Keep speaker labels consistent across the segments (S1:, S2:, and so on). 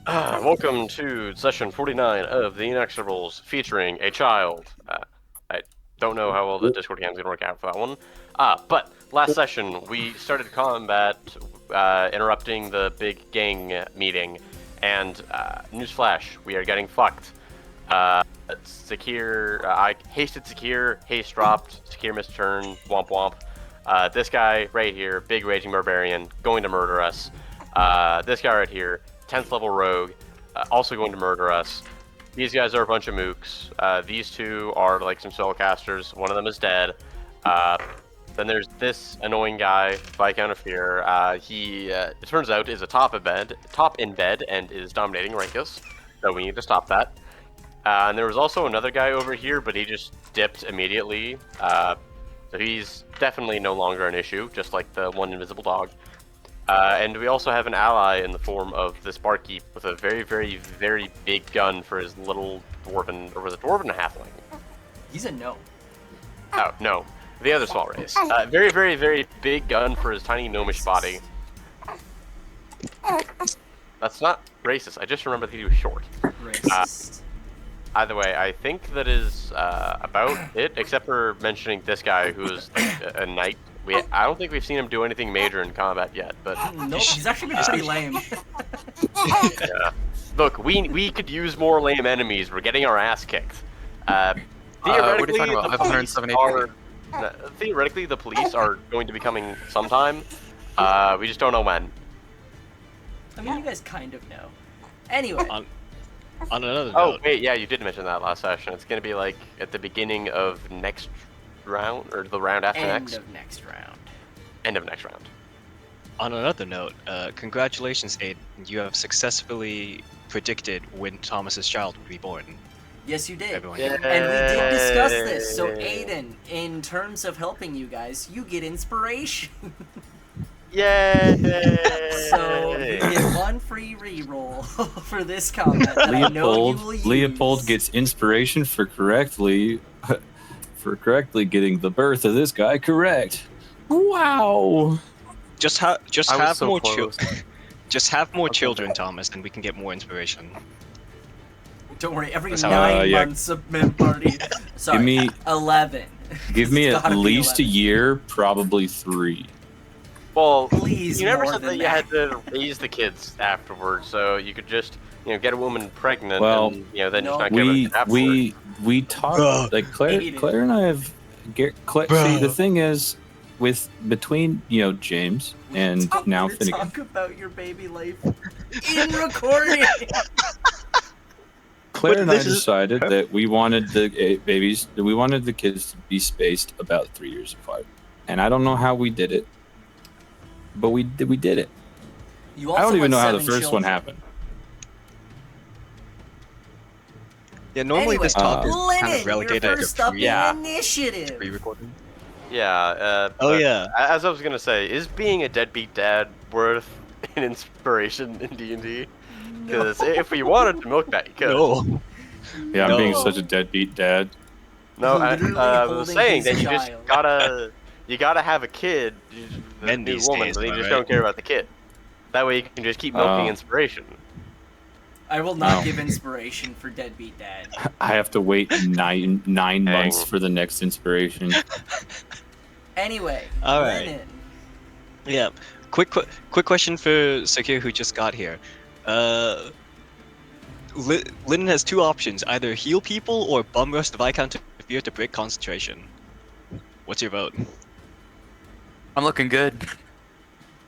S1: Welcome to session 49 of the Inexorables featuring a child. I don't know how well the Discord cam's gonna work out for that one. But last session we started combat, interrupting the big gang meeting, and newsflash, we are getting fucked. Secure, I hasted Secure, haste dropped, Secure missed turn, womp womp. This guy right here, big raging barbarian, going to murder us. This guy right here, 10th level rogue, also going to murder us. These guys are a bunch of mooks. These two are like some spellcasters. One of them is dead. Then there's this annoying guy, Viscount of Fear. He, it turns out, is a top in bed, and is dominating Rankus. So we need to stop that. And there was also another guy over here, but he just dipped immediately. So he's definitely no longer an issue, just like the one invisible dog. And we also have an ally in the form of this barkeep with a very, very, very big gun for his little dwarven, or was it dwarven halfling?
S2: He's a gnome.
S1: Oh, no. The other small race. Very, very, very big gun for his tiny gnomish body. That's not racist, I just remember that he was short.
S2: Racist.
S1: Either way, I think that is about it, except for mentioning this guy who's like a knight. I don't think we've seen him do anything major in combat yet, but...
S2: Nope, he's actually been pretty lame.
S1: Yeah. Look, we could use more lame enemies. We're getting our ass kicked. Theoretically, theoretically, the police are going to be coming sometime. We just don't know when.
S2: I mean, you guys kind of know. Anyway.
S3: On another note.
S1: Oh, wait, yeah, you did mention that last session. It's going to be like at the beginning of next round, or the round after next?
S2: End of next round.
S1: End of next round.
S3: On another note, congratulations, Aiden. You have successfully predicted when Thomas's child would be born.
S2: Yes, you did.
S3: Everyone.
S2: And we did discuss this. So, Aiden, in terms of helping you guys, you get inspiration.
S1: Yay!
S2: So, you get one free reroll for this combat that I know you will use.
S4: Leopold gets inspiration for correctly getting the birth of this guy correct. Wow!
S3: Just have
S5: so
S3: more
S5: close.
S3: Just have more children, Thomas, and we can get more inspiration.
S2: Don't worry, every
S3: That's
S2: 9
S4: yeah.
S2: months of party. Sorry,
S4: Give me
S2: 11.
S4: Give me
S2: It's
S4: at
S2: gotta be
S4: least a
S2: 11.
S4: year, probably 3.
S1: Well,
S2: Please,
S1: you never
S2: more
S1: said that
S2: than
S1: you had to raise the kids afterwards, so you could just, get a woman pregnant,
S4: Well,
S1: and then
S2: no.
S1: just not give it afterwards.
S4: We talked like Claire and I have. See, the thing is, between James and now Finnegan.
S2: Talk about your baby life in recording.
S4: Claire and I
S3: this is-
S4: decided that we wanted the kids to be spaced about 3 years apart, and I don't know how we did it, but we did it.
S2: You
S4: I
S2: also
S4: don't even know
S2: want
S4: how the
S2: 7
S4: first one
S2: children.
S4: happened.
S3: Yeah, normally
S2: Anyway,
S3: this talk is kind
S2: Lennon,
S3: of relegated
S2: you're first up
S3: to
S2: in initiative.
S3: pre-recording.
S1: Yeah.
S3: Oh
S1: but
S3: yeah.
S1: As I was gonna say, is being a deadbeat dad worth an inspiration in D&D? Because if we wanted to milk that, you could.
S3: No.
S4: Yeah, I'm being
S2: No.
S4: such a deadbeat dad.
S1: No,
S2: Literally
S1: I was
S2: holding
S1: saying
S2: his
S1: that you just
S2: child.
S1: gotta have a kid, the
S3: Men
S1: new
S3: these
S1: woman,
S3: days,
S1: but you
S3: am I
S1: just
S3: right?
S1: don't care about the kid. That way you can just keep milking
S4: Oh.
S1: inspiration.
S2: I will not
S4: No.
S2: give inspiration for deadbeat dad.
S4: I have to wait nine months
S1: Dang.
S4: for the next inspiration.
S2: Anyway,
S3: All right.
S2: Lennon.
S3: Yeah. Quick question for Sakir who just got here. Lynn has 2 options: either heal people or bum rush the Viscount of Fear to break concentration. What's your vote?
S5: I'm looking good.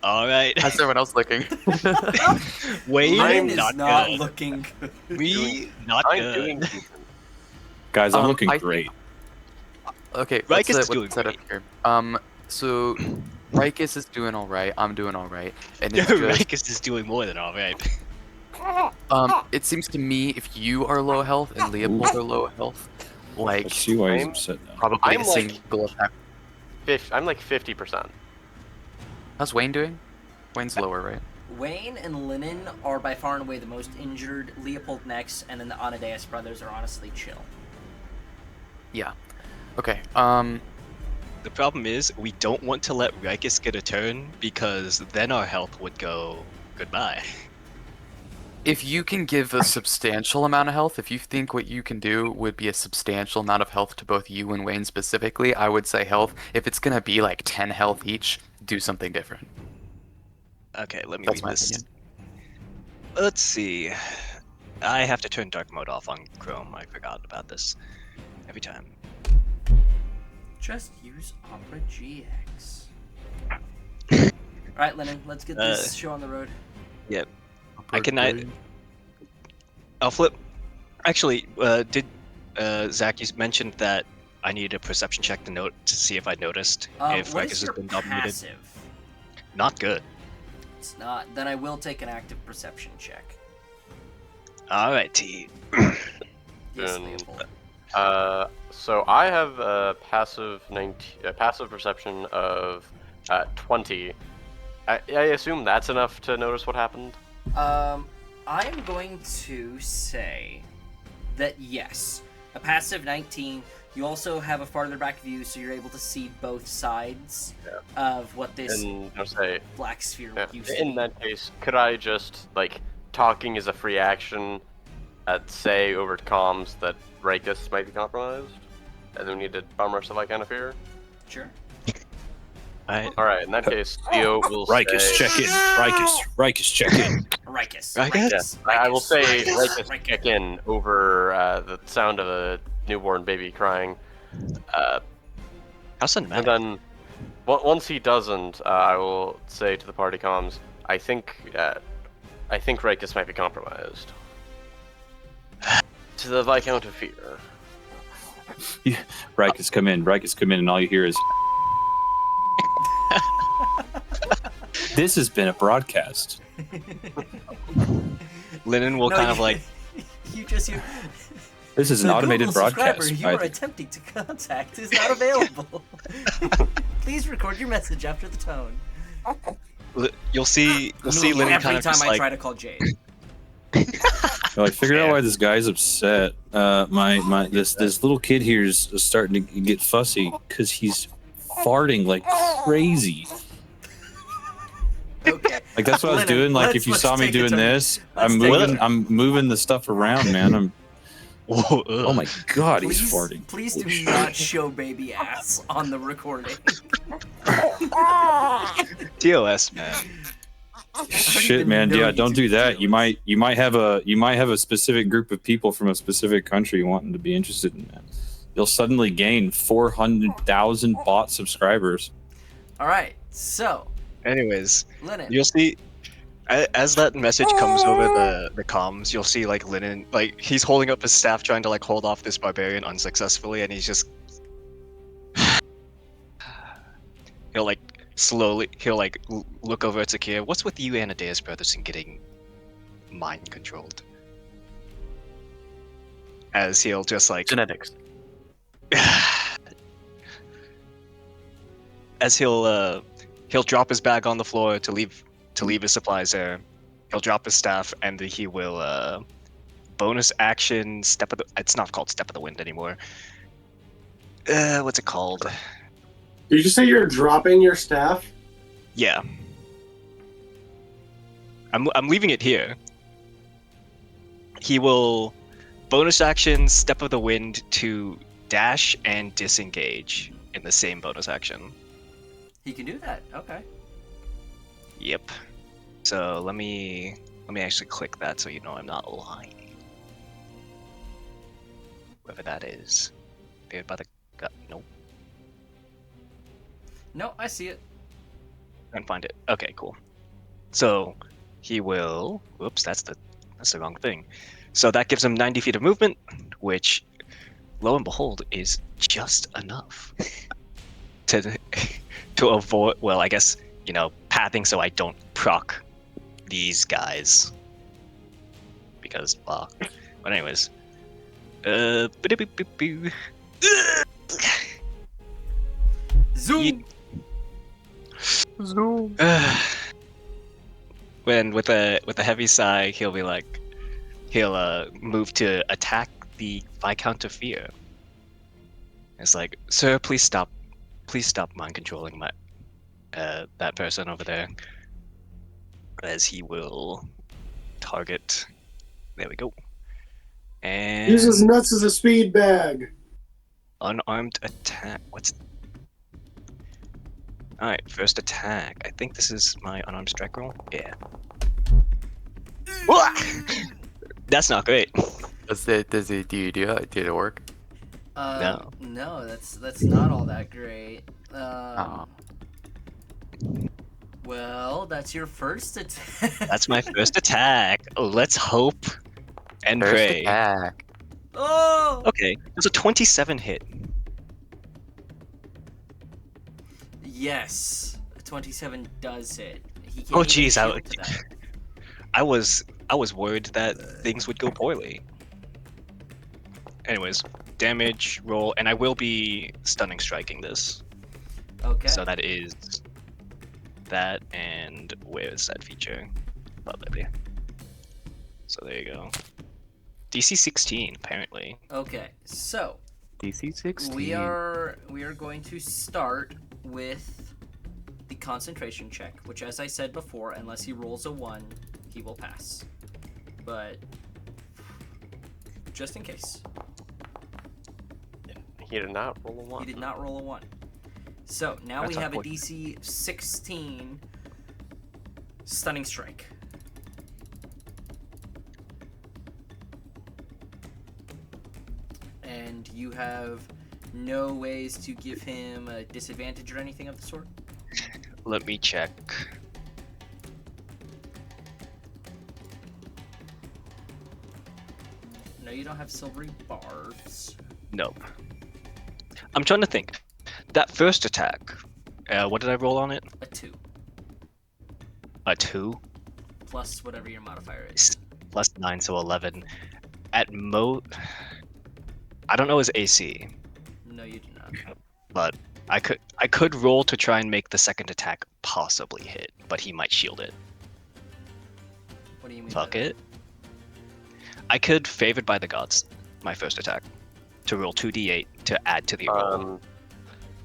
S3: All right.
S5: How's everyone else looking?
S3: Wayne,
S2: Lennon is
S3: not
S2: not
S3: good.
S2: looking good.
S3: Me, not
S1: I'm
S3: good.
S1: doing
S4: Guys, I'm
S5: Um,
S4: looking
S5: I-
S4: great.
S5: Okay,
S3: Rikus
S5: let's
S3: is
S5: set
S3: doing
S5: up
S3: great.
S5: here. So Rikus is doing all right. I'm doing all right, and it's just,
S3: Rikus is doing more than all right.
S5: it seems to me if you are low health and Leopold are low health, like
S4: Let's see why he's
S1: I'm-
S4: upset now.
S5: probably
S1: I'm
S5: a
S1: like-
S5: single attack.
S1: I'm like 50%.
S5: How's Wayne doing? Wayne's lower, right?
S2: Wayne and Lennon are by far and away the most injured. Leopold next, and then the Anadeus brothers are honestly chill.
S5: Yeah. Okay.
S3: The problem is we don't want to let Rikus get a turn because then our health would go goodbye.
S5: If you can give a substantial amount of health, if you think what you can do would be a substantial amount of health to both you and Wayne specifically, I would say health. If it's gonna be like 10 health each, do something different.
S3: Okay, let me
S5: That's
S3: read
S5: my
S3: this.
S5: opinion.
S3: Let's see. I have to turn dark mode off on Chrome. I forgot about this every time.
S2: Just use Opera GX. Alright, Lennon, let's get this show on the road.
S3: Yep. I'll flip. Actually, did Zach, you mentioned that I needed a perception check to note to see if I noticed if
S2: What
S3: Vegas
S2: is
S3: has
S2: your
S3: been dominated.
S2: passive?
S3: Not good.
S2: It's not. Then I will take an active perception check.
S3: Alright, T.
S2: Yes,
S1: Um,
S2: Leopold.
S1: So I have a passive passive perception of 20. I assume that's enough to notice what happened.
S2: I am going to say that yes, a passive 19. You also have a farther back view, so you're able to see both sides of what this
S1: And I'll say,
S2: black sphere
S1: yeah,
S2: used to
S1: in
S2: be.
S1: that case, could I just like talking as a free action, say over comms that Rakus might be compromised, and then we need to bomb rush the Viscount of Fear?
S2: Sure.
S3: Alright.
S1: All right, in that case, Theo will
S4: Rikus,
S1: say.
S4: check in. Rikus, check in.
S2: Rikus.
S3: Rikus?
S1: Yes, I will say
S2: Rikus.
S1: Rakus check in over the sound of a newborn baby crying.
S3: How
S1: And
S3: cinematic.
S1: then, once he doesn't, I will say to the party comms, I think Rakus might be compromised. To the Viscount of Fear.
S4: Rikus, come in. Rikus, come in, and all you hear is. This has been a broadcast.
S3: Lennon will
S2: No,
S3: kind of
S2: you-
S3: like
S2: You just hear.
S4: This is an
S2: The
S4: automated
S2: Google subscriber
S4: broadcast.
S2: you are attempting to contact is not available. Please record your message after the tone.
S3: you'll see Lennon
S2: Every
S3: kind of
S2: time
S3: just
S2: I
S3: like
S2: try to call Jade.
S4: Well, I figured out why this guy's upset. This little kid here is starting to get fussy because he's farting like crazy.
S2: Okay.
S4: Like that's what I was
S2: Lennon,
S4: doing. Like if you
S2: let's
S4: saw me
S2: take a
S4: doing
S2: turn.
S4: this,
S2: Let's take a-
S4: I'm moving the stuff around, man.
S3: Whoa,
S4: Oh my god,
S2: Please,
S4: he's farting.
S2: please
S4: Holy
S2: do
S4: shit.
S2: not show baby ass on the recording.
S3: TOS, man.
S4: Shit,
S2: even
S4: man.
S2: know
S4: Yeah,
S2: you
S4: don't
S2: two
S4: do that.
S2: do
S4: You might have a specific group of people from a specific country wanting to be interested in that. You'll suddenly gain 400,000 bot subscribers.
S2: All right, so
S3: Anyways,
S2: Lennon.
S3: you'll see as that message comes over the comms, you'll see like Lennon, like he's holding up his staff trying to like hold off this barbarian unsuccessfully, and he's just he'll like look over at Zakir. What's with you, Anadeus brothers, and getting mind controlled? As he'll just like
S5: Genetics.
S3: as he'll drop his bag on the floor to leave his supplies there. He'll drop his staff and he will bonus action step of the. It's not called step of the wind anymore. What's it called?
S6: Did you say you're dropping your staff?
S3: Yeah. I'm leaving it here. He will bonus action step of the wind to dash and disengage in the same bonus action.
S2: He can do that. Okay.
S3: Yep. So let me actually click that so you know I'm not lying. Whoever that is. They're by the gut. Nope.
S2: No, I see it.
S3: Can't find it. Okay, cool. So he will. Whoops, that's the wrong thing. So that gives him 90 feet of movement, which, lo and behold, is just enough to avoid. Well, I guess pathing so I don't proc these guys because blah. But anyways,
S2: Zoom.
S5: Zoom.
S3: when with a heavy sigh, he'll be like, he'll move to attack the Viscount of Fear. It's like, sir, please stop mind controlling my that person over there, as he will target. There we go. And
S6: Uses nuts as a speed bag.
S3: unarmed attack. What's... Alright, first attack. I think this is my unarmed strike roll. Yeah. Wah! That's not great.
S5: Did it work?
S3: No.
S2: No, that's not all that great.
S5: Oh.
S2: Well, that's your first attack.
S3: That's my first attack. Oh, let's hope and
S5: First
S3: pray.
S5: attack.
S2: Oh!
S3: Okay, there's a 27 hit.
S2: Yes, a 27 does hit. He can't
S3: Oh,
S2: even
S3: jeez,
S2: shield to that.
S3: I was worried that things would go poorly. Anyways, damage roll, and I will be stunning striking this.
S2: Okay.
S3: So that is that, and where is that feature? Above there. So there you go. DC 16, apparently.
S2: Okay, so
S5: DC 16.
S2: we are going to start with the concentration check, which, as I said before, unless he rolls a 1, he will pass. But just in case,
S1: He did not roll a 1.
S2: he did not roll a 1. So now
S3: That's
S2: we have a
S3: unfortunate.
S2: DC 16 stunning strike. And you have no ways to give him a disadvantage or anything of the sort?
S3: Let me check.
S2: No, you don't have silvery barbs.
S3: Nope. I'm trying to think. That first attack, what did I roll on it?
S2: A 2,
S3: A 2
S2: plus whatever your modifier is.
S3: plus 9, so 11. At I don't know his AC,
S2: No, you do not.
S3: but I could roll to try and make the second attack possibly hit, but he might shield it.
S2: What do you mean?
S3: Fuck
S2: by that?
S3: it. I could favored by the gods, my first attack, to roll 2d8 to add to the roll.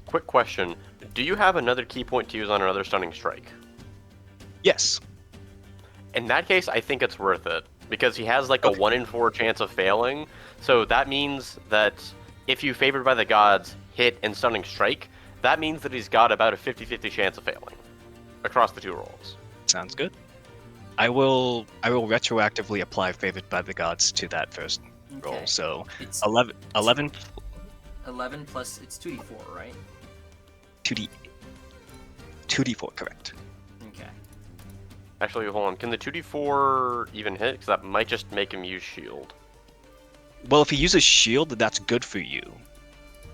S1: Quick question. Do you have another key point to use on another stunning strike?
S3: Yes.
S1: In that case, I think it's worth it. Because he has like
S3: Okay.
S1: a 1 in 4 chance of failing. So that means that if you favored by the gods hit and stunning strike, that means that he's got about a 50-50 chance of failing across the 2 rolls.
S3: Sounds good. I will retroactively apply favored by the gods to that first roll.
S2: Okay.
S3: So
S2: It's
S3: 11
S2: 11 plus, it's 2d4, right?
S3: 2d4, correct.
S2: Okay.
S1: Actually, hold on. Can the 2d4 even hit? Because that might just make him use shield.
S3: Well, if he uses shield, that's good for you.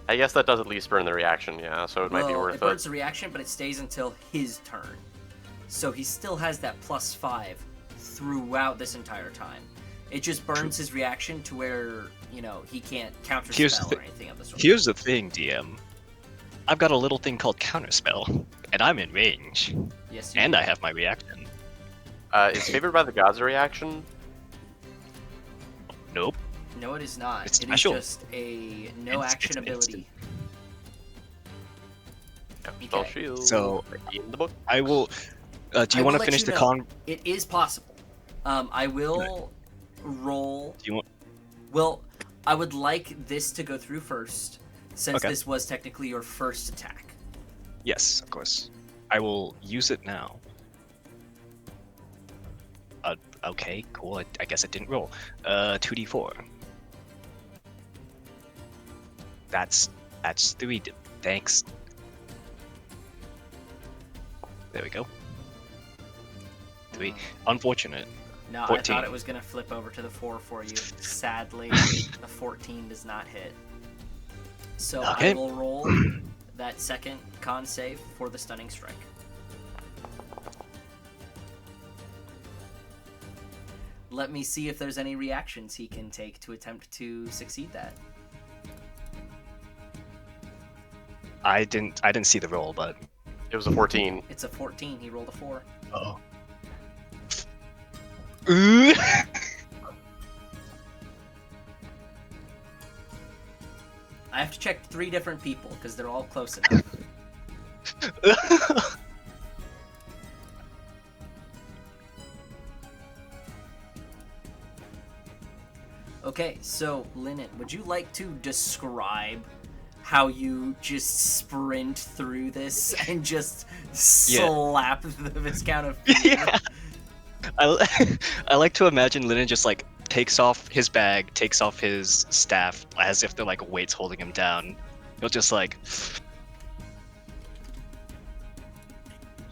S1: I guess that does at least burn the reaction, yeah, so it might be
S2: Well,
S1: worth
S2: it
S1: it.
S2: burns the reaction, but it stays until his turn. So he still has that +5 throughout this entire time. It just burns his reaction to where, he can't counter
S3: Here's
S2: spell
S3: the
S2: or anything of the sort.
S3: Here's the thing, DM. I've got a little thing called counterspell, and I'm in range,
S2: Yes, you
S3: and
S2: do.
S3: I have my reaction.
S1: Is favored by the gods a reaction?
S3: Nope.
S2: No, it is not.
S3: It's
S2: It is
S3: special.
S2: just a no
S3: It's
S2: action ability.
S1: Yeah, spell
S2: Okay.
S1: shield.
S3: So-
S1: in the book.
S3: I will. Do
S2: I
S3: you
S2: will
S3: want to
S2: let
S3: finish
S2: you
S3: the
S2: know.
S3: con?
S2: It is possible. I will roll.
S3: Do you want?
S2: Well, I would like this to go through first, since
S3: Okay.
S2: this was technically your first attack.
S3: Yes, of course. I will use it now. Okay, cool. I guess it didn't roll. 2d4. That's 3. Thanks. There we go. 3. Unfortunate.
S2: No, I
S3: 14.
S2: thought it was gonna flip over to the 4 for you. Sadly, the 14 does not hit. So
S3: Okay.
S2: I will roll that second con save for the stunning strike. Let me see if there's any reactions he can take to attempt to succeed that.
S3: I didn't see the roll, but
S1: It was a 14.
S2: It's a 14. He rolled a 4.
S3: oh.
S2: I have to check 3 different people because they're all close enough. Okay, so Linen, would you like to describe how you just sprint through this and just slap the Viscount of Fear?
S3: Yeah. I like to imagine Linen just like takes off his bag, takes off his staff as if they're like weights holding him down. He'll just like,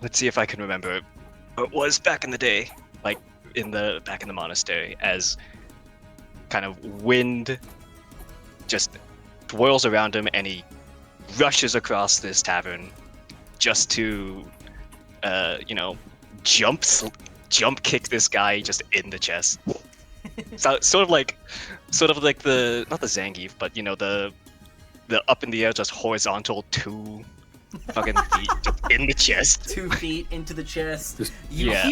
S3: let's see if I can remember what it was back in the day, like back in the monastery, as kind of wind just swirls around him and he rushes across this tavern just to, jump kick this guy just in the chest. So, sort of like the, not the Zangief, but the up in the air, just horizontal 2 fucking feet just in the chest.
S2: 2 feet into the chest.
S3: Yeah.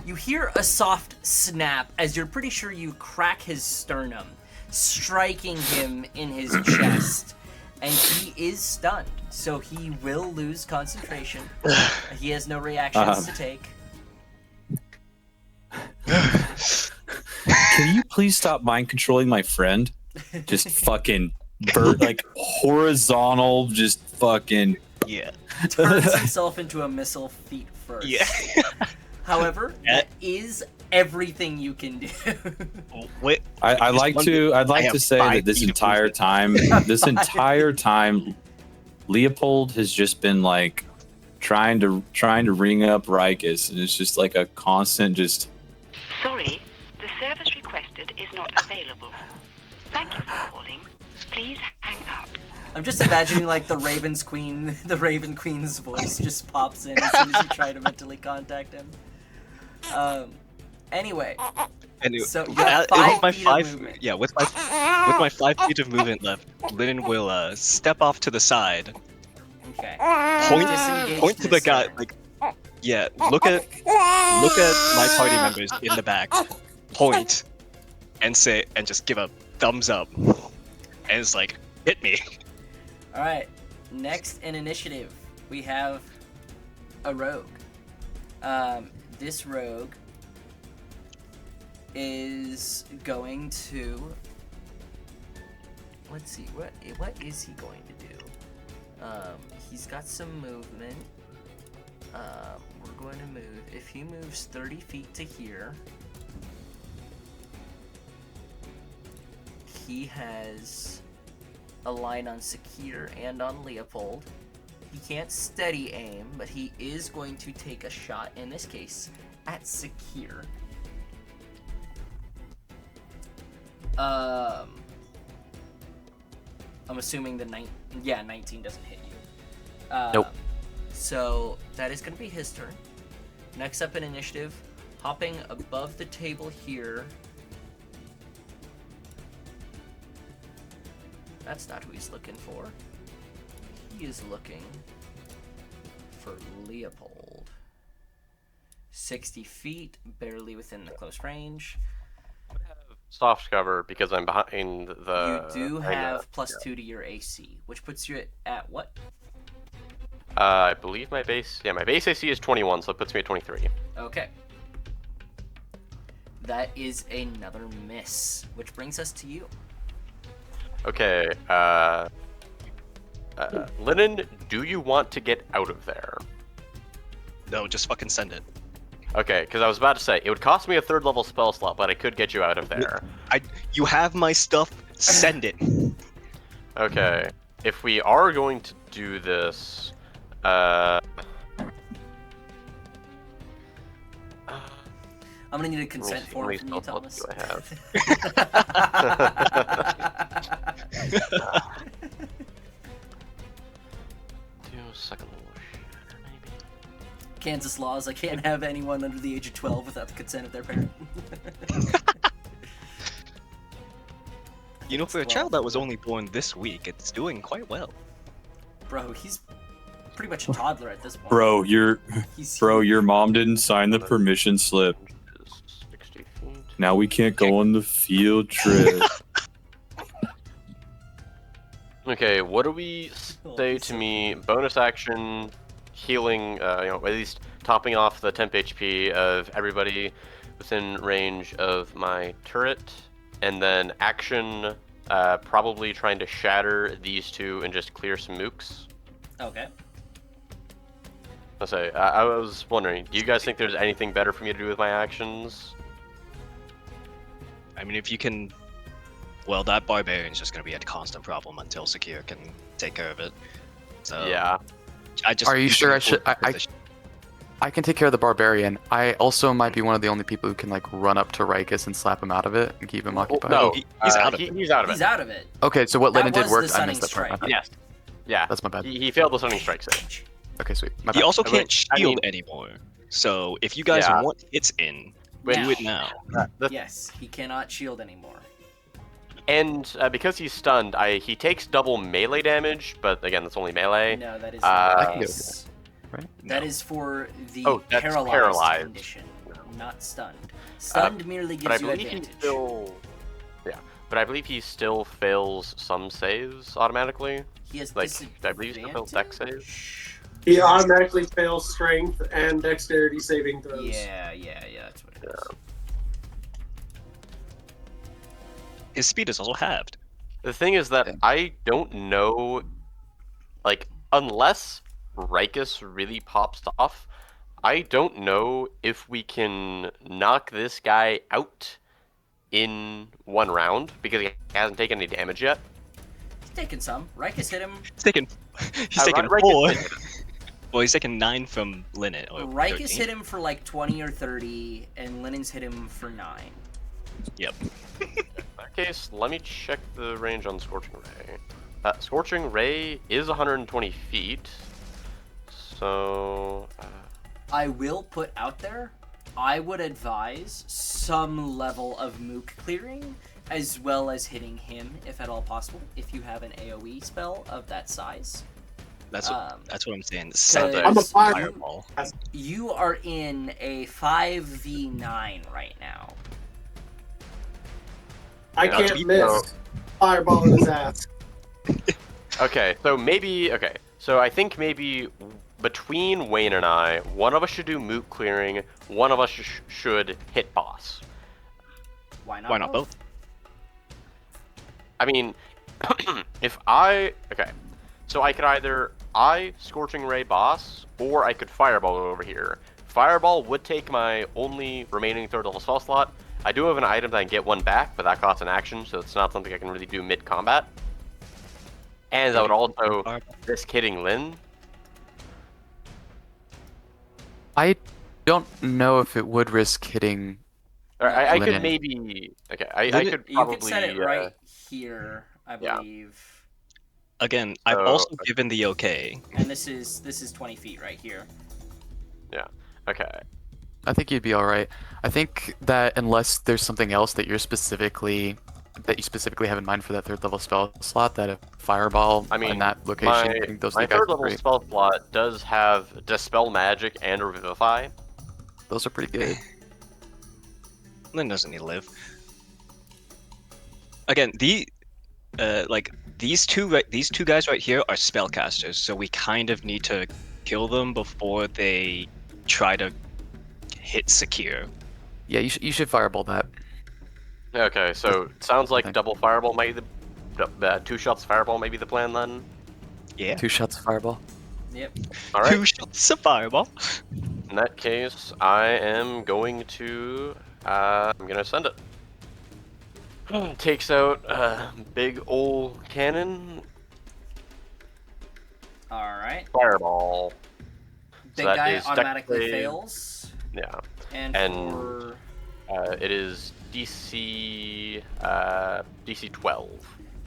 S2: You hear a soft snap as you're pretty sure you crack his sternum, striking him in his chest, and he is stunned, so he will lose concentration. He has no reactions to take.
S4: Can you please stop mind controlling my friend? Just fucking like horizontal, just fucking.
S3: Yeah.
S2: Turns himself into a missile feet first.
S3: Yeah.
S2: However, that is everything you can do.
S3: Wait.
S4: I'd like to say that this entire time, Leopold has just been like trying to ring up Rikus, and it's just like a constant just.
S7: Sorry, the service requested is not available. Thank you for calling. Please hang up.
S2: I'm just imagining like the Raven Queen's voice just pops in as soon as you try to mentally contact him. Anyway, so you have 5 feet of movement.
S3: Yeah, with my 5 feet of movement left, Linen will step off to the side,
S2: Okay.
S3: point to the guy, like, yeah, look at my party members in the back, point, and just give a thumbs up, and it's like, hit me.
S2: All right. Next in initiative, we have a rogue. This rogue is going to. Let's see, what is he going to do? He's got some movement. We're going to move. If he moves 30 feet to here, he has a line on Sakir and on Leopold. He can't steady aim, but he is going to take a shot, in this case, at Sakir. I'm assuming 19 doesn't hit you.
S5: Nope.
S2: So that is going to be his turn. Next up in initiative, hopping above the table here. That's not who he's looking for. He is looking for Leopold. 60 feet, barely within the close range.
S1: Soft cover because I'm behind the.
S2: You do have +2 to your AC, which puts you at what?
S1: I believe my base AC is 21, so it puts me at 23.
S2: Okay. That is another miss, which brings us to you.
S1: Okay, Linen, do you want to get out of there?
S3: No, just fucking send it.
S1: Okay, because I was about to say, it would cost me a 3rd level spell slot, but I could get you out of there.
S3: You have my stuff, send it.
S1: Okay, if we are going to do this,
S2: I'm gonna need a consent form from you, Thomas.
S1: Do I have? Second level shatter, maybe.
S2: Kansas laws, I can't have anyone under the age of 12 without the consent of their parent.
S3: You know, for a child that was only born this week, it's doing quite well.
S2: Bro, he's pretty much a toddler at this point.
S4: Bro, your
S2: He's
S4: mom didn't sign the permission slip.
S1: 60 feet.
S4: Now we can't go on the field trip.
S1: Okay, what do we say to me? Bonus action, healing, at least topping off the temp HP of everybody within range of my turret. and then action, probably trying to shatter these two and just clear some mooks.
S2: Okay.
S1: Let's say, I was wondering, do you guys think there's anything better for me to do with my actions?
S3: I mean, if you can, well, that barbarian's just gonna be a constant problem until Secure can take care of it. So
S1: Yeah.
S3: I just.
S5: Are you sure I should?
S3: I
S5: I can take care of the barbarian. I also might be one of the only people who can like run up to Rikus and slap him out of it and keep him occupied.
S1: No,
S3: he's out of it.
S1: He's out of it.
S2: He's out of it.
S5: Okay, so what
S2: That
S5: Lennon did
S2: was
S5: worked.
S2: the
S5: I
S2: stunning
S5: missed that part.
S2: strike.
S5: Okay.
S1: Yes. Yeah.
S5: That's my bad.
S1: He failed the stunning strike save.
S5: Okay, sweet. My
S3: He
S5: bad.
S3: also
S1: Wait,
S3: can't
S1: I
S3: shield
S1: mean-
S3: anymore. So if you guys
S1: Yeah.
S3: want hits in,
S1: Wait,
S3: do it now.
S2: Yes, he cannot shield anymore.
S1: And because he's stunned, he takes double melee damage, but again, that's only melee.
S2: No, that is
S1: I
S5: can do
S2: nice.
S5: Right?
S2: That
S3: No.
S2: is for the
S1: Oh, that's paralyzed.
S2: condition, not stunned. Stunned merely
S1: But I
S2: gives you
S1: believe
S2: advantage.
S1: he still. Yeah. But I believe he still fails some saves automatically.
S2: He has
S1: like, I believe he still fails dex
S2: disadvantage.
S6: He automatically fails strength and dexterity saving throws.
S2: Yeah, that's what it is.
S3: His speed is also halved.
S1: The thing is that I don't know, like, unless Rikus really pops off, I don't know if we can knock this guy out in one round because he hasn't taken any damage yet.
S2: He's taking some. Rikus hit him.
S3: He's taking
S1: Rikus
S3: 4.
S1: hit him.
S3: Well, he's taking 9 from Linnet. Or
S2: Rikus
S3: 13.
S2: hit him for like 20 or 30, and Lennon's hit him for 9.
S3: Yep.
S1: In that case, let me check the range on Scorching Ray. Scorching Ray is 120 feet, so...
S2: I will put out there, I would advise some level of mook clearing, as well as hitting him, if at all possible, if you have an AoE spell of that size.
S3: That's what I'm saying.
S6: I'm a fire-
S3: Fireball.
S2: You are in a 5v9 right now.
S6: I
S1: Yeah,
S6: can't
S1: to be-
S6: miss. Fireball in his ass.
S1: Okay, so maybe... Okay, so I think maybe between Wayne and I, one of us should do moot clearing, one of us should hit boss.
S2: Why not?
S3: Why not both?
S1: I mean, if I... Okay, so I could either Scorching Ray boss, or I could Fireball over here. Fireball would take my only remaining third level spell slot. I do have an item that I can get one back, but that costs an action, so it's not something I can really do mid-combat. And I would also risk hitting Lynn.
S5: I don't know if it would risk hitting.
S1: Or I could
S5: Lynn.
S1: maybe... Okay, I
S3: Lynn-
S1: could
S2: You
S1: probably...
S2: can set it right here, I
S1: yeah.
S2: believe.
S3: Again, I've
S1: So-
S3: also given the okay.
S2: And this is 20 feet right here.
S1: Okay.
S5: I think you'd be all right. I think that unless there's something else that you specifically have in mind for that third level spell slot, that a fireball
S1: I mean,
S5: in that location, I think those
S1: my
S5: two guys
S1: third
S5: are
S1: level
S5: great.
S1: spell slot does have Dispel Magic and Revivify.
S5: Those are pretty good.
S3: Lynn doesn't need to live. Again, these two guys right here are spellcasters, so we kind of need to kill them before they try to hit Secure.
S5: Yeah, you should fireball that.
S1: Okay, so it sounds like
S5: Okay.
S1: double Fireball might be the... 2 shots Fireball may be the plan then?
S3: Yeah.
S5: 2 shots of fireball.
S2: Yep.
S1: Alright.
S3: 2 shots of fireball.
S1: In that case, I am going to... I'm gonna send it. Takes out a big old cannon.
S2: Alright.
S1: Fireball.
S2: Big
S1: that
S2: guy
S1: is
S2: automatically
S1: dex save.
S2: fails.
S1: Yeah.
S2: And
S1: And-
S2: for...
S1: It is DC 12.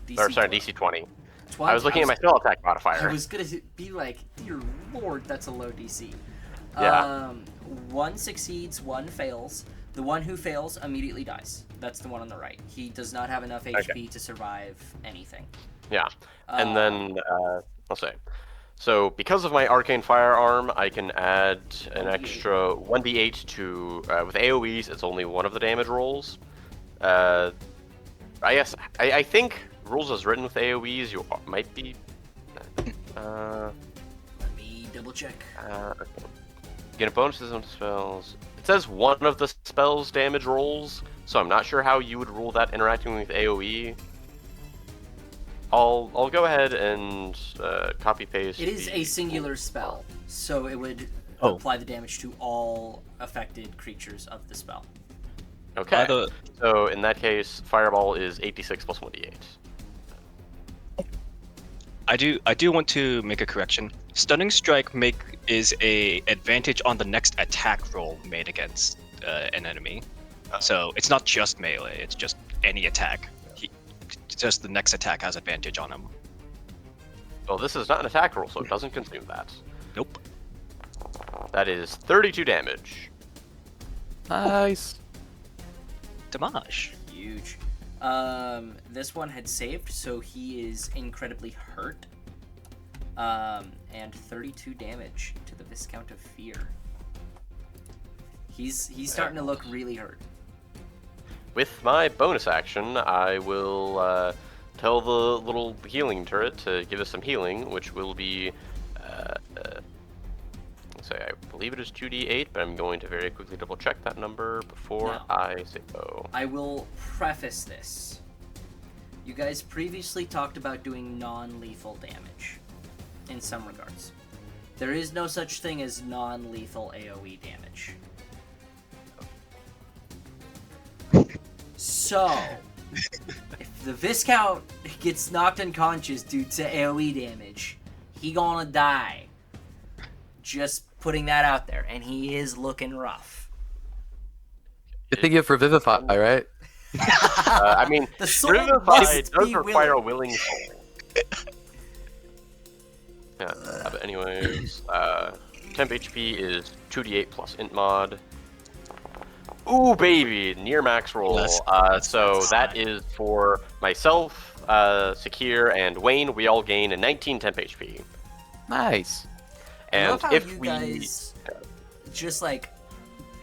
S2: DC
S1: Or sorry,
S2: 12.
S1: DC 20.
S2: 20?
S1: I was looking at my spell attack
S2: I
S1: modifier.
S2: was gonna be like, dear lord, that's a low DC.
S1: Yeah.
S2: One succeeds, one fails. The one who fails immediately dies. That's the one on the right. He does not have enough HP to survive anything.
S1: Yeah. And then, let's say. So, because of my Arcane Firearm, I can add an
S2: 1d8.
S1: extra 1d8 to... with AoEs, it's only one of the damage rolls. I guess... I think rules as written with AoEs, you might be...
S2: Let me double check.
S1: get bonuses on spells. It says one of the spells damage rolls, so I'm not sure how you would rule that interacting with AoE. I'll go ahead and copy paste.
S2: It is a singular spell, so it would apply the damage to all affected creatures of the spell.
S1: Okay. So in that case, Fireball is 8d6 plus 1d8.
S3: I do want to make a correction. Stunning Strike is a advantage on the next attack roll made against an enemy. So it's not just melee, it's just any attack. Just the next attack has advantage on him.
S1: Well, this is not an attack roll, so it doesn't consume that.
S3: Nope.
S1: That is 32 damage.
S5: Nice.
S3: Damage.
S2: Huge. This one had saved, so he is incredibly hurt. And 32 damage to the Viscount of Fear. He's starting to look really hurt.
S1: With my bonus action, I will tell the little healing turret to give us some healing, which will be, I believe it is 2d8, but I'm going to very quickly double check that number before I say go.
S2: I will preface this. You guys previously talked about doing non-lethal damage, in some regards. There is no such thing as non-lethal AoE damage. So, if the Viscount gets knocked unconscious due to AoE damage, he gonna die. Just putting that out there, and he is looking rough.
S5: You're thinking of Revivify, right?
S1: I mean,
S2: The soul
S1: Revivify
S2: must
S1: does
S2: be
S1: require a
S2: willing.
S1: willing soul. Yeah, but anyways, temp HP is 2d8 plus int mod. Ooh, baby, near max roll. So that is for myself, Sakir, and Wayne. We all gain a 19 temp HP.
S5: Nice.
S2: I love
S1: And
S2: how
S1: if
S2: you
S1: we
S2: guys just like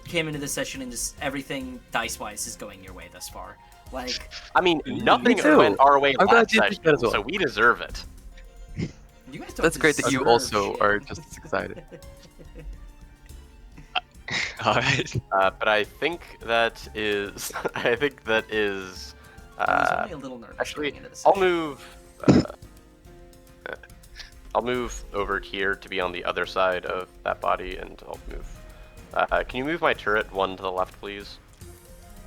S2: came into the session and just everything dice-wise is going your way thus far. Like,
S1: I mean, nothing
S5: too.
S1: went our way
S5: I'm glad
S1: last
S5: you think
S1: session,
S5: that as well.
S1: so we deserve it.
S2: you guys don't
S5: That's great that you
S2: deserve
S5: also
S2: shit.
S5: are just as excited.
S3: Alright.
S1: But I think that is. I think that is.
S2: I was only a little nervous
S1: Actually,
S2: going into the
S1: I'll
S2: session.
S1: move. I'll move over here to be on the other side of that body, and I'll move. Can you move my turret one to the left, please?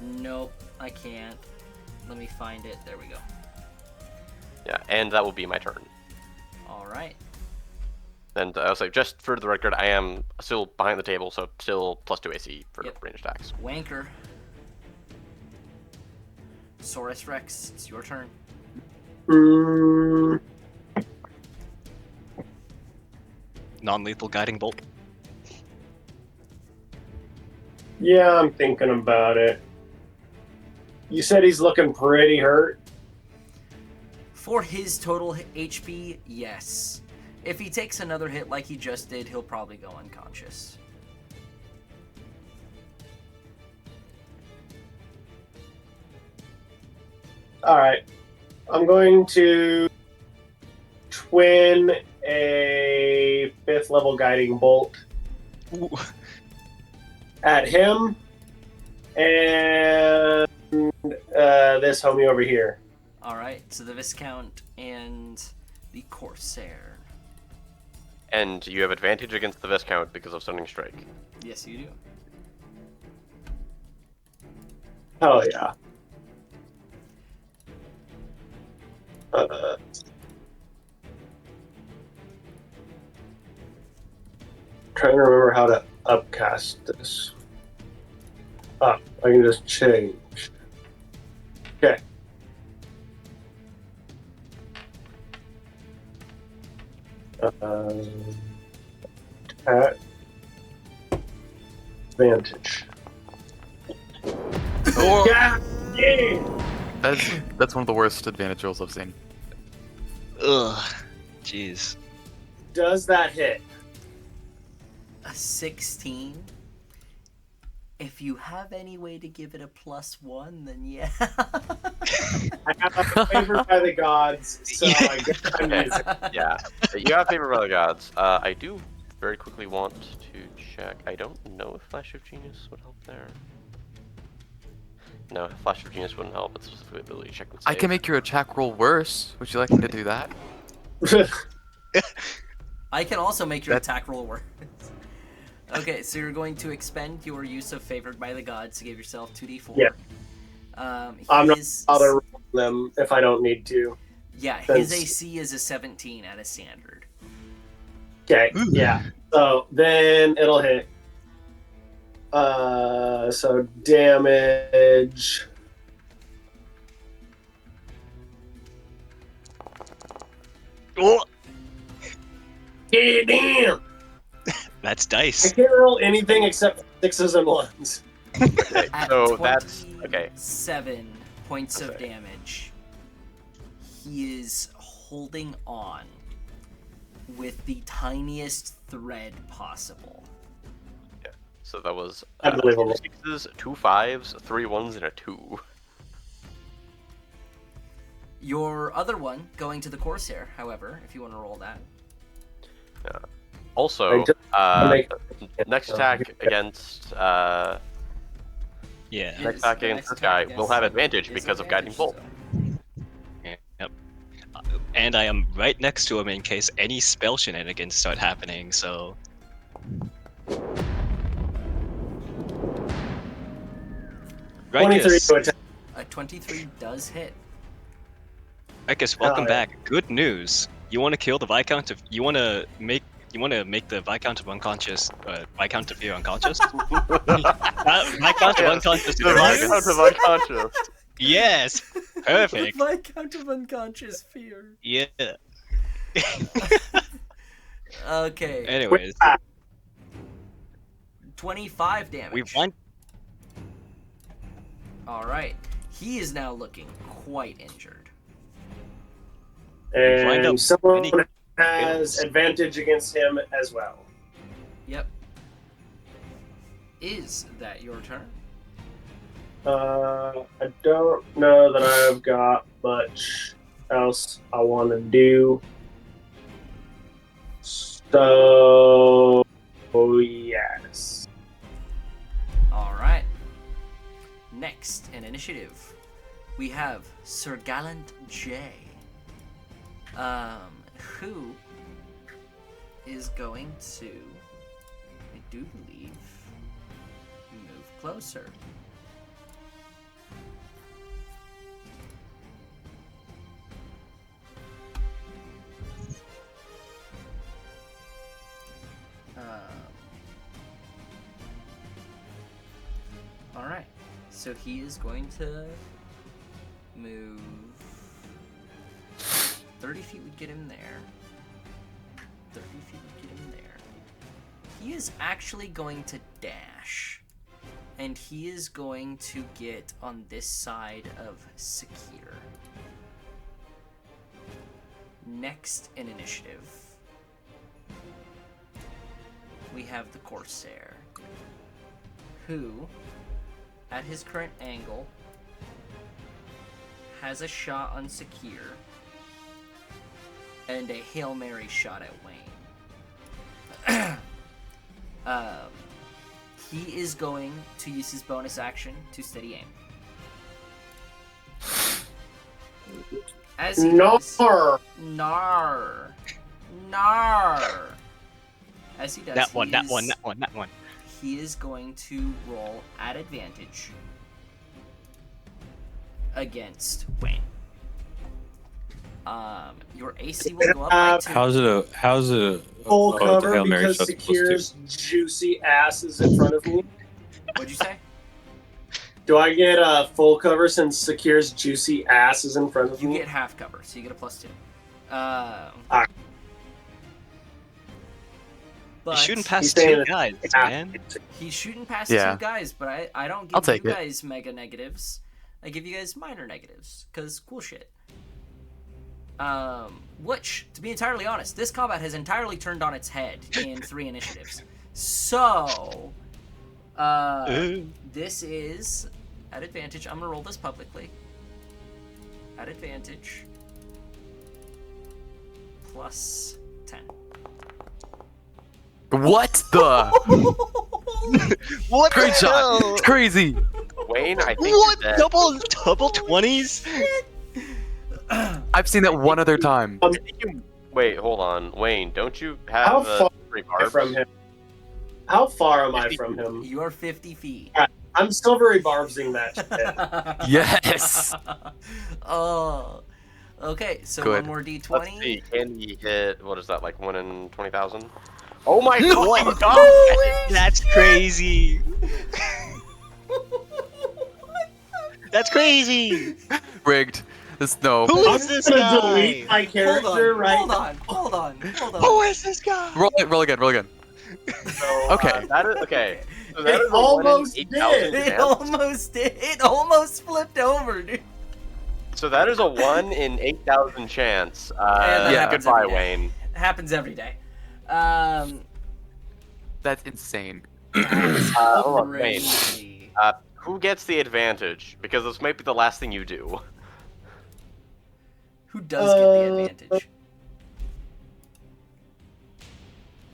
S2: Nope, I can't. Let me find it. There we go.
S1: Yeah, and that will be my turn.
S2: All right.
S1: And so just for the record, I am still behind the table, so still +2 AC for
S2: Yep.
S1: ranged attacks.
S2: Wanker. Saurus Rex, it's your turn.
S3: Non-lethal guiding bolt.
S6: Yeah, I'm thinking about it. You said he's looking pretty hurt.
S2: For his total HP, yes. If he takes another hit like he just did, he'll probably go unconscious.
S6: All right. I'm going to twin a 5th level guiding bolt
S3: Ooh.
S6: at him and this homie over here.
S2: All right, so the Viscount and the Corsair.
S1: And you have advantage against the Viscount because of Stunning Strike.
S2: Yes, you do.
S6: Hell yeah. Trying to remember how to upcast this. I can just change. Okay. At advantage. Yeah.
S5: That's one of the worst advantage rolls I've seen.
S3: Ugh. Jeez.
S6: Does that hit?
S2: A 16. If you have any way to give it a +1, then yeah.
S6: I have favored by the gods, so I guess I'm
S1: Okay.
S6: using it.
S1: Yeah, you have favor by the gods. I do very quickly want to check. I don't know if Flash of Genius would help there. No, Flash of Genius wouldn't help. It's specifically ability check.
S5: I can make your attack roll worse. Would you like me to do that?
S2: I can also make your
S5: That-
S2: attack roll worse. Okay, so you're going to expend your use of Favored by the Gods to give yourself 2d4.
S6: Yeah. I'm not
S2: His,
S6: bother rolling them if I don't need to.
S2: yeah, his
S6: Since-
S2: AC is a 17 at a standard.
S6: Okay, yeah. So then it'll hit. So damage.
S3: Oh,
S6: Yeah, damn!
S3: that's
S6: I
S3: dice.
S6: can't roll anything except 6s and 1s.
S1: Okay,
S2: At
S1: so that's okay.
S2: 7 points of
S1: Okay.
S2: damage. He is holding on with the tiniest thread possible.
S1: So that was
S6: Unbelievable.
S1: 2 6s, 2 5s, 3 1s, and a 2.
S2: Your other one, going to the Corsair, however, if you want to roll that.
S1: Also,
S6: make-
S1: next attack against
S3: Yeah.
S2: Yes,
S1: next attack
S2: the
S1: against
S2: next
S1: this guy
S2: attack
S1: will have
S2: against-
S1: advantage
S2: is
S1: because of Guiding Bolt.
S3: Yep. And I am right next to him in case any spell shenanigans start happening, so. Right,
S6: 23
S3: guess.
S6: to attack.
S2: A 23 does hit.
S3: I guess welcome
S6: yeah.
S3: back. Good news. You want to kill the Viscount of? You want to make the Viscount of unconscious? Viscount of Fear unconscious? Viscount of unconscious.
S1: The Viscount of Unconscious.
S3: Yes. Perfect.
S2: Viscount of Unconscious Fear.
S3: Yeah.
S2: Okay.
S3: Anyways,
S2: 25 damage.
S3: we want.
S2: Alright. He is now looking quite injured.
S3: Find out
S6: And someone
S3: any
S6: has
S3: skills.
S6: advantage against him as well.
S2: Yep. Is that your turn?
S6: I don't know that I've got much else I want to do. So, yes.
S2: Alright. Next in initiative, we have Sir Gallant J. Who is going to, I do believe, move closer. Alright, so he is going to move 30 feet would get him there. 30 feet would get him there. He is actually going to dash. And he is going to get on this side of Sakir. Next in initiative, we have the Corsair, who, at his current angle, has a shot on Sakir and a Hail Mary shot at Wayne. He is going to use his bonus action to steady aim. As he does,
S6: Nar!
S2: Nar. As he does,
S3: That one.
S2: he
S3: That
S2: is-
S3: one. That one. That one.
S2: He is going to roll at advantage against Wayne. Your AC will go up by 2.
S4: How's it a
S6: Full
S4: it's a
S6: cover
S4: Hail Mary
S6: because
S4: shot's supposed to.
S6: Sakir's juicy ass is in front of me.
S2: What'd you say?
S6: Do I get a full cover since Sakir's juicy ass is in front of
S2: You
S6: me?
S2: get half cover, so you get a +2. But
S3: You're shooting past
S6: He's saying
S3: two
S6: it-
S3: guys,
S6: Yeah.
S3: man.
S2: he's shooting past
S5: Yeah.
S2: 2 guys, but I don't give
S5: I'll take
S2: you
S5: it.
S2: guys mega negatives. I give you guys minor negatives, because cool shit. Which, to be entirely honest, this combat has entirely turned on its head in 3 initiatives. So, this is at advantage. I'm gonna roll this publicly. At advantage. +10.
S5: What the?
S3: What
S5: Great
S3: the
S5: shot.
S3: hell?
S5: It's crazy.
S1: Wayne, I think
S3: What?
S1: you're dead.
S3: Double 20s?
S5: I've seen that one other time.
S1: I think you- Wait, hold on. Wayne, don't you
S6: How
S1: have
S6: far
S1: three
S6: am I
S1: barbs?
S6: from him? How far am I from him?
S2: You are 50 feet.
S6: I'm silvery barbsing that shit.
S5: Yes.
S2: Oh. Okay, so
S5: Good.
S2: one more
S1: Let's
S2: D20.
S1: see. Can he hit? What is that? Like 1 in 20,000? Oh my
S3: No!
S1: god!
S3: That's crazy. That's crazy.
S5: Rigged. No.
S3: Who
S6: I'm
S3: is this
S6: gonna
S3: guy?
S6: delete my character right
S2: Hold on.
S3: Who is this guy?
S5: Roll again.
S1: So,
S5: Okay.
S1: That is okay. So that
S6: It
S1: is a 1 in
S6: almost
S1: 8,000
S6: did.
S2: It
S1: chance.
S2: almost did. It almost flipped over, dude.
S1: So that is a 1 in 8,000 chance.
S2: that happens
S1: Goodbye,
S2: every day.
S1: Wayne.
S2: It happens every day.
S5: That's insane.
S1: Hold on, Wayne.
S2: Crazy.
S1: Who gets the advantage? Because this might be the last thing you do.
S2: Who does get the advantage?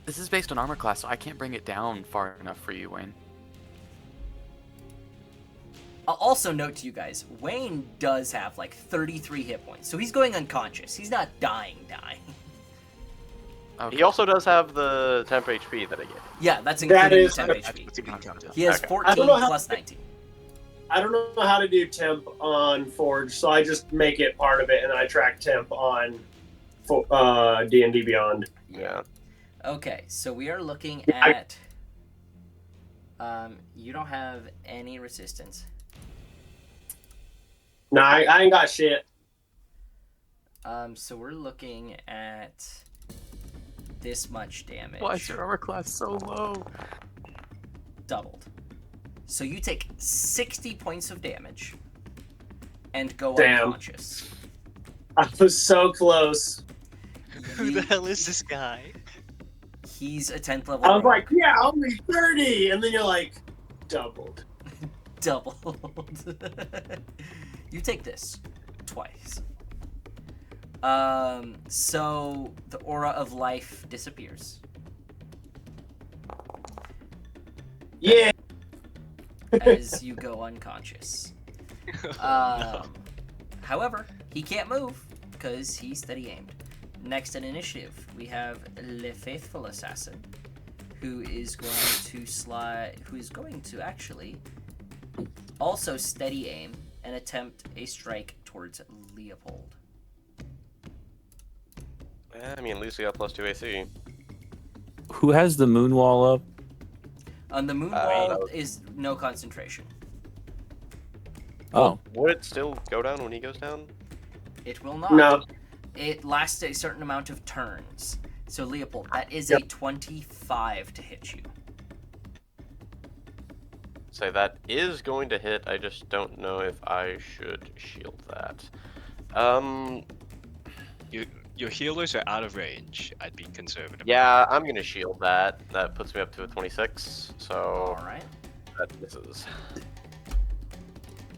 S5: This is based on armor class, so I can't bring it down far enough for you, Wayne.
S2: I'll also note to you guys, Wayne does have like 33 hit points, so he's going unconscious. He's not dying.
S5: Okay.
S1: He also does have the temp HP that I gave.
S2: Yeah, that's
S6: That
S2: including
S6: is-
S2: 10 HP.
S3: That's even unconscious.
S2: He has
S1: Okay.
S2: 14
S6: I don't know how-
S2: plus 19.
S6: I don't know how to do temp on Forge, so I just make it part of it, and then I track temp on D&D Beyond.
S1: Yeah.
S2: Okay, so we are looking at... you don't have any resistance.
S6: Nah, I ain't got shit.
S2: So we're looking at this much damage.
S5: Why is your armor class so low?
S2: Doubled. So you take 60 points of damage and go
S6: Damn.
S2: unconscious.
S6: I was so close.
S3: Who the hell is this guy?
S2: He's a 10th level
S6: I was
S2: rogue.
S6: like, yeah, only 30, and then you're like, doubled.
S2: Doubled. You take this twice. So the aura of life disappears.
S6: Yeah.
S2: As you go unconscious. However, he can't move because he's steady aimed. Next in initiative, we have Le Faithful Assassin, who is going to actually also steady aim and attempt a strike towards Leopold.
S1: Yeah, I mean, at least we got +2 AC.
S4: Who has the moon wall up?
S2: On the moon wall is no concentration.
S4: Oh,
S1: Would it still go down when he goes down?
S2: It will not.
S6: No.
S2: It lasts a certain amount of turns. So Leopold, that is a 25 to hit you.
S1: So that is going to hit. I just don't know if I should shield that.
S3: Your healers are out of range. I'd be conservative.
S1: Yeah, I'm gonna shield that. That puts me up to a 26. So
S2: All right.
S1: that misses.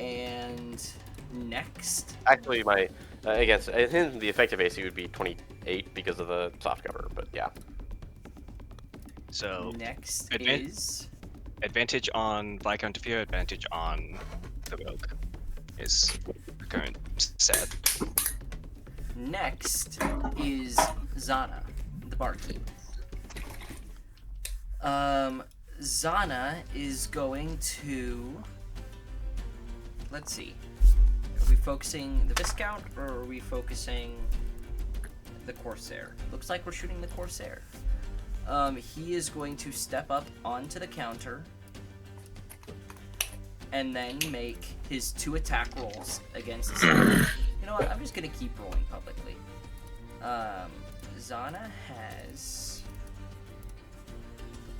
S2: And next,
S1: Actually, my against him, the effective AC would be 28 because of the soft cover. But yeah.
S3: So
S2: next
S3: advan-
S2: is
S3: advantage on Viscount of Fear, advantage on the rogue is the current set.
S2: Zana, the barkeep. Zana is going to. Let's see. Are we focusing the Viscount or are we focusing the Corsair? Looks like we're shooting the Corsair. He is going to step up onto the counter and then make his 2 attack rolls against Zana. You know what? I'm just gonna keep rolling publicly. Zana has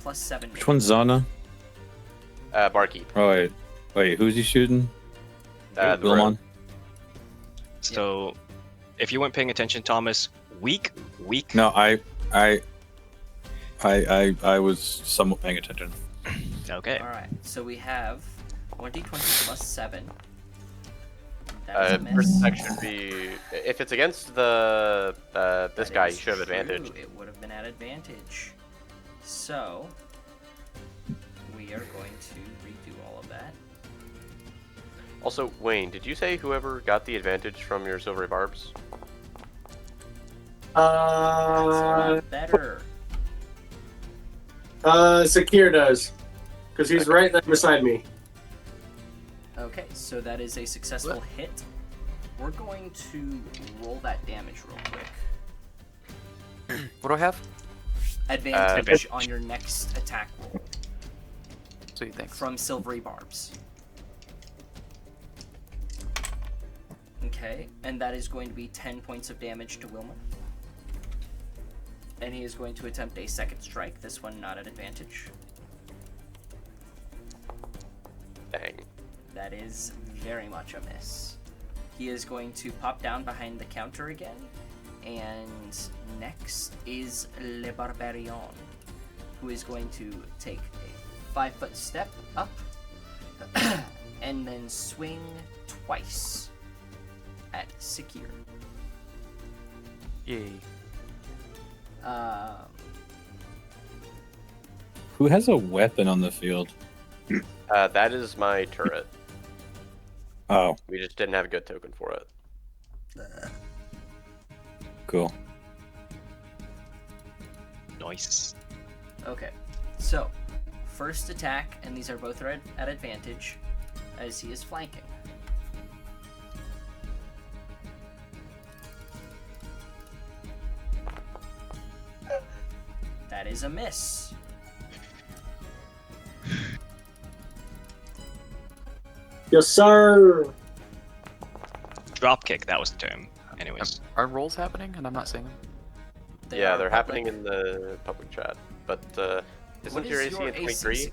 S2: +7.
S4: which one's Zana?
S1: Barkeep.
S4: Oh wait, who's he shooting?
S1: The
S4: Vilmon?
S3: So, if you weren't paying attention, Thomas, weak.
S4: No, I was somewhat paying attention.
S3: Okay.
S2: Alright, so we have 1d20 +7. That is a miss.
S1: First attack should be if it's against the this
S2: That
S1: guy. You
S2: is
S1: should have
S2: true.
S1: advantage.
S2: It would have been at advantage. So we are going to redo all of that.
S1: Also, Wayne, did you say whoever got the advantage from your silvery barbs?
S2: That's a lot better.
S6: Sakir does, because he's right there beside me.
S2: Okay, so that is a successful hit. We're going to roll that damage real quick.
S5: What do I have?
S2: Advantage on your next attack roll
S5: Sweet, thanks.
S2: from silvery barbs. Okay, and that is going to be 10 points of damage to Wilma. And he is going to attempt a second strike, this one not at advantage.
S1: Dang.
S2: That is very much a miss. He is going to pop down behind the counter again. And next is Le Barbarian, who is going to take a 5-foot step up and then swing twice at Sakir.
S5: Yay.
S4: Who has a weapon on the field?
S1: That is my turret.
S4: Oh,
S1: We just didn't have a good token for it.
S4: cool.
S3: Nice.
S2: Okay, so first attack, and these are both at advantage, as he is flanking. That is a miss.
S6: Yes, sir.
S3: Drop kick, that was the term. Anyways.
S5: Are rolls happening and I'm not seeing them?
S1: Yeah,
S2: are
S1: they're
S2: public.
S1: happening in the public chat. But
S2: What
S1: isn't
S2: is
S1: your AC at
S2: AC,
S1: 23?
S2: Sakir?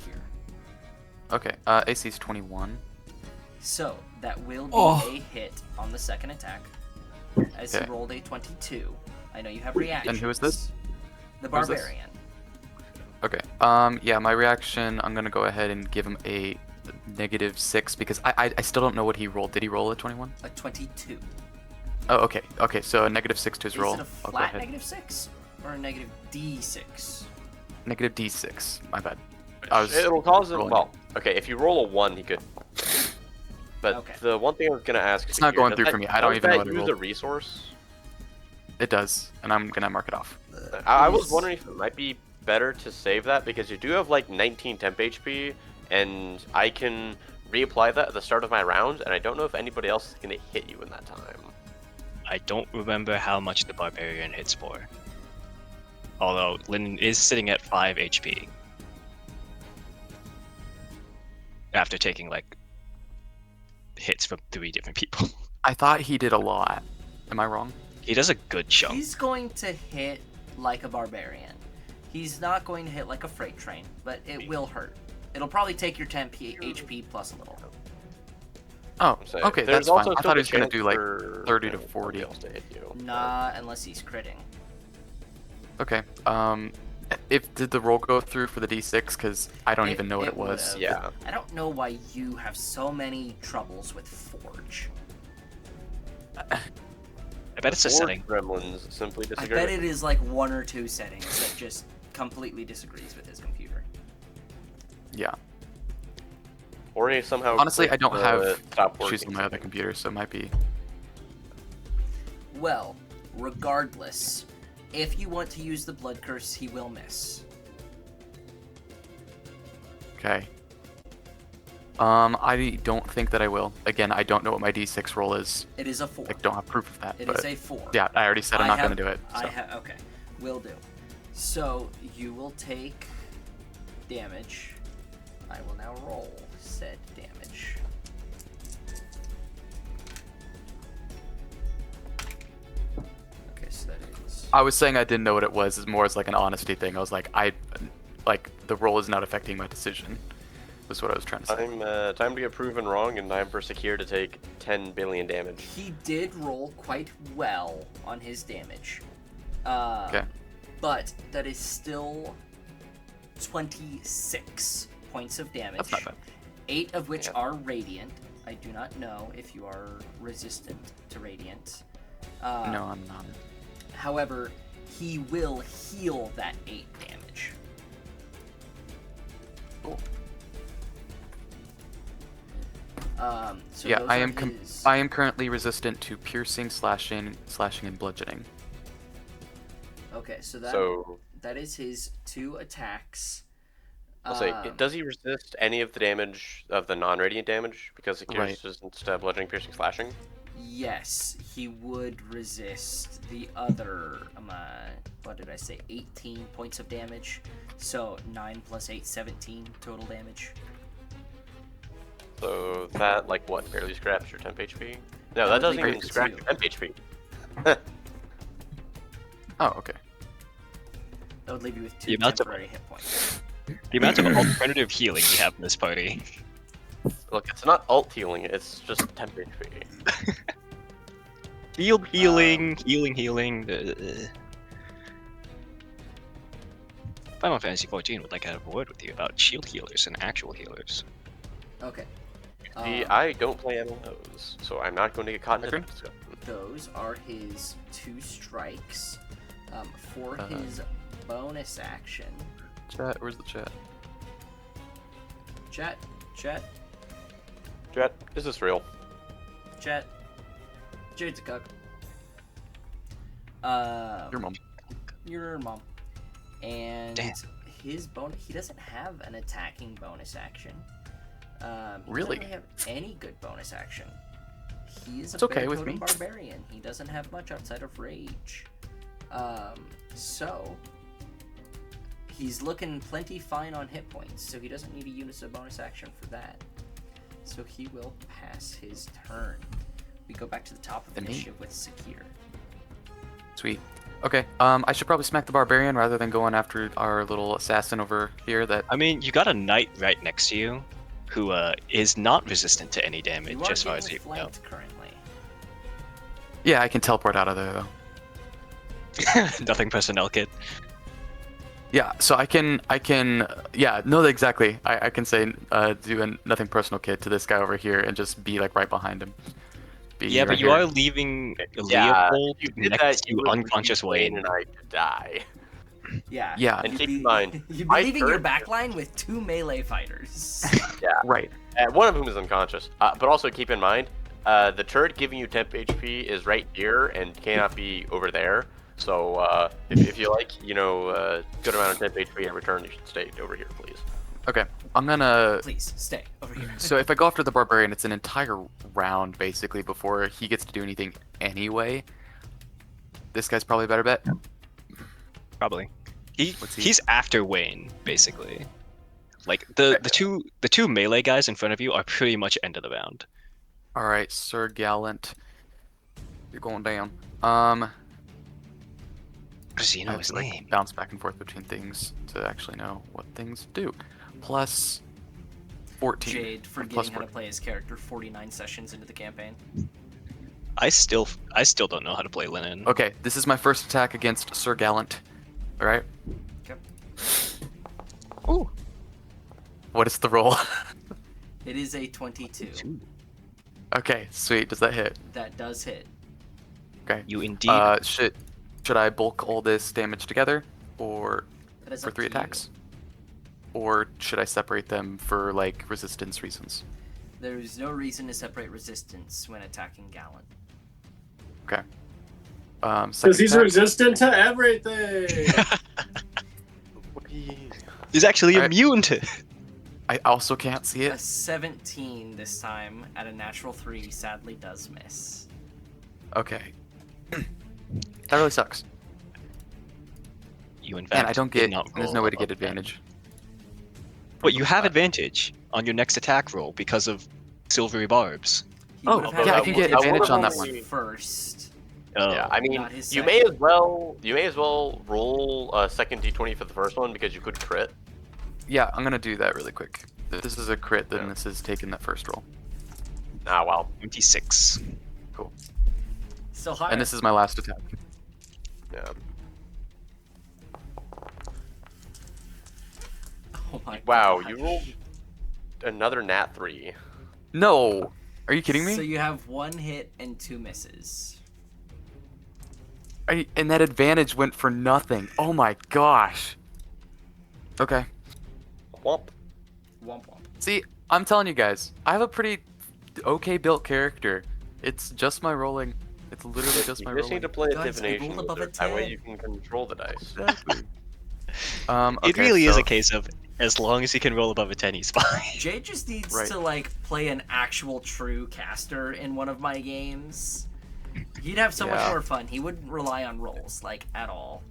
S5: Okay, AC is 21.
S2: So that will be a hit on the second attack, as
S5: Okay.
S2: he rolled a 22. I know you have reactions.
S5: And who is this?
S2: The
S5: Who is this?
S2: Barbarian.
S5: Okay, yeah, my reaction, I'm gonna go ahead and give him a -6 because I still don't know what he rolled. Did he roll a 21?
S2: A 22.
S5: Oh, okay, okay, so a -6 to his
S2: Is
S5: roll.
S2: it a
S5: I'll go
S2: flat
S5: ahead.
S2: -6 or a negative D6?
S5: -D6, my bad.
S1: It'll cause it.
S5: rolling
S1: Well, okay, if you roll a 1, he could. But
S2: Okay.
S1: the one thing I was gonna ask.
S5: It's not
S1: Sakir,
S5: going
S1: does
S5: through
S1: that-
S5: for me. I don't
S1: does
S5: even know
S1: that
S5: what I
S1: use
S5: rolled.
S1: a resource?
S5: It does, and I'm gonna mark it off.
S1: I was
S2: Is-
S1: wondering if it might be better to save that because you do have like 19 temp HP, and I can reapply that at the start of my round, and I don't know if anybody else is gonna hit you in that time.
S3: I don't remember how much the Barbarian hits for. Although Lynn is sitting at 5 HP. After taking like hits from 3 different people.
S5: I thought he did a lot. Am I wrong?
S3: He does a good chunk.
S2: He's going to hit like a Barbarian. He's not going to hit like a freight train, but it will hurt. It'll probably take your 10 HP plus a little.
S5: Oh,
S1: So
S5: okay,
S1: there's
S5: that's fine.
S1: also
S5: I
S1: still
S5: thought he
S1: the
S5: was gonna
S1: chance
S5: do like
S1: for,
S5: 30 to
S1: somebody
S5: 40.
S1: else to hit you.
S2: Not unless he's critting.
S5: Okay, did the roll go through for the D6? Because I don't even know what it was.
S2: would've.
S1: Yeah.
S2: I don't know why you have so many troubles with Forge.
S3: I bet it's a
S1: Or
S3: setting.
S1: Gremlins simply
S2: I
S1: disagree.
S2: bet it is like 1 or 2 settings that just completely disagrees with his computer.
S5: Yeah.
S1: Or he somehow.
S5: Honestly, I
S1: clicked
S5: don't
S1: the
S5: have
S1: stop
S5: issues
S1: working
S5: on my other
S1: setting.
S5: computer, so it might be.
S2: Well, regardless, if you want to use the Blood Curse, he will miss.
S5: Okay. I don't think that I will. Again, I don't know what my D6 roll is.
S2: It is a 4.
S5: I don't have proof of that.
S2: It
S5: but
S2: is a 4.
S5: yeah, I already said I'm not gonna do it. So.
S2: Okay, will do. So you will take damage. I will now roll said damage. Okay, so that is.
S5: I was saying I didn't know what it was. It's more as like an honesty thing. I was like, the roll is not affecting my decision. Was what I was trying to say.
S1: Time to get proven wrong, and time for Sakir to take 10 billion damage.
S2: He did roll quite well on his damage.
S5: Okay.
S2: But that is still 26 points of damage.
S5: That's not bad.
S2: 8 of which
S1: Yeah.
S2: are radiant. I do not know if you are resistant to radiant.
S5: No, I'm not.
S2: However, he will heal that 8 damage. So
S5: Yeah,
S2: those
S5: I
S2: are
S5: am
S2: his...
S5: I am currently resistant to piercing, slashing, and bludgeoning.
S2: Okay, so
S1: So
S2: that is his 2 attacks.
S1: I'll say,
S2: Um,
S1: does he resist any of the damage of the non-radiant damage because Sakir
S5: Right.
S1: is resistant to bludgeoning, piercing, slashing?
S2: Yes, he would resist the other, what did I say, 18 points of damage. So 9 plus 8, 17 total damage.
S1: So that, like, what, barely scraps your temp HP? No,
S2: That
S1: that
S2: would
S1: doesn't
S2: leave
S1: even
S2: you
S1: scratch
S2: with
S1: your temp HP.
S5: Oh, okay.
S2: That would leave you with
S3: The
S2: 2
S3: amount of-
S2: temporary hit points.
S3: The amount of alternative healing we have in this party.
S1: Look, it's not alt healing, it's just temp HP.
S3: Field healing, healing. Final Fantasy XIV would like to have a word with you about shield healers and actual healers.
S2: Okay.
S1: See,
S2: Um,
S1: I don't play MMOs, so I'm not going to get caught into
S5: Okay.
S1: that discussion.
S2: Those are his 2 strikes. For
S5: Uh-huh.
S2: his bonus action,
S5: Chat, where's the chat?
S2: Jet,
S1: Jet, is this real?
S2: Jade's a cook.
S5: Your mom.
S2: Your mom. And
S3: Damn.
S2: his bonus, he doesn't have an attacking bonus action. He
S5: Really?
S2: doesn't have any good bonus action. He is
S5: It's
S2: a
S5: okay
S2: Bear
S5: with
S2: Totem
S5: me.
S2: barbarian. He doesn't have much outside of rage. So he's looking plenty fine on hit points, so he doesn't need to use a bonus action for that. So he will pass his turn. We go back to the top of the
S5: And me.
S2: initiative with Sakir.
S5: Sweet. Okay, I should probably smack the barbarian rather than going after our little assassin over here that...
S3: I mean, you got a knight right next to you, who is not resistant to any
S2: You
S3: damage,
S2: are
S3: as far as
S2: getting
S3: you know.
S2: flanked currently.
S5: Yeah, I can teleport out of there, though.
S3: Nothing personnel kit.
S5: Yeah, so I can, yeah, no, exactly. I can say, do a nothing personal kid to this guy over here and just be, like, right behind him. Be
S3: Yeah,
S5: right
S3: but you
S5: here.
S3: are leaving
S1: Yeah,
S3: Leopold
S1: if you did
S3: next
S1: that,
S3: to
S1: you would
S3: unconscious
S1: leave
S3: Wayne.
S1: and I to die.
S2: Yeah.
S5: Yeah.
S1: And
S2: You'd
S1: keep
S2: be-
S1: in mind,
S2: you'd be
S1: my
S2: leaving your
S1: turret-
S2: back line with 2 melee fighters.
S5: Right.
S1: One of whom is unconscious. But also keep in mind, the turret giving you temp HP is right here and cannot be over there. So if you like, good amount of temp HP in return, you should stay over here, please.
S5: Okay, I'm gonna...
S2: Please stay over here.
S5: So if I go after the barbarian, it's an entire round, basically, before he gets to do anything anyway. This guy's probably a better bet.
S3: Probably.
S5: What's he-
S3: He's after Wayne, basically. Like the two melee guys in front of you are pretty much end of the round.
S5: Alright, Sir Gallant. You're going down.
S3: Does he
S5: I
S3: know
S5: have
S3: his
S5: to, like,
S3: name?
S5: bounce back and forth between things to actually know what things do. Plus 14.
S2: Jade
S5: Plus
S2: forgetting how to
S5: 14.
S2: play his character 49 sessions into the campaign.
S3: I still don't know how to play Linen.
S5: Okay, this is my first attack against Sir Gallant. Alright?
S2: Okay.
S3: Ooh.
S5: What is the roll?
S2: It is a 22.
S5: Okay, sweet. Does that hit?
S2: That does hit.
S5: Okay.
S3: You indeed.
S5: Should I bulk all this damage together, or
S2: That is
S5: for
S2: up
S5: 3
S2: to you.
S5: attacks? Or should I separate them for, like, resistance reasons?
S2: There is no reason to separate resistance when attacking Gallant.
S5: Okay.
S6: Because
S5: Second
S6: he's
S5: attack.
S6: resistant to everything.
S3: He's actually
S5: Alright.
S3: immune to.
S5: I also can't see
S2: A
S5: it.
S2: 17 this time at a natural 3 sadly does miss.
S5: Okay. That really sucks.
S3: You in fact.
S5: And I don't
S3: did
S5: get.
S3: not
S5: There's
S3: roll
S5: no way to
S3: above
S5: get
S3: that.
S5: advantage.
S3: But you have advantage on your next attack roll because of silvery barbs.
S2: He
S5: Oh,
S2: would have
S1: yeah,
S2: had
S1: I can
S2: one
S1: get
S2: hit
S1: advantage on that
S2: bonus
S1: one.
S2: first.
S3: Oh.
S1: Yeah, I mean,
S2: Not his
S1: you may as well roll a second d20 for the first one because you could crit.
S5: Yeah, I'm gonna do that really quick. If this is a crit, then
S1: Yeah.
S5: this is taking that first roll.
S1: Ah, well.
S3: 26.
S2: Still higher.
S5: And this is my last attack.
S1: Yeah.
S2: Oh my
S1: Wow,
S2: God.
S1: you rolled another nat 3.
S5: No! Are you kidding me?
S2: So you have 1 hit and 2 misses.
S5: And that advantage went for nothing. Oh my gosh. Okay.
S1: Womp.
S2: Womp womp.
S5: See, I'm telling you guys, I have a pretty okay built character. It's just my rolling. It's literally just my
S1: You just
S5: rolling.
S1: need to play a
S2: Guys, I
S1: divination
S2: rolled above a
S1: wizard. That way
S2: 10.
S1: you can control the dice.
S5: Exactly.
S3: It
S5: Okay,
S3: really is
S5: so-
S3: a case of as long as he can roll above a 10, he's fine.
S2: Jay just needs
S5: Right.
S2: to like play an actual true caster in one of my games. He'd have so much
S5: Yeah.
S2: more fun. He wouldn't rely on rolls like at all.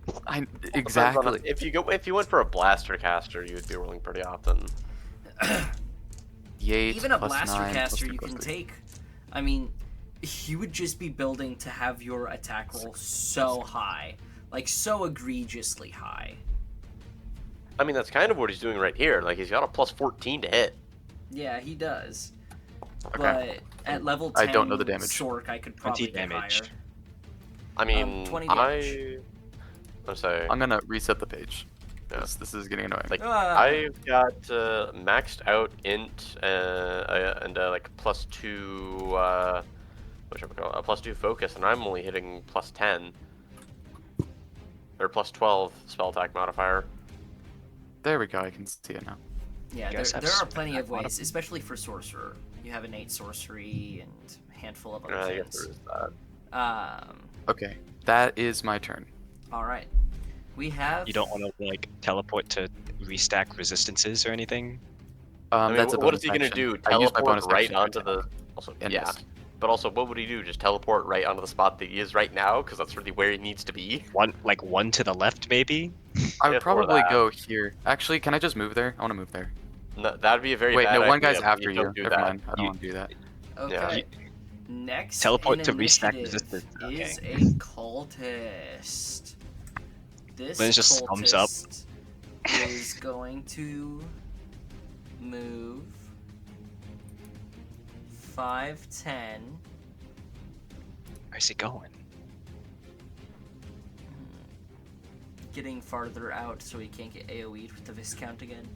S1: Depends on
S5: Exactly.
S1: if you went for a blaster caster, you would be rolling pretty often.
S5: D8
S2: Even a
S5: plus
S2: blaster
S5: 9 plus
S2: caster
S5: 3
S2: you
S5: plus
S2: can
S5: 3.
S2: take. I mean, you would just be building to have your attack roll so high, like so egregiously high.
S1: I mean, that's kind of what he's doing right here. Like, he's got a plus 14 to hit.
S2: Yeah, he does.
S5: Okay.
S2: But at level 10,
S5: I don't know the damage.
S2: Sork, I could
S3: 20
S2: probably get
S3: damage.
S2: higher.
S1: I mean,
S2: 20 damage.
S1: I'm sorry.
S5: I'm gonna reset the page. This is getting annoying.
S1: Like,
S2: Ah.
S1: I've got maxed out int and like +2 what should we call it? A +2 focus, and I'm only hitting +10 or +12 spell attack modifier.
S5: There we go. I can see it now.
S2: Yeah,
S3: You guys have
S2: there are
S3: some
S2: plenty of
S3: attack
S2: ways, especially for sorcerer. You have innate sorcery and a handful of other
S1: I guess there
S2: things.
S1: is that.
S5: Okay, that is my turn.
S2: All right, we have.
S3: You don't want to like teleport to restack resistances or anything.
S1: I mean,
S5: That's a
S1: what is
S5: bonus
S1: he gonna
S5: action.
S1: do?
S5: I used my
S1: Teleport
S5: bonus
S1: right
S5: action
S1: onto
S5: to
S1: the. Also,
S5: end
S1: yeah.
S5: this.
S1: But also, what would he do? Just teleport right onto the spot that he is right now? Because that's really where he needs to be.
S3: One to the left, maybe.
S5: I
S1: Yeah,
S5: would
S1: for
S5: probably
S1: that.
S5: go here. Actually, can I just move there? I want to move there.
S1: No, that'd be a very
S5: Wait,
S1: bad
S5: no, one
S1: idea,
S5: guy's
S1: but
S5: after you.
S1: don't do
S5: Never
S1: that.
S5: mind. I don't want to do that.
S2: Okay. Next,
S3: Teleport
S2: in
S3: to restack
S2: initiative
S3: resistance,
S2: is
S3: okay.
S2: a cultist. This
S3: Lynn just thumbs up.
S2: cultist is going to move 5, 10.
S3: Where's he going?
S2: Getting farther out so he can't get AoE'd with the Viscount again.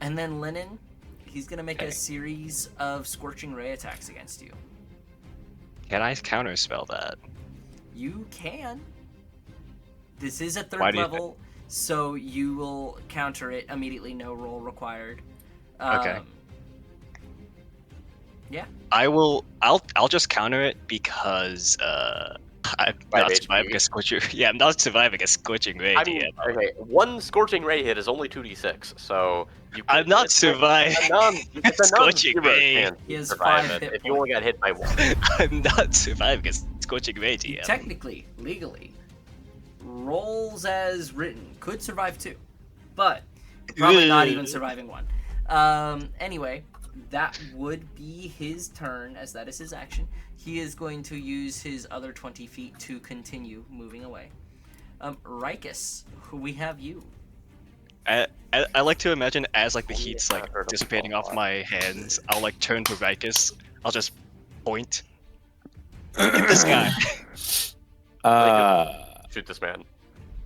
S2: And then Lennon, he's gonna make a
S3: Okay.
S2: series of Scorching Ray attacks against you.
S3: Can I counterspell that?
S2: You can. This is a
S3: Why
S2: third
S3: do you
S2: level, so you will counter it immediately, no roll required.
S3: Okay.
S2: Yeah.
S3: I'll just counter it because I'm not
S1: HP.
S3: surviving a scorching. Yeah, I'm not surviving a scorching ray.
S1: I mean, okay, one scorching ray hit is only 2d6, so you.
S3: I'm not
S1: it's
S3: surviving.
S1: It's a
S3: Scorching
S1: non-zero
S3: ray.
S1: chance
S2: He
S1: you
S2: has
S1: survive
S2: 5
S1: it
S2: hit
S1: if you only got hit by one.
S3: I'm not surviving a scorching ray, DM.
S2: Technically, legally, rolls as written could survive 2, but probably not even surviving 1. Anyway, that would be his turn, as that is his action. He is going to use his other 20 feet to continue moving away. Rikus, we have you.
S3: I like to imagine as like the heat's like
S1: heard of
S3: dissipating off
S1: fall.
S3: my hands, I'll like turn to Rikus. I'll just point. Get this guy.
S1: Shoot this man.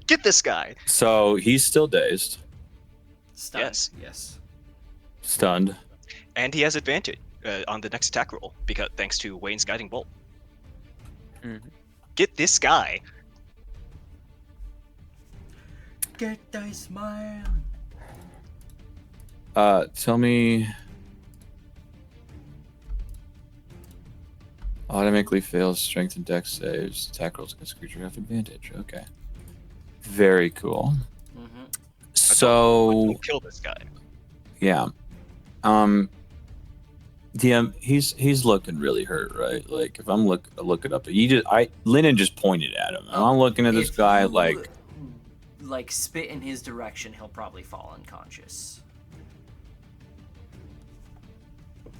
S3: Get this guy.
S4: So he's still dazed,
S2: Stunned.
S3: Yes.
S2: Yes.
S4: stunned.
S3: And he has advantage on the next attack roll because thanks to Wayne's guiding bolt.
S5: Mhm.
S3: Get this guy.
S2: Get thy smile.
S4: Tell me. Automatically fails strength and dex saves. Attack rolls against creature have advantage. Okay. Very cool.
S2: Mm-hmm.
S4: So
S3: Don't kill this guy.
S4: yeah. DM, he's looking really hurt, right? Like if I'm looking up, Lennon just pointed at him. And I'm looking at this
S2: If
S4: guy
S2: you,
S4: like
S2: spit in his direction, he'll probably fall unconscious.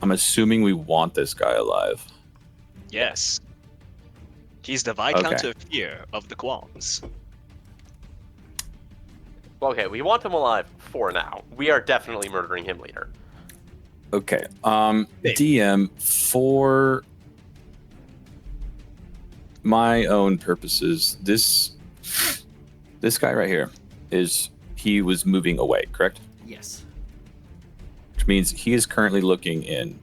S4: I'm assuming we want this guy alive.
S3: Yes. He's the Viscount
S4: Okay.
S3: of Fear of the Qualms.
S1: Well, okay, we want him alive for now. We are definitely murdering him later.
S4: Okay.
S3: Maybe.
S4: DM, for my own purposes, this guy right here he was moving away, correct?
S2: Yes.
S4: Which means he is currently looking in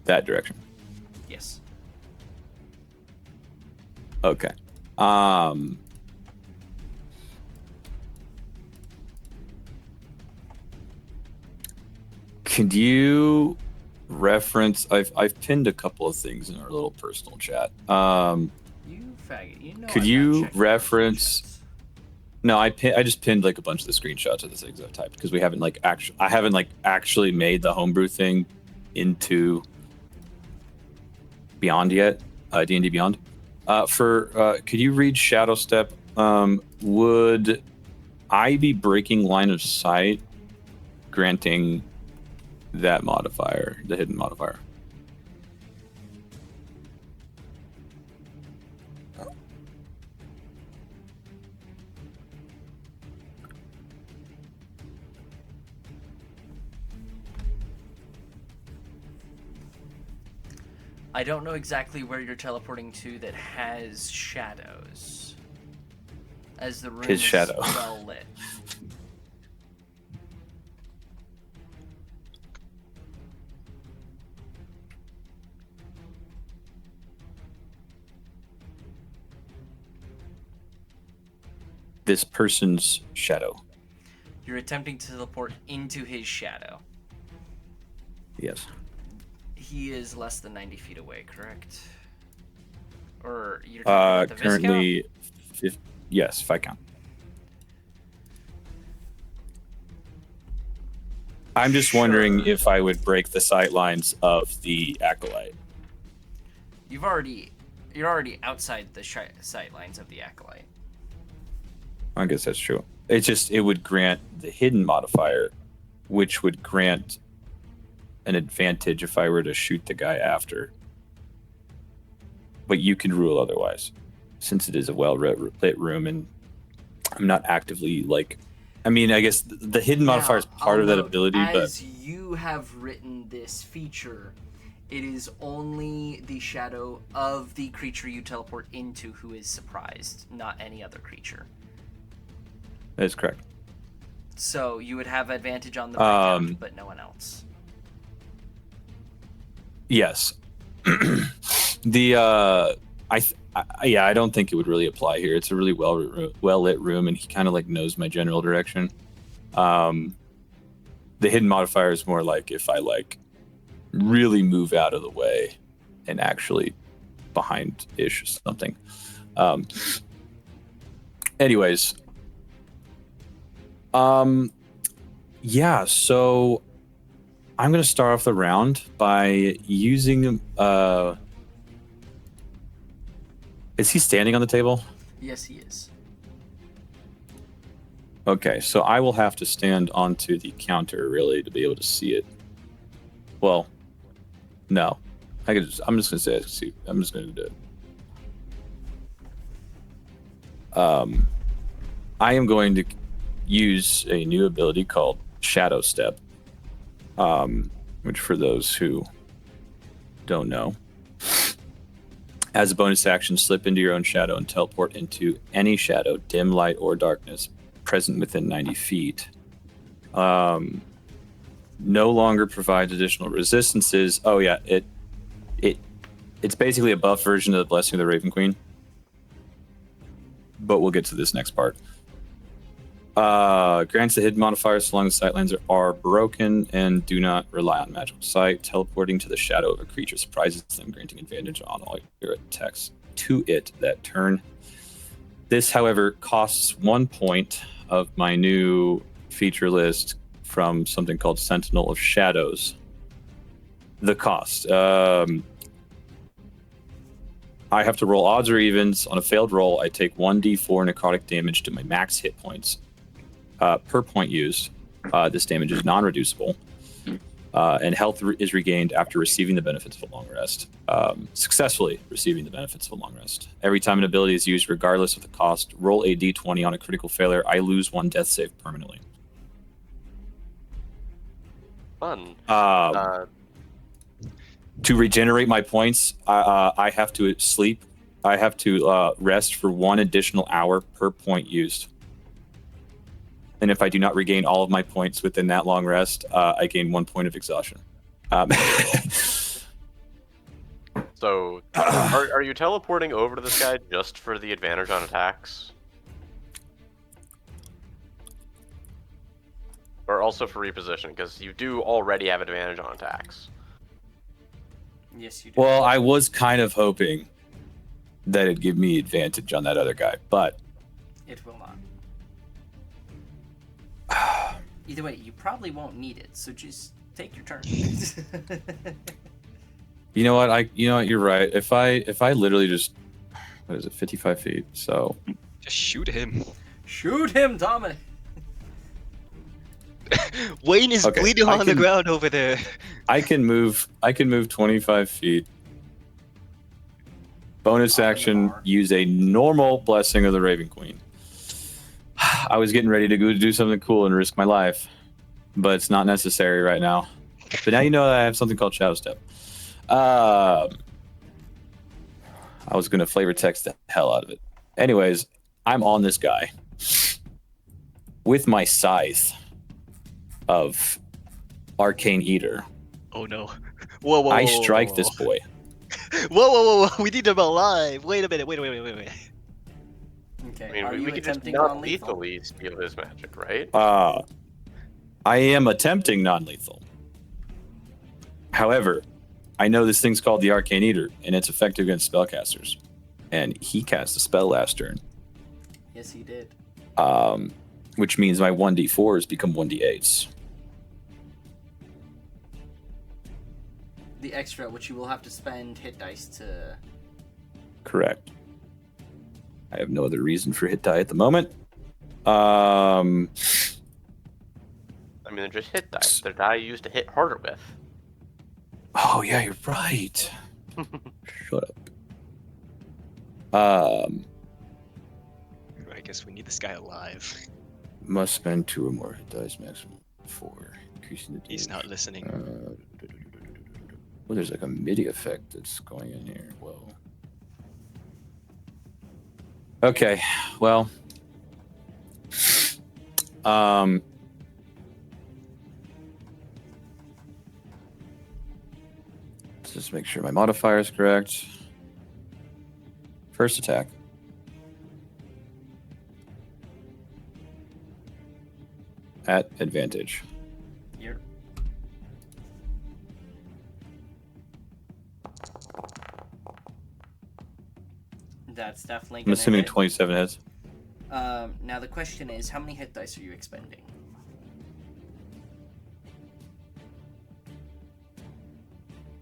S4: that direction.
S2: Yes.
S4: Okay. Could you reference? I've pinned a couple of things in our little personal chat.
S2: You faggot. You know.
S4: Could
S2: I'm
S4: you
S2: not checking
S4: reference-
S2: screenshots.
S4: No, I just pinned like a bunch of the screenshots of the things I've typed because we haven't I haven't actually made the homebrew thing into Beyond yet, D&D Beyond. Could you read Shadow Step? Would I be breaking line of sight, granting that modifier, the hidden modifier?
S2: I don't know exactly where you're teleporting to that has shadows. As the room
S4: His
S2: is
S4: shadow.
S2: well lit.
S4: This person's shadow.
S2: You're attempting to teleport into his shadow.
S4: Yes.
S2: He is less than 90 feet away, correct? Or you're talking about the Viscount?
S4: Currently, yes, if I count. I'm just wondering if I would break the sight lines of the acolyte.
S2: You're already outside the sight lines of the acolyte.
S4: I guess that's true. It would grant the hidden modifier, which would grant an advantage if I were to shoot the guy after. But you can rule otherwise, since it is a well-lit room and I'm not actively I guess the hidden modifier is part of that ability,
S2: as you have written this feature, it is only the shadow of the creature you teleport into who is surprised, not any other creature.
S4: that is correct.
S2: So you would have advantage on the breakout, but no one else.
S4: Yes. I don't think it would really apply here. It's a really well lit room, and he kind of knows my general direction. The hidden modifier is more if I really move out of the way and actually behind-ish or something. Anyways, yeah. So I'm gonna start off the round by using. Is he standing on the table?
S2: Yes, he is.
S4: Okay, so I will have to stand onto the counter really to be able to see it. Well, no, I'm just gonna say it. I'm just gonna do it. I am going to use a new ability called Shadow Step, which for those who don't know, as a bonus action, slip into your own shadow and teleport into any shadow, dim light or darkness, present within 90 feet. No longer provides additional resistances. Oh yeah, it's basically a buff version of the Blessing of the Raven Queen. But we'll get to this next part. Grants the hidden modifiers so long as sightlines are broken and do not rely on magical sight. Teleporting to the shadow of a creature surprises them, granting advantage on all your attacks to it that turn. This, however, costs 1 point of my new feature list from something called Sentinel of Shadows. The cost. I have to roll odds or evens. On a failed roll, I take 1d4 necrotic damage to my max hit points. Per point used. This damage is non-reducible. And health is regained after receiving the benefits of a long rest. Successfully receiving the benefits of a long rest. Every time an ability is used, regardless of the cost, roll a d20 on a critical failure. I lose 1 death save permanently.
S1: Fun.
S4: To regenerate my points, I have to sleep. I have to rest for 1 additional hour per point used. And if I do not regain all of my points within that long rest, I gain 1 point of exhaustion.
S1: So, are you teleporting over to this guy just for the advantage on attacks? or also for reposition, because you do already have advantage on attacks.
S2: Yes, you do.
S4: Well, I was kind of hoping that it'd give me advantage on that other guy, but
S2: It will not. Either way, you probably won't need it, so just take your turn.
S4: you know what? You're right. If I literally just, what is it, 55 feet? So
S3: Just shoot him.
S2: Shoot him, Dominic!
S3: Wayne is
S4: Okay,
S3: bleeding
S4: I
S3: on the
S4: can-
S3: ground over there.
S4: I can move 25 feet. Bonus
S2: On the
S4: action,
S2: bar.
S4: use a normal Blessing of the Raven Queen. I was getting ready to go do something cool and risk my life, but it's not necessary right now. But now you know that I have something called Shadow Step. I was going to flavor text the hell out of it. Anyways, I'm on this guy with my scythe of Arcane Eater.
S3: Oh no. Whoa, whoa,
S4: I
S3: whoa,
S4: strike
S3: whoa,
S4: this boy.
S3: Whoa, we need him alive. Wait a minute, wait.
S2: Okay,
S1: I mean,
S2: are
S1: we
S2: you
S1: could just
S2: attempting
S1: not
S2: non-lethal?
S1: lethally steal his magic, right?
S4: I am attempting non-lethal. However, I know this thing's called the Arcane Eater, and it's effective against spellcasters. And he cast a spell last turn,
S2: Yes, he did.
S4: which means my 1d4s become 1d8s.
S2: The extra, which you will have to spend hit dice to...
S4: Correct. I have no other reason for hit die at the moment. Um,
S1: I mean, they're just hit dice. They're die used to hit harder with.
S4: oh yeah, you're right. Shut up.
S3: I guess we need this guy alive.
S4: Must spend 2 or more hit dice, maximum 4. Increasing the
S3: He's
S4: damage.
S3: not listening.
S4: Well, there's like a MIDI effect that's going in here. Whoa. Okay, well. Let's just make sure my modifier is correct. First attack. At advantage.
S2: You're... That's definitely
S4: I'm
S2: gonna
S4: assuming
S2: hit.
S4: 27 hits.
S2: Now the question is, how many hit dice are you expending?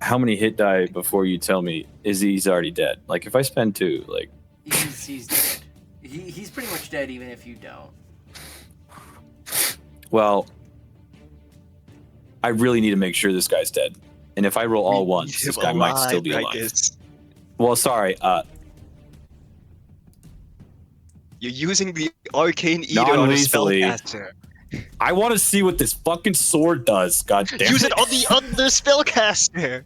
S4: How many hit die before you tell me he's already dead? Like if I spend 2, like
S2: He's dead. He's pretty much dead even if you don't.
S4: well, I really need to make sure this guy's dead. And if I roll all ones, this guy might still be alive. Well, sorry.
S3: You're using the Arcane Eater on a
S4: Non-lethally.
S3: spellcaster.
S4: I want to see what this fucking sword does. God damn
S3: Use it on the other spellcaster.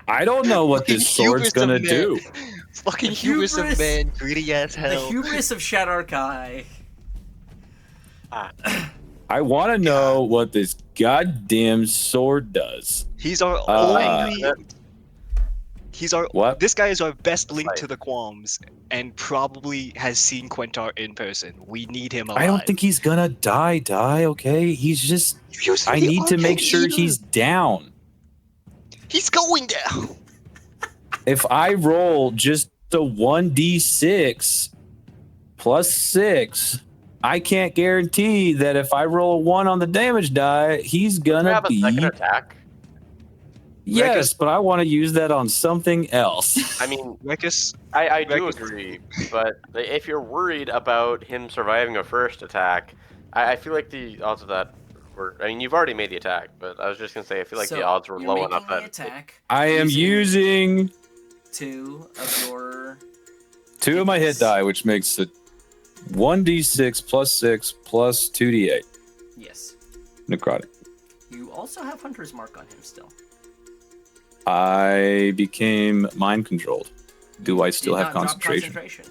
S4: I don't know what this
S3: Fucking
S4: sword's
S3: hubris
S4: gonna
S3: of man.
S4: do.
S3: Fucking
S2: The
S3: hubris of
S2: hubris-
S3: man, greedy as
S2: The
S3: hell.
S2: hubris of Shadarkai.
S4: I want to know what this goddamn sword does.
S3: He's our
S4: Uh,
S3: only. He's our.
S4: What?
S3: This guy is our best link
S1: Like-
S3: to the Qualms, and probably has seen Quentar in person. We need him alive.
S4: I don't think he's gonna die. Okay, he's just.
S3: Using
S4: I
S3: the
S4: need to make
S3: Arcane
S4: sure
S3: Eater.
S4: he's down.
S3: He's going down.
S4: If I roll just a 1d6 plus 6, I can't guarantee that if I roll a 1 on the damage die, he's gonna
S1: Have a
S4: be.
S1: second attack.
S4: Yes, but I want to use that on something else.
S1: I mean,
S3: Rekus,
S1: I do
S3: Rekus-
S1: agree, but if you're worried about him surviving a first attack, I feel like the odds of that were. I mean, you've already made the attack, but I was just gonna say I feel like
S2: So,
S1: the odds were
S2: you're
S1: low
S2: making
S1: enough
S2: the
S1: that
S2: attack.
S4: I am using
S2: 2 of your...
S4: 2 of my hit die, which makes it 1d6 plus 6 plus 2d8
S2: Yes.
S4: necrotic.
S2: You also have Hunter's Mark on him still.
S4: I became mind controlled. Do I still
S2: Did
S4: have
S2: not drop
S4: concentration?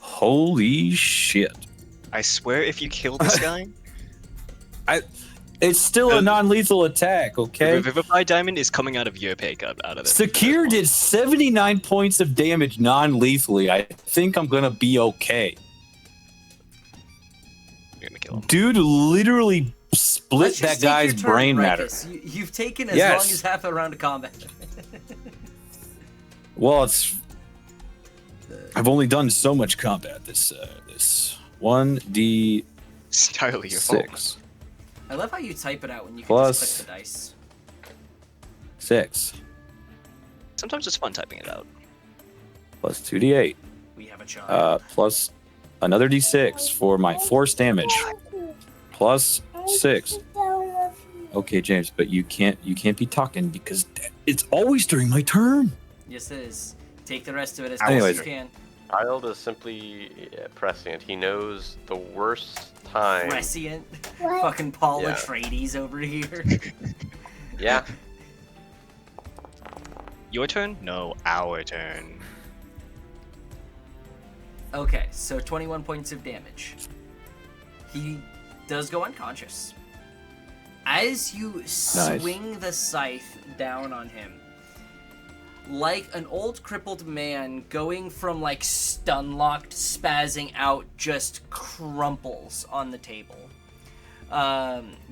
S4: Holy shit.
S3: I swear, if you kill this guy,
S4: It's still a non-lethal attack,
S3: the
S4: okay?
S3: Revivify Diamond is coming out of your pay cut out of it.
S4: Sakir did 79 points of damage non-lethally. I think I'm gonna be okay. Dude literally split
S2: Let's
S4: that
S2: just take
S4: guy's
S2: your turn,
S4: brain matter.
S2: Rikus. You've taken as
S4: Yes.
S2: long as half a round of combat.
S4: Well, I've only done so much combat this 1d6.
S3: It's entirely your fault.
S2: I love how you type it out when you can
S4: Plus-
S2: just click the dice.
S4: 6
S3: Sometimes it's fun typing it out.
S4: plus 2d8
S2: We have a child.
S4: plus another d6 for my force damage plus 6. Okay, James, but you can't be talking because it's always during my turn.
S2: Yes, it is. Take the rest of it as
S4: Anyways.
S2: close as you can.
S1: Child is simply prescient. He knows the worst time.
S2: Prescient. Fucking Paul
S1: Yeah.
S2: Atreides over here.
S1: Yeah.
S3: Your turn? No, our turn.
S2: Okay, so 21 points of damage. He does go unconscious. As you swing the scythe down on him, like an old crippled man going from like stun-locked, spazzing out, just crumples on the table.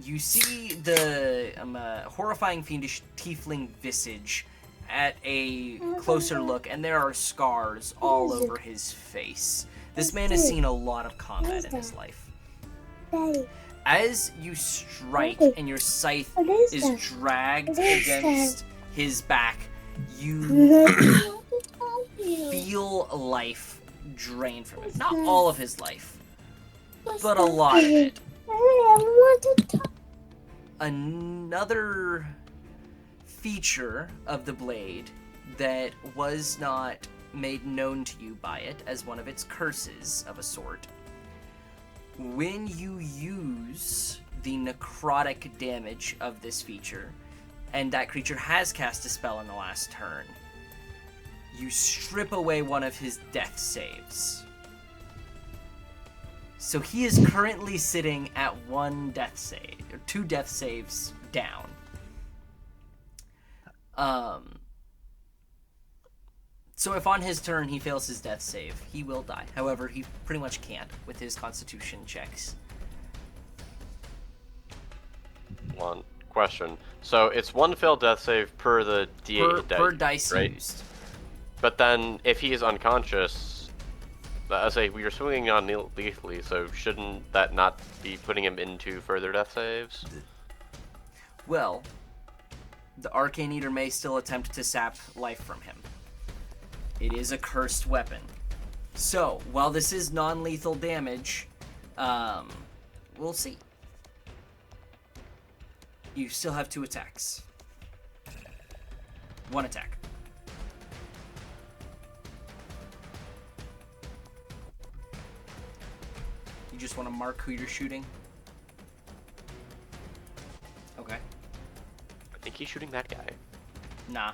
S2: You see the horrifying, fiendish tiefling visage at a closer look, and there are scars all over his face. This man has seen a lot of combat in his life. As you strike and your scythe is dragged against his back, you feel life drained from him. Not all of his life, but a lot of it. Another feature of the blade that was not made known to you by it as one of its curses of a sort. When you use the necrotic damage of this feature, and that creature has cast a spell in the last turn, you strip away one of his death saves. So he is currently sitting at 1 death save, or 2 death saves down. So if on his turn he fails his death save, he will die. However, he pretty much can't with his constitution checks.
S1: One question. So it's 1 failed death save per the D8
S2: Per dice
S1: right?
S2: used.
S1: But then if he is unconscious, I say we are swinging on lethally, so shouldn't that not be putting him into further death saves?
S2: Well, the Arcane Eater may still attempt to sap life from him. It is a cursed weapon. So, while this is non-lethal damage, we'll see. You still have 2 attacks. 1 attack. You just want to mark who you're shooting? Okay.
S1: I think he's shooting that guy.
S2: Nah.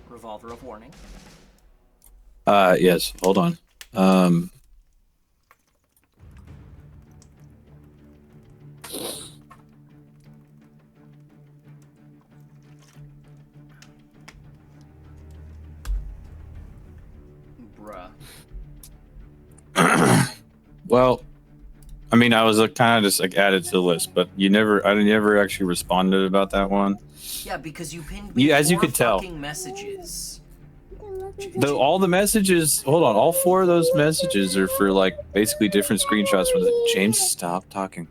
S2: Revolver of Warning.
S4: Yes. Hold on.
S2: Bruh.
S4: Well, I mean, I was kind of just like added to the list, but I never actually responded about that one.
S2: Yeah, because you pinned
S4: You-
S2: me
S4: as you
S2: 4
S4: could tell.
S2: fucking messages.
S4: All the messages. Hold on. All 4 of those messages are for like basically different screenshots. From the James, stop talking.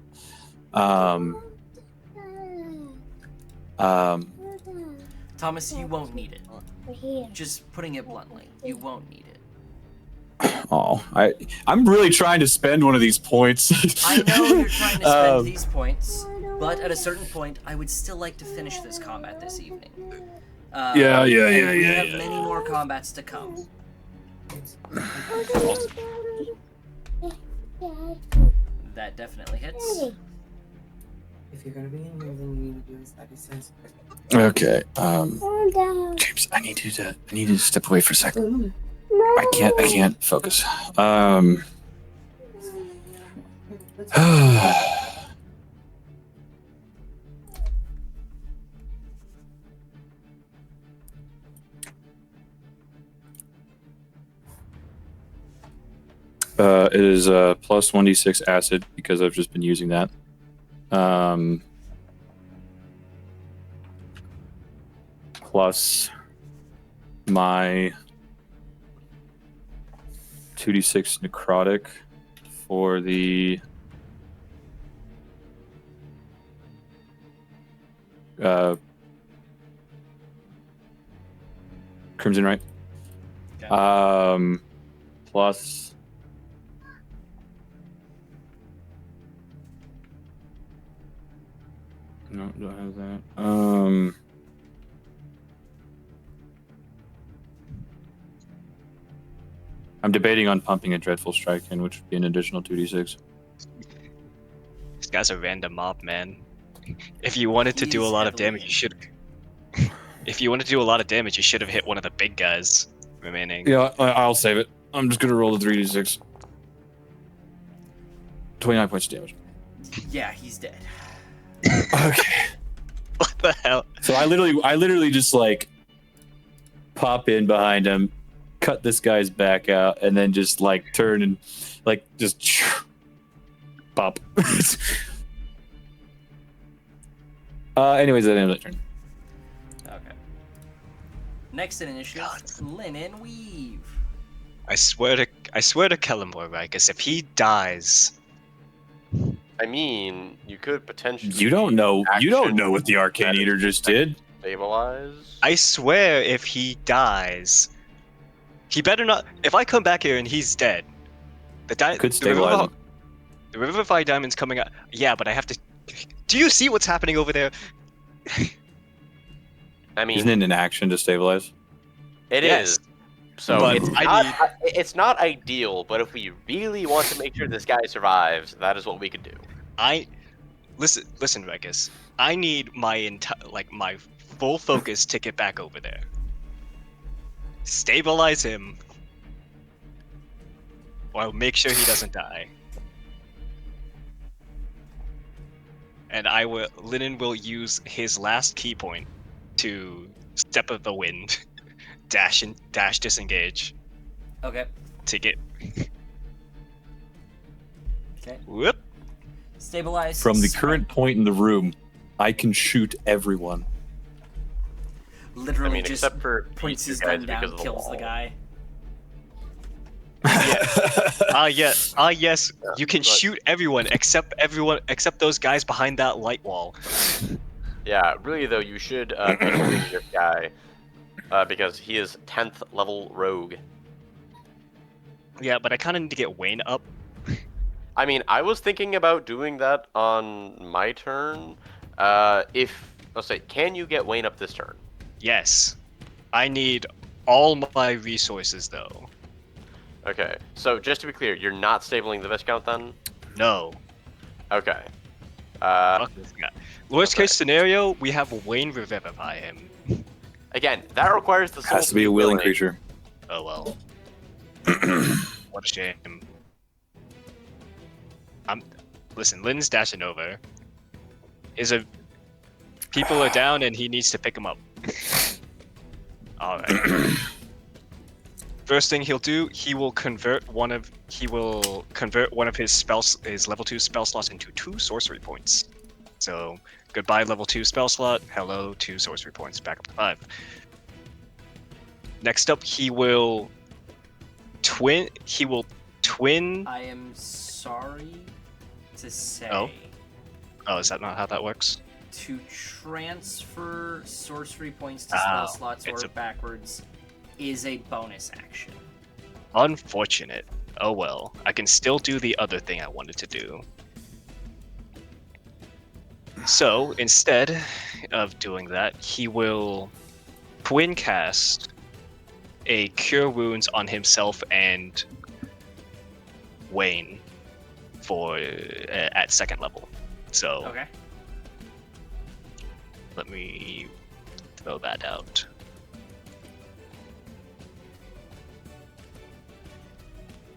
S2: Thomas, you won't need it. Just putting it bluntly, you won't need it.
S4: Oh, I'm really trying to spend one of these points.
S2: I know you're trying to spend these points, but at a certain point, I would still like to finish this combat this evening.
S4: Yeah.
S2: We have many more combats to come. That definitely hits.
S8: If you're gonna be in here, then you need to do as Abby says.
S4: Okay. James, I need you to step away for a second. I can't focus. It is plus 1d6 acid because I've just been using that. Plus my 2d6 necrotic for the Crimson, right?
S2: Okay.
S4: Plus no, don't have that. I'm debating on pumping a Dreadful Strike in, which would be an additional 2d6.
S3: This guy's a random mob, man. If you wanted to do a
S2: He's
S3: lot of
S2: heavily
S3: damage, you should. If you wanted to do a lot of damage, you should have hit one of the big guys remaining.
S4: Yeah, I'll save it. I'm just gonna roll the 3d6. 29 points of damage.
S2: Yeah, he's dead.
S4: Okay.
S3: What the hell?
S4: So I literally just like pop in behind him, cut this guy's back out, and then just like turn and like just pop. Anyways, that ended that turn.
S2: Okay. Next in initiative, Linen Weave.
S3: I swear to Kellamore, Rikus, if he dies,
S1: I mean, you could potentially.
S4: You don't know
S1: action
S4: what the Arcane Eater just did.
S1: Stabilize.
S3: I swear if he dies, he better not. If I come back here and he's dead,
S4: Could stabilize him.
S3: The Revivify Diamond's coming out. Yeah, but I have to. Do you see what's happening over there?
S1: I mean,
S4: Isn't it an action to stabilize?
S1: it
S3: Yes.
S1: is. So
S3: But
S1: it's not ideal, but if we really want to make sure this guy survives, that is what we could do.
S3: Listen, Rikus. I need my my full focus to get back over there. Stabilize him, or I'll make sure he doesn't die. And Linen will use his last key point to Step of the Wind, dash disengage
S2: Okay.
S3: to get.
S2: Okay.
S3: Whoop.
S2: Stabilize.
S4: From the
S2: strike.
S4: current point in the room, I can shoot everyone.
S2: Literally
S1: I mean,
S2: just
S1: except for
S2: points
S1: you
S2: his
S1: guys
S2: gun down,
S1: because of the
S2: kills the
S1: wall.
S2: guy.
S3: Yes. You can
S1: but-
S3: shoot everyone except those guys behind that light wall.
S1: Yeah, really though, you should be shooting this guy because he is 10th level rogue.
S3: Yeah, but I kind of need to get Wayne up.
S1: I mean, I was thinking about doing that on my turn. Let's say, can you get Wayne up this turn?
S3: Yes. I need all my resources though.
S1: Okay, so just to be clear, you're not stabling the Viscount then?
S3: No.
S1: Okay.
S3: Fuck this guy. Worst case scenario, we have Wayne revivify him.
S1: Again, that requires the soul
S4: Has to be a willing creature.
S3: Oh well. What a shame. Listen, Lynn's dashing over. People are down and he needs to pick them up. Alright. First thing he'll do, he will convert one of his level 2 spell slots into 2 sorcery points. So goodbye level 2 spell slot, hello 2 sorcery points, back up to 5. Next up he will twin
S2: I am sorry to say.
S3: Oh, is that not how that works?
S2: To transfer sorcery points to spell slots or backwards is a bonus action.
S3: Unfortunate. Oh well. I can still do the other thing I wanted to do. So, instead of doing that, he will twin cast a Cure Wounds on himself and Wayne for at second level. So,
S2: Okay.
S3: let me throw that out.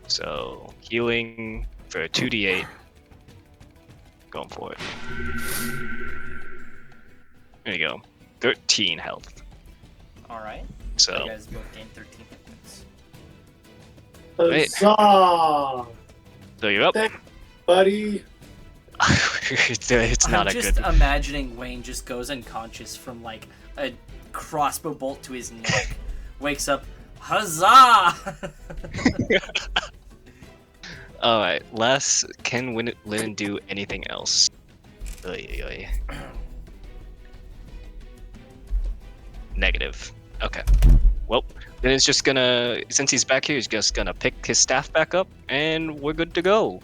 S3: So healing for 2d8. Going for it. There you go. 13 health.
S2: All right.
S3: So
S2: You guys both gain 13 hit points.
S3: Wait.
S6: Huzzah!
S3: so you're up.
S6: Thanks, buddy.
S3: It's not
S2: I'm
S3: a
S2: just
S3: good.
S2: imagining Wayne just goes unconscious from like a crossbow bolt to his neck. Wakes up, huzzah!
S3: All right. Last, can Lynn do anything else? Oy, oy. Negative. Okay. Well, then it's just gonna, since he's back here, he's just gonna pick his staff back up, and we're good to go.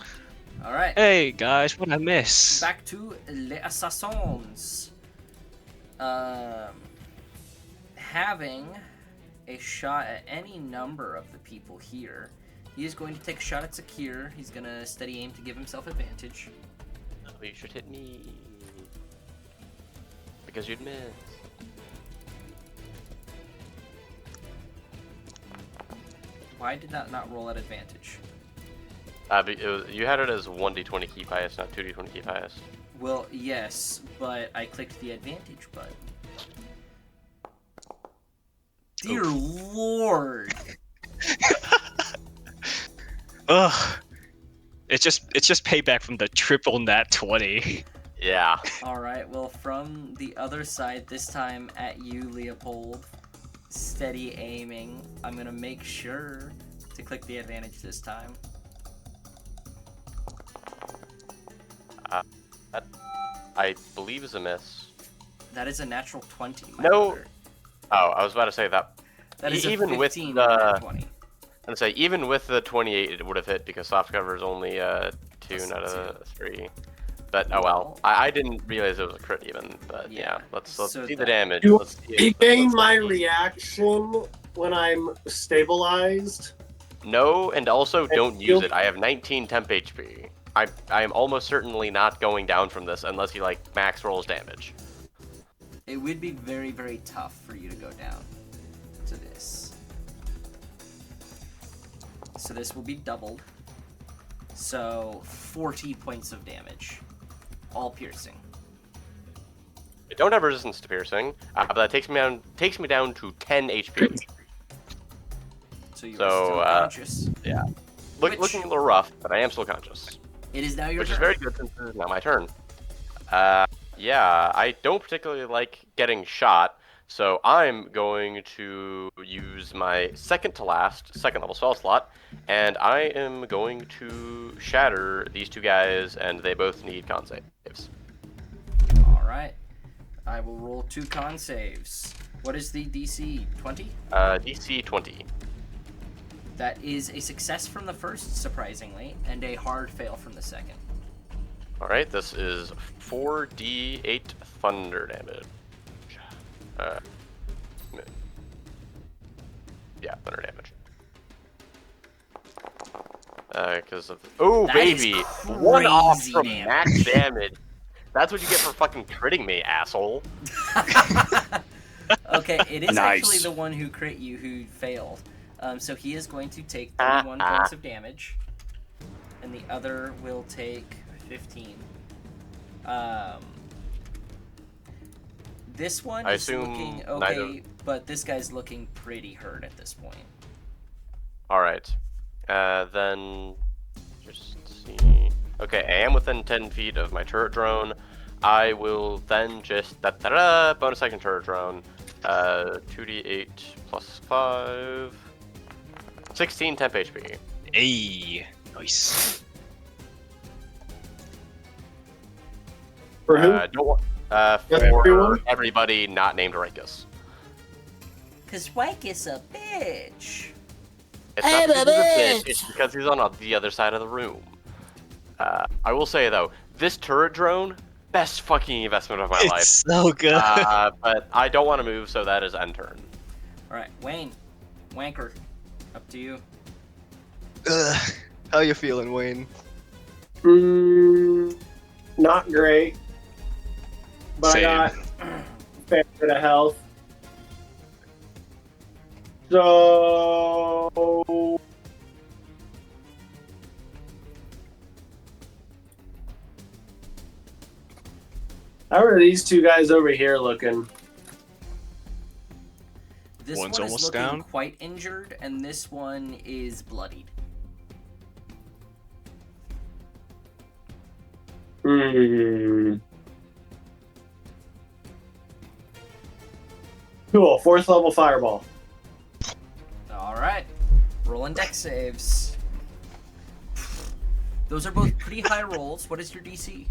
S2: All right.
S3: Hey guys, what'd I miss?
S2: Back to Les Assassins. Having a shot at any number of the people here. He is going to take a shot at Sakir. He's gonna steady aim to give himself advantage.
S1: Oh, you should hit me. Because you'd miss.
S2: Why did that not roll at advantage?
S1: You had it as 1d20 keep highest, not 2d20 keep highest.
S2: Well, yes, but I clicked the advantage button. Dear Lord!
S3: Ugh. It's just payback from the triple nat 20.
S1: Yeah.
S2: Alright, well, from the other side, this time at you, Leopold. Steady aiming. I'm gonna make sure to click the advantage this time.
S1: That, I believe is a miss.
S2: That is a natural 20. my
S1: No.
S2: brother.
S1: Oh, I was about to say that.
S2: That is
S1: even
S2: a
S1: with
S2: 15
S1: the-
S2: nat 20.
S1: I'm gonna say even with the 28, it would have hit because soft cover is only 2
S2: Plus
S1: out of
S2: two.
S1: 3. But oh well. I didn't realize it was a crit even. But
S2: Yeah.
S1: yeah, let's
S2: So
S1: see the
S2: that-
S1: damage.
S6: You
S1: Let's see
S6: regain
S1: let's
S6: my
S1: see.
S6: reaction when I'm stabilized.
S1: No, and also don't
S6: you-
S1: use it. I have 19 temp HP. I am almost certainly not going down from this unless he like max rolls damage.
S2: It would be very, very tough for you to go down to this. So this will be doubled. So 40 points of damage. All piercing.
S1: I don't have resistance to piercing, but that takes me down to 10 HP.
S2: So you
S1: So,
S2: are still conscious. Which-
S1: Looking a little rough, but I am still conscious.
S2: It is now your
S1: Which
S2: turn.
S1: is very good since it is now my turn. Yeah, I don't particularly like getting shot, so I'm going to use my second to last, second level spell slot, and I am going to shatter these two guys, and they both need con saves.
S2: Alright. I will roll 2 con saves. What is the DC? 20?
S1: DC 20.
S2: That is a success from the first, surprisingly, and a hard fail from the second.
S1: Alright, this is 4d8 thunder damage. Yeah, thunder damage. Because of... Oh,
S2: That is
S1: baby! One off
S2: crazy
S1: from
S2: damage.
S1: max damage. That's what you get for fucking critting me, asshole.
S2: Okay, it is
S4: Nice.
S2: actually the one who crit you who failed. So he is going to take 31 points of damage, and the other will take 15. This one
S1: I
S2: is
S1: assume
S2: looking
S1: neither-
S2: okay, but this guy's looking pretty hurt at this point.
S1: Alright. Then... Just see... Okay, I am within 10 feet of my turret drone. I will then just... bonus action turret drone. 2d8 plus 5... 16 temp HP.
S3: Hey, nice.
S6: For who?
S1: For
S6: Everyone?
S1: everybody not named Rankus.
S2: Cause Wake is a bitch.
S1: It's not because he's a bitch, it's because he's on the other side of the room. I will say though, this turret drone, best fucking investment of my life.
S3: It's so good.
S1: But I don't want to move, so that is end turn.
S2: Alright, Wayne. Wanker. Up to you.
S3: Ugh. How you feeling, Wayne?
S6: Not great. But
S3: Same.
S6: I got fair bit of health. So how are these two guys over here looking?
S2: This
S3: One's
S2: one is
S3: almost
S2: looking
S3: down.
S2: quite injured, and this one is bloodied.
S6: Cool. 4th level fireball.
S2: All right, rolling deck saves. Those are both pretty high rolls. What is your DC?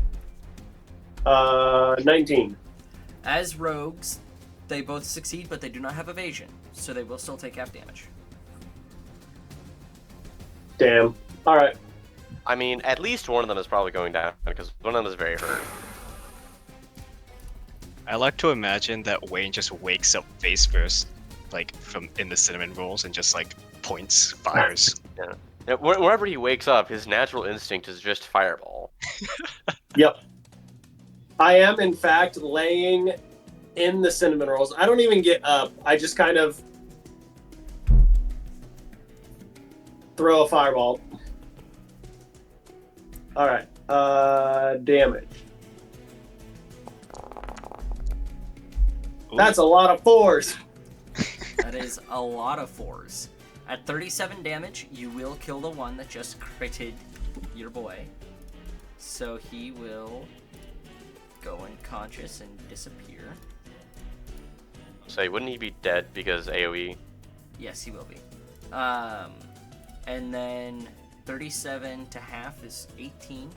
S6: 19.
S2: As rogues, they both succeed, but they do not have evasion, so they will still take half damage.
S6: Damn. All right.
S1: I mean, at least one of them is probably going down because one of them is very hurt.
S3: I like to imagine that Wayne just wakes up face first, like from in the cinnamon rolls, and just like points, fires.
S1: Yeah, whenever he wakes up, his natural instinct is just fireball.
S6: Yep. I am, in fact, laying in the cinnamon rolls. I don't even get up. I just kind of throw a fireball. All right. Damage.
S3: Ooh.
S6: That's a lot of 4s.
S2: That is a lot of 4s. At 37 damage, you will kill the one that just critted your boy. So he will go unconscious and disappear.
S1: So wouldn't he be dead because AoE?
S2: Yes, he will be. And then 37 to half is 18.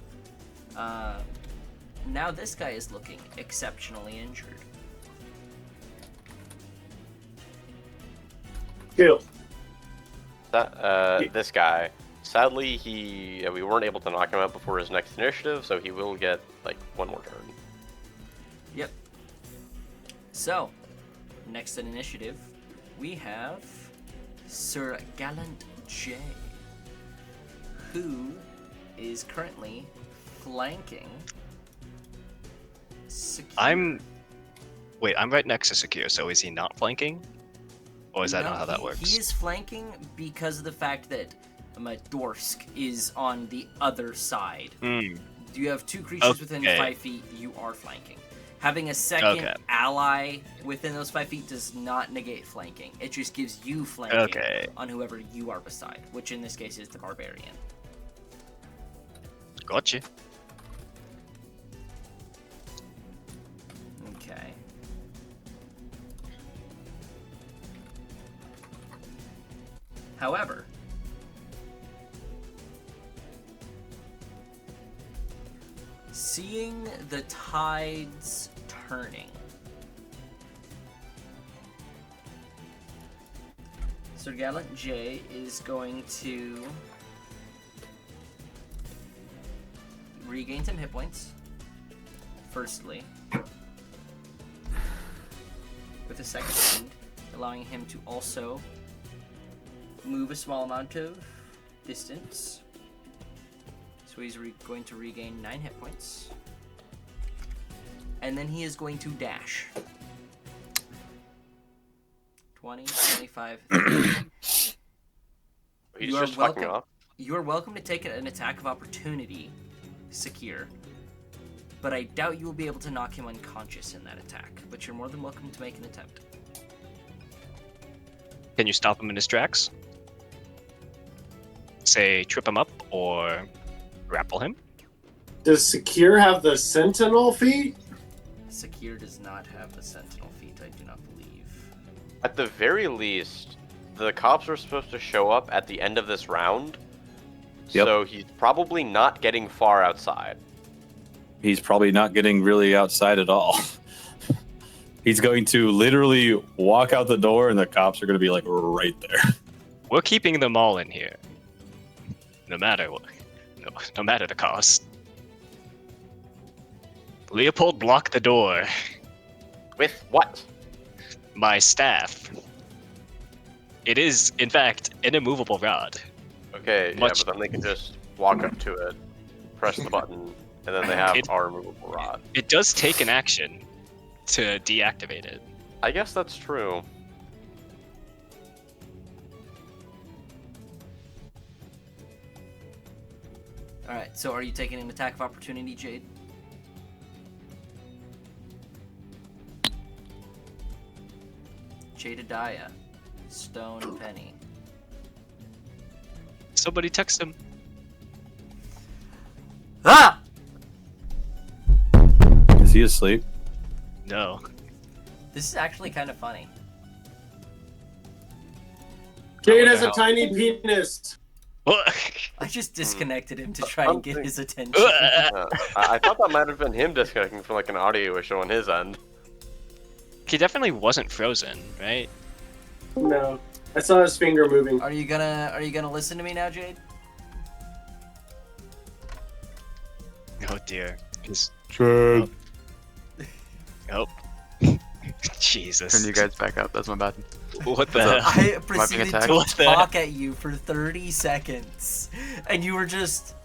S2: Now this guy is looking exceptionally injured.
S6: Kill.
S1: This guy. Sadly, we weren't able to knock him out before his next initiative, so he will get like one more turn.
S2: Yep. So, next in initiative, we have Sir Gallant J, who is currently flanking Secure.
S3: I'm right next to Secure, so is he not flanking? Or is that not how that works?
S2: He is flanking because of the fact that Dorsk is on the other side. You have two creatures within 5 feet, you are flanking. Having a second ally within those 5 feet does not negate flanking. It just gives you flanking on whoever you are beside, which in this case is the barbarian.
S3: Gotcha.
S2: Okay. However, seeing the tides turning, Sir Gallant J is going to regain some hit points, firstly, with a second wind, allowing him to also move a small amount of distance. So he's going to regain 9 hit points. And then he is going to dash. 20, 25, 30.
S1: He's
S2: You are
S1: just fucking
S2: welcome.
S1: off.
S2: You are welcome to take an attack of opportunity, Secure. But I doubt you will be able to knock him unconscious in that attack. But you're more than welcome to make an attempt.
S3: Can you stop him in his tracks? Say, trip him up or grapple him?
S6: Does Secure have the Sentinel feat?
S2: Secure does not have the Sentinel feat, I do not believe.
S1: At the very least, the cops are supposed to show up at the end of this round.
S4: Yep.
S1: So he's probably not getting far outside.
S4: He's probably not getting really outside at all. He's going to literally walk out the door and the cops are going to be like right there.
S3: We're keeping them all in here. No matter what. No matter the cost. Leopold, block the door.
S1: With what?
S3: My staff. It is, in fact, an immovable rod.
S1: Okay,
S3: Much-
S1: yeah, but then they can just walk up to it, press the button, and then they have our removable rod.
S3: It does take an action to deactivate it.
S1: I guess that's true.
S2: Alright, so are you taking an attack of opportunity, Jade? Jadediah. Stone Penny.
S3: Somebody text him.
S2: Ah!
S4: Is he asleep?
S3: No.
S2: This is actually kind of funny.
S6: Jade has a tiny penis.
S2: I just disconnected him to try and get his attention.
S1: I thought that might have been him disconnecting from like an audio issue on his end.
S3: He definitely wasn't frozen, right?
S6: No, I saw his finger moving.
S2: Are you gonna listen to me now, Jade?
S3: Oh dear. His...
S4: Jade.
S3: Oh. Jesus.
S5: Turn you guys back up. That's my bad.
S3: What the
S5: What's
S3: hell?
S5: up?
S2: I
S5: being
S2: proceeded
S5: attacked?
S2: to
S3: What the-
S2: talk at you for 30 seconds, and you were just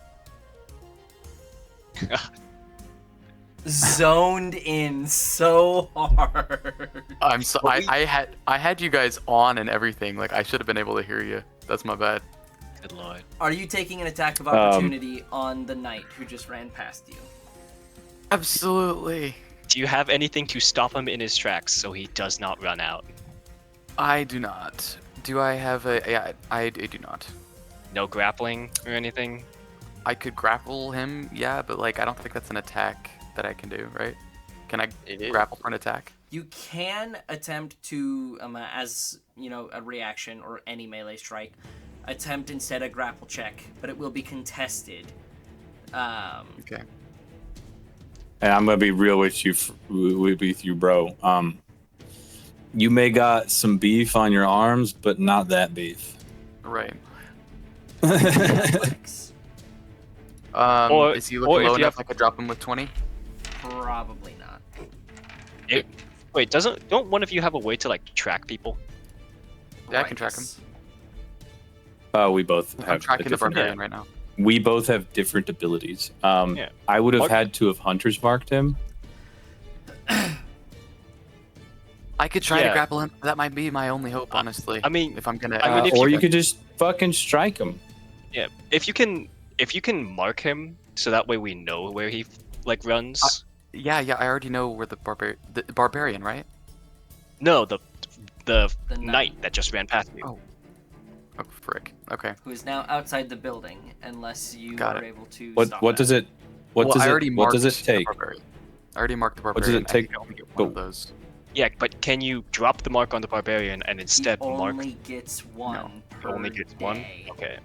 S2: zoned in so hard.
S5: I'm so I had you guys on and everything. Like I should have been able to hear you. That's my bad.
S3: Good lord.
S2: Are you taking an attack of opportunity on the knight who just ran past you?
S5: Absolutely.
S3: Do you have anything to stop him in his tracks so he does not run out?
S5: I do not. Do I have a? Yeah, I do not.
S3: No grappling or anything?
S5: I could grapple him, yeah, but like I don't think that's an attack that I can do, right? Can I
S1: It is.
S5: grapple for an attack?
S2: You can attempt to, as you know, a reaction or any melee strike, attempt instead a grapple check, but it will be contested.
S5: Okay.
S4: And I'm gonna be real with you, bro. You may got some beef on your arms, but not that beef.
S5: Right.
S2: Athletics.
S3: Or-
S5: Is he
S3: or
S5: looking
S3: if
S5: low
S3: you
S5: enough
S3: have-
S5: I could drop him with 20?
S2: Probably not.
S3: Wait, don't one of you have a way to like track people?
S5: Yeah, I can track him.
S2: Rightus.
S4: We both have
S5: I'm tracking the
S4: different-
S5: barbarian right now.
S4: We both have different abilities.
S3: Yeah.
S4: I would have
S3: Mark-
S4: had to have hunters marked him.
S5: I could try
S3: Yeah.
S5: to grapple him. That might be my only hope, honestly.
S3: I mean,
S5: if I'm gonna,
S3: I mean, if
S4: Or
S3: you
S4: you could just fucking strike him.
S3: yeah. If you can mark him so that way we know where he like runs.
S5: yeah, I already know where the barbarian, right?
S3: No, the
S2: The
S3: knight
S2: knight.
S3: that just ran past you.
S5: Oh. Oh, frick. Okay.
S2: Who is now outside the building, unless you
S5: Got
S2: are
S5: it.
S2: able to
S4: What
S2: stop
S4: what does
S2: that.
S4: it what does
S5: I
S4: it
S5: already
S4: what does it
S5: marked the
S4: take?
S5: barbarian. I already marked the
S4: does it
S5: barbarian. I
S4: take-
S5: think I only get one of
S4: but-
S5: those.
S3: Yeah, but can you drop the mark on the barbarian and instead
S2: he
S3: mark?
S2: only gets one per
S3: Only gets one.
S2: day.
S3: Okay.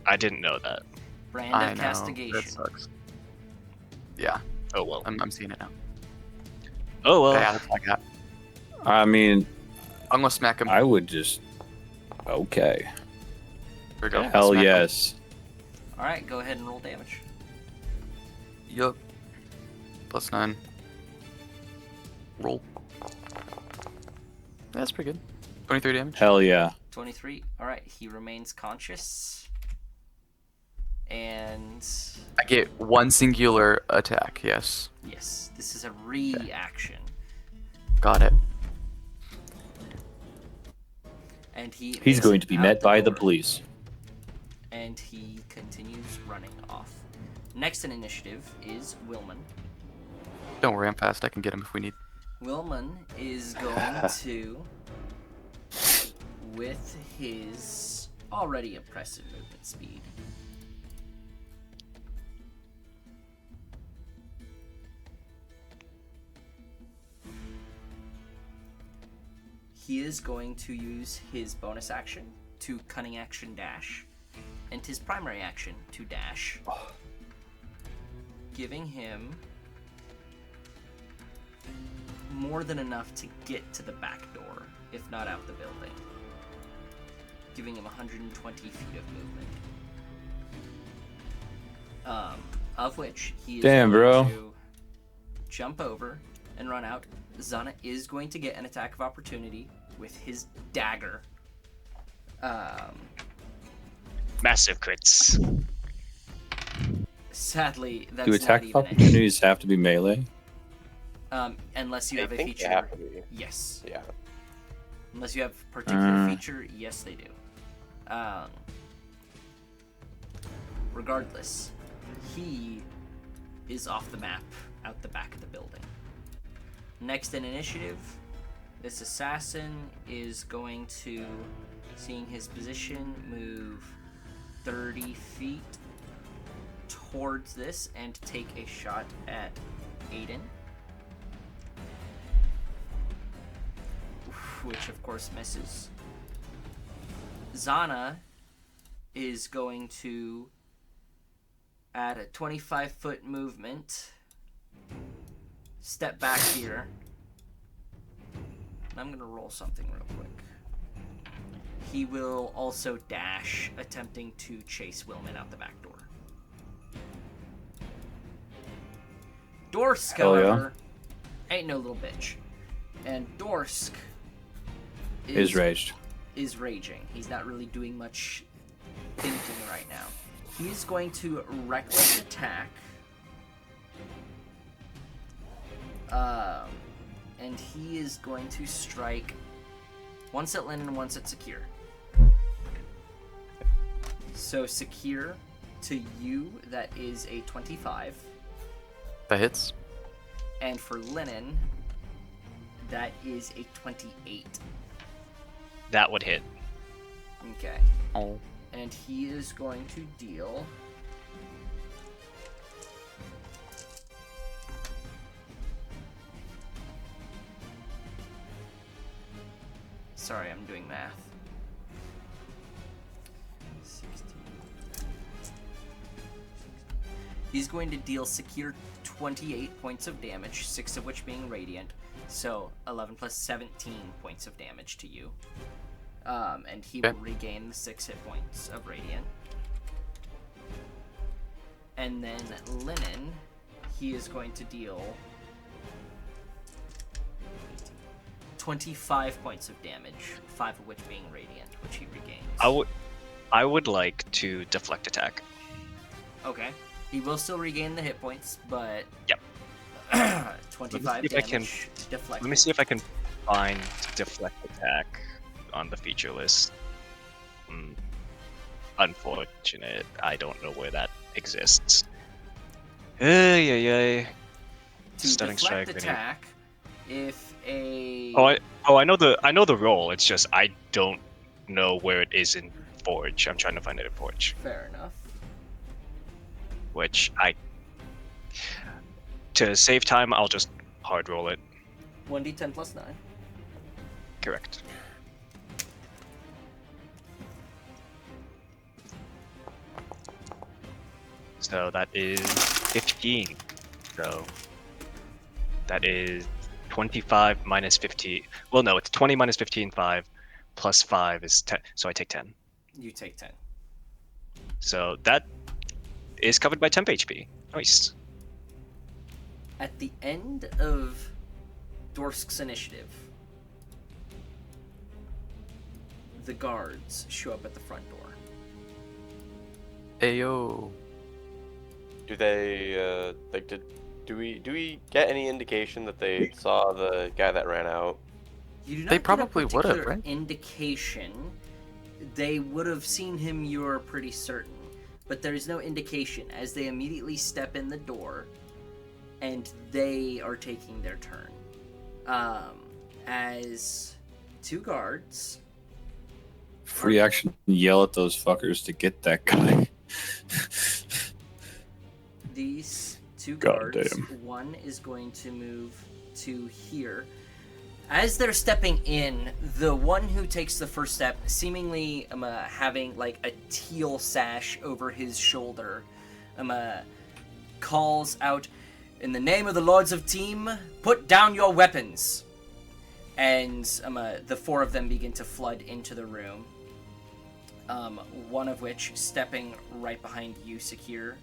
S3: I didn't know that.
S2: Brand
S5: I
S2: of
S5: know.
S2: castigation.
S5: That sucks. Yeah,
S3: Oh well.
S5: I'm seeing it now.
S3: Oh well.
S5: Yeah, that's what I got.
S4: I mean,
S5: I'm gonna smack him.
S4: I would just okay.
S5: Here we go.
S3: Yeah.
S4: Hell
S5: Smack him.
S4: yes.
S2: All right, go ahead and roll damage.
S5: Yup. +9. Roll. That's pretty good. 23 damage.
S4: Hell yeah.
S2: 23. All right, he remains conscious. And
S5: I get one singular attack. Yes.
S2: yes, this is a reaction.
S5: Got it.
S2: And he
S4: He's
S2: is
S4: going to be
S2: out
S4: met by the
S2: door,
S4: police.
S2: And he continues running off. Next in initiative is Wilman.
S5: Don't worry, I'm fast. I can get him if we need.
S2: Wilman is going to, with his already impressive movement speed, he is going to use his bonus action to cunning action dash, and his primary action to dash, giving him more than enough to get to the back door, if not out the building, giving him 120 feet of movement. Of which he is
S4: Damn,
S2: going
S4: bro.
S2: to jump over and run out. Zana is going to get an attack of opportunity with his dagger.
S3: Massive crits.
S2: Sadly, that's
S4: Do
S2: not
S4: attack
S2: even a hit.
S4: opportunities have to be melee?
S2: Unless you have a
S1: think
S2: feature.
S1: they have to be.
S2: Yes.
S1: Yeah.
S2: Unless you have a particular feature, yes, they do. Regardless, he is off the map out the back of the building. Next in initiative, this assassin is going to, seeing his position, move 30 feet towards this and take a shot at Aiden. Which of course misses. Zana is going to add a 25-foot movement, step back here. I'm gonna roll something real quick. He will also dash, attempting to chase Willman out the back door. Dorsk,
S4: Hell yeah.
S2: however, ain't no little bitch. And Dorsk
S4: Is raged.
S2: is raging. He's not really doing much thinking right now. He is going to reckless attack. And he is going to strike once at Lynn and once at Secure. So Secure, to you, that is a 25.
S5: That hits.
S2: And for Lennon, that is a 28.
S3: That would hit.
S2: Okay.
S5: Oh.
S2: And he is going to deal... Sorry, I'm doing math. 16. He's going to deal Secure 28 points of damage, 6 of which being radiant. So 11 plus 17 points of damage to you. And he will regain the 6 hit points of radiant. And then Linen, he is going to deal 25 points of damage, 5 of which being radiant, which he regains.
S3: I would like to deflect attack.
S2: Okay. He will still regain the hit points, but...
S3: Yep.
S2: 25 damage. Deflect.
S3: Let me see if I can find deflect attack on the feature list. Unfortunate. I don't know where that exists.
S2: To
S3: Stunning
S2: deflect
S3: strike.
S2: attack, if a...
S3: I know the roll. It's just I don't know where it is in Forge. I'm trying to find it in Forge.
S2: Fair enough.
S3: Which to save time, I'll just hard roll it.
S2: 1d10 plus 9.
S3: Correct. So that is 15. So that is 25 minus 15. Well, no, it's 20 minus 15, 5, plus 5 is 10. So I take 10.
S2: You take 10.
S3: So that is covered by temp HP. Nice.
S2: At the end of Dorsk's initiative, the guards show up at the front door.
S5: Ayo.
S1: Do they do we get any indication that they saw the guy that ran out?
S2: You do not
S5: They
S2: get a
S5: probably would have,
S2: particular
S5: right?
S2: indication. They would have seen him, you're pretty certain. But there is no indication as they immediately step in the door and they are taking their turn. As 2 guards...
S4: Free action, yell at those fuckers to get that guy.
S2: These 2
S4: God
S2: guards,
S4: damn.
S2: one is going to move to here. As they're stepping in, the one who takes the first step, seemingly having like a teal sash over his shoulder, calls out, "In the name of the Lords of Team, put down your weapons!" And the 4 of them begin to flood into the room. One of which stepping right behind you, Secure.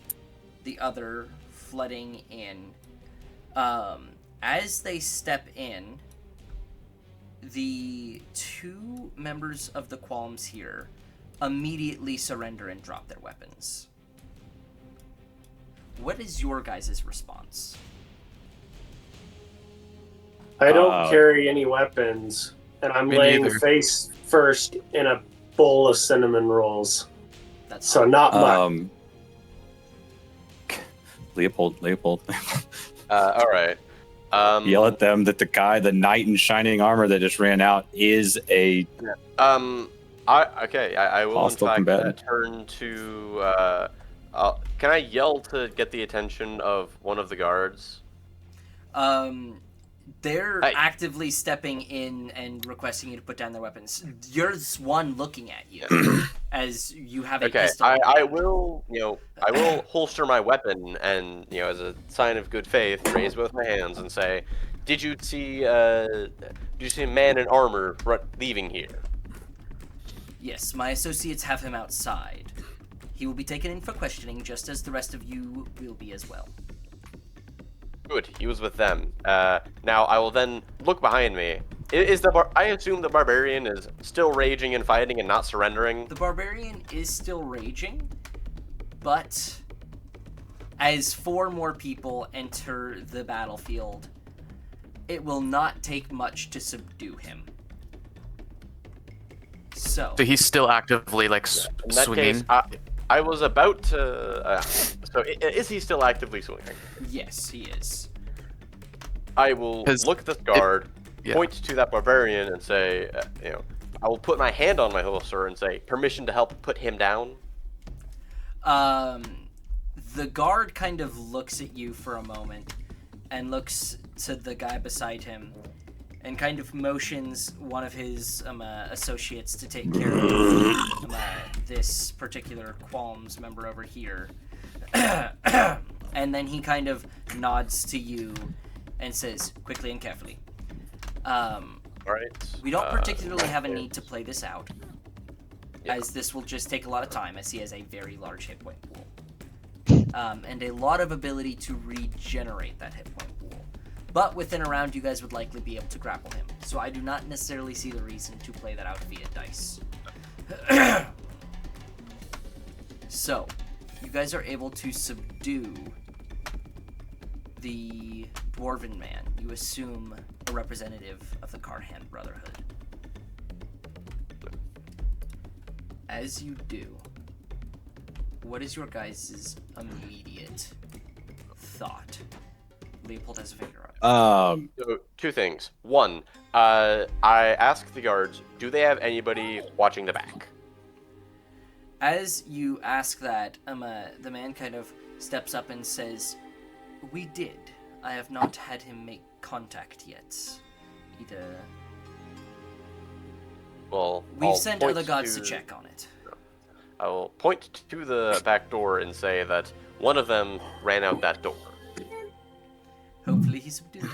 S2: The other flooding in. As they step in, the 2 members of the Qualms here immediately surrender and drop their weapons. What is your guys' response?
S6: I don't
S4: Uh,
S6: carry any weapons, and I'm
S5: Me
S6: laying
S5: neither.
S6: face first in a bowl of cinnamon rolls.
S2: That's
S6: So not much.
S4: Leopold.
S1: All right.
S4: Yell at them that the knight in shining armor that just ran out is a
S1: I will in
S4: hostile
S1: fact
S4: combatant.
S1: turn to. Can I yell to get the attention of one of the guards?
S2: They're
S1: Hey.
S2: actively stepping in and requesting you to put down their weapons. There's one looking at you as you have a
S1: Okay,
S2: pistol.
S1: I will, I will holster my weapon and, as a sign of good faith, raise both my hands and say, "Did you see a man in armor leaving here?"
S2: Yes, my associates have him outside. He will be taken in for questioning, just as the rest of you will be as well.
S1: Good, he was with them. Now I will then look behind me. I assume the barbarian is still raging and fighting and not surrendering.
S2: The barbarian is still raging, but as 4 more people enter the battlefield, it will not take much to subdue him. So
S5: So he's still actively like
S1: In that
S5: swinging.
S1: case, I was about to. Is he still actively swinging?
S2: yes, he is.
S1: I will
S5: 'Cause
S1: look at this guard,
S5: yeah.
S1: point to that barbarian, and say, I will put my hand on my holster and say, "Permission to help put him down."
S2: The guard kind of looks at you for a moment and looks to the guy beside him and kind of motions one of his associates to take care of this particular Qualms member over here. And then he kind of nods to you and says, quickly and carefully,
S1: All right.
S2: we don't particularly have a need to play this out, as this will just take a lot of time, as he has a very large hit point pool. And a lot of ability to regenerate that hit point pool. But within a round, you guys would likely be able to grapple him. So I do not necessarily see the reason to play that out via dice. So, you guys are able to subdue the Dwarven man. You assume a representative of the Carhand Brotherhood. As you do, what is your guys' immediate thought? Leopold has a finger up.
S1: So, 2 things. 1, I ask the guards, do they have anybody watching the back?
S2: As you ask that, the man kind of steps up and says, "We did. I have not had him make contact yet. Either
S1: Well,
S2: we've
S1: I'll
S2: sent
S1: point
S2: other guards to check on it."
S1: I will point to the back door and say that one of them ran out that door.
S2: Hopefully he subdued them.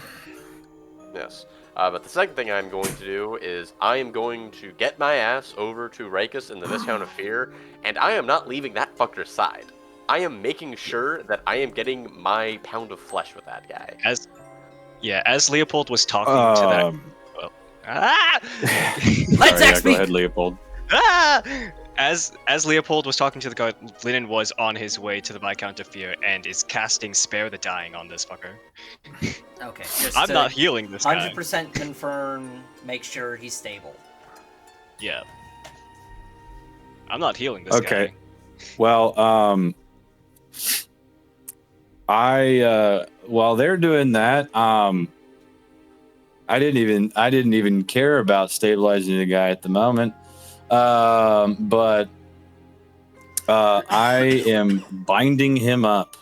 S1: Yes. But the second thing I'm going to do is I am going to get my ass over to Rikus in the Viscount of Fear, and I am not leaving that fucker's side. I am making sure that I am getting my pound of flesh with that guy.
S3: As Leopold was talking to that.
S2: Let's
S4: Sorry,
S2: XP!
S4: go ahead, Leopold.
S3: As Leopold was talking to the guard, Linen was on his way to the Viscount of Fear and is casting Spare the Dying on this fucker.
S2: Okay, just
S3: I'm
S2: to
S3: not healing this guy.
S2: 100% confirm, make sure he's stable.
S3: Yeah. I'm not healing this guy.
S4: Okay. Well, while they're doing that, I didn't even care about stabilizing the guy at the moment. But I am binding him up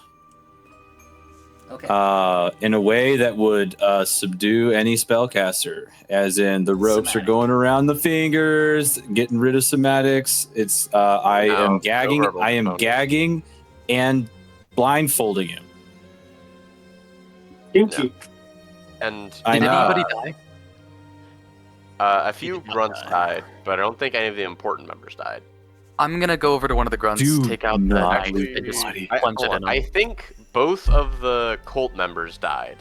S2: Okay.
S4: in a way that would subdue any spellcaster, as in the ropes
S2: Somatic.
S4: are going around the fingers, getting rid of somatics. It's I
S1: No,
S4: am gagging.
S1: no verbal
S4: I am
S1: component.
S4: gagging and blindfolding him.
S6: Kinky.
S1: And
S4: I
S5: Did
S4: know.
S5: anybody die?
S1: a few
S3: did not
S1: grunts
S3: die.
S1: died, but I don't think any of the important members died.
S5: I'm gonna go over to one of the grunts,
S4: Do
S5: take out the
S4: not
S5: knife, and just
S4: bloody-
S5: plunge it in him.
S1: I think both of the cult members died,